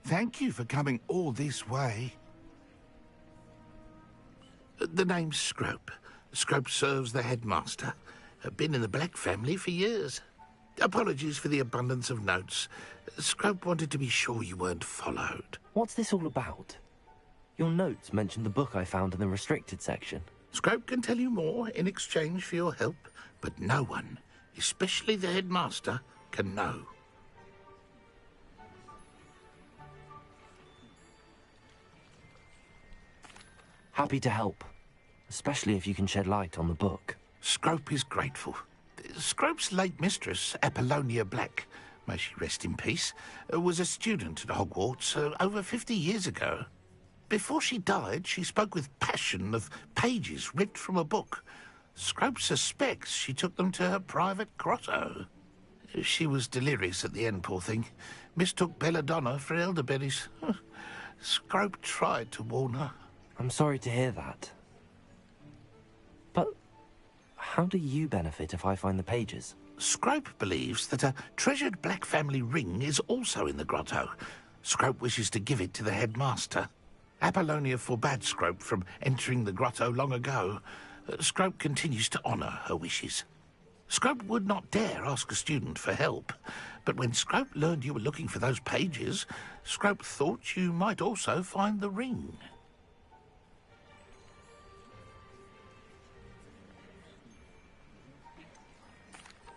Thank you for coming all this way. The name's Scrope. Scrope serves the headmaster. Been in the Black family for years. Apologies for the abundance of notes. Scrope wanted to be sure you weren't followed. What's this all about? Your notes mentioned the book I found in the restricted section. Scrope can tell you more in exchange for your help, but no one, especially the headmaster, can know. Happy to help, especially if you can shed light on the book. Scrope is grateful. Scrope's late mistress, Apollonia Black, may she rest in peace, was a student at Hogwarts over 50 years ago. Before she died, she spoke with passion of pages ripped from a book. Scrope suspects she took them to her private grotto. She was delirious at the end, poor thing. Mistook belladonna for elderberries. Scrope tried to warn her. I'm sorry to hear that. But how do you benefit if I find the pages? Scrope believes that a treasured Black family ring is also in the grotto. Scrope wishes to give it to the headmaster. Apollonia forbade Scrope from entering the grotto long ago. Scrope continues to honour her wishes. Scrope would not dare ask a student for help, but when Scrope learned you were looking for those pages, Scrope thought you might also find the ring.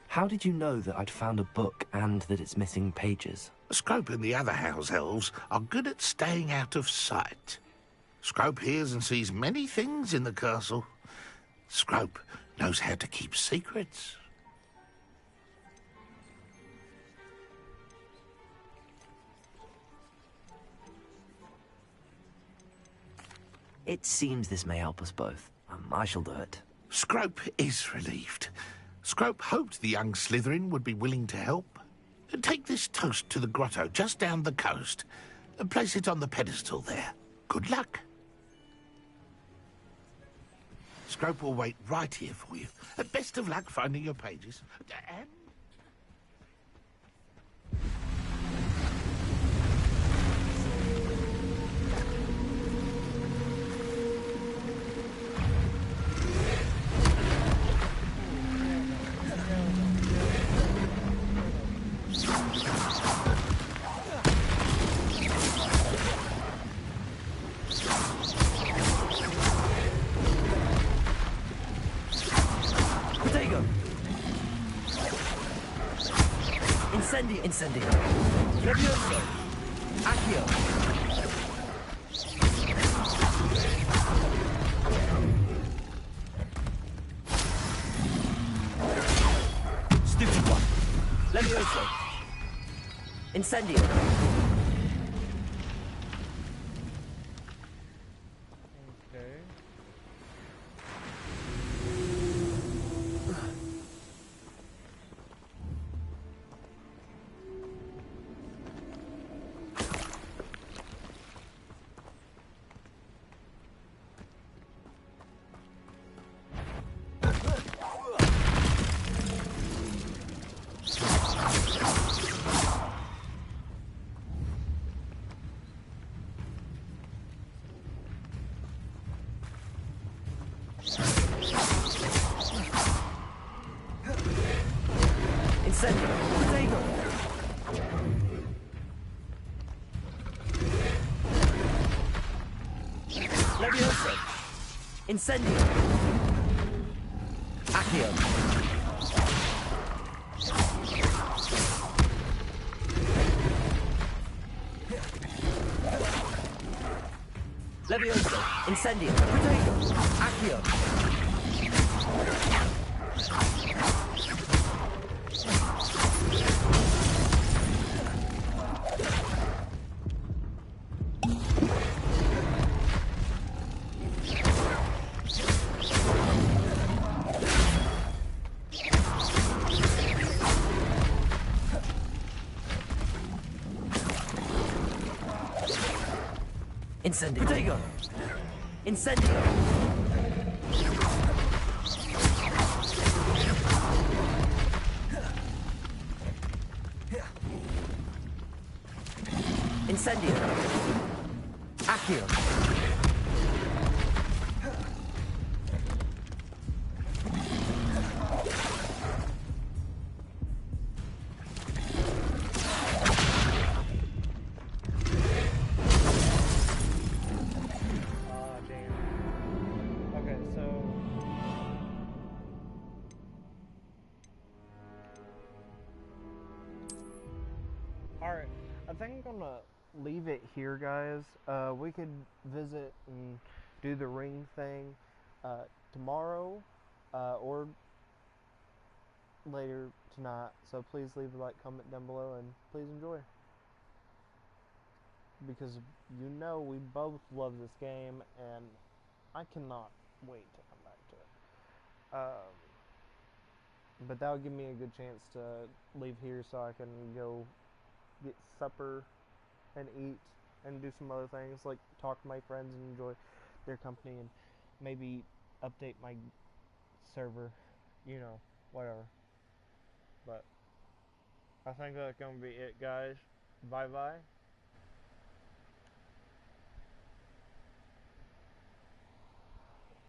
How did you know that I'd found a book and that it's missing pages? Scrope and the other house elves are good at staying out of sight. Scrope hears and sees many things in the castle. Scrope knows how to keep secrets. It seems this may help us both. I shall do it. Scrope is relieved. Scrope hoped the young Slytherin would be willing to help. Take this toast to the grotto just down the coast. Place it on the pedestal there. Good luck. Scrope will wait right here for you. Best of luck finding your pages. And... Incendio. Levioso. Accio. Stupid one. Levioso. Incendio. Incendio. Accio. Levioso. Incendio. Protego. Accio. Incendio. Protego. Incendio. Incendio. Accio. Alright, I think I'm gonna leave it here, guys. We could visit and do the ring thing tomorrow or later tonight. So please leave a like, comment down below, and please enjoy. Because you know we both love this game, and I cannot wait to come back to it. But that would give me a good chance to leave here so I can go get supper and eat and do some other things, like talk to my friends and enjoy their company, and maybe update my server, you know, whatever. But I think that's gonna be it, guys. Bye bye.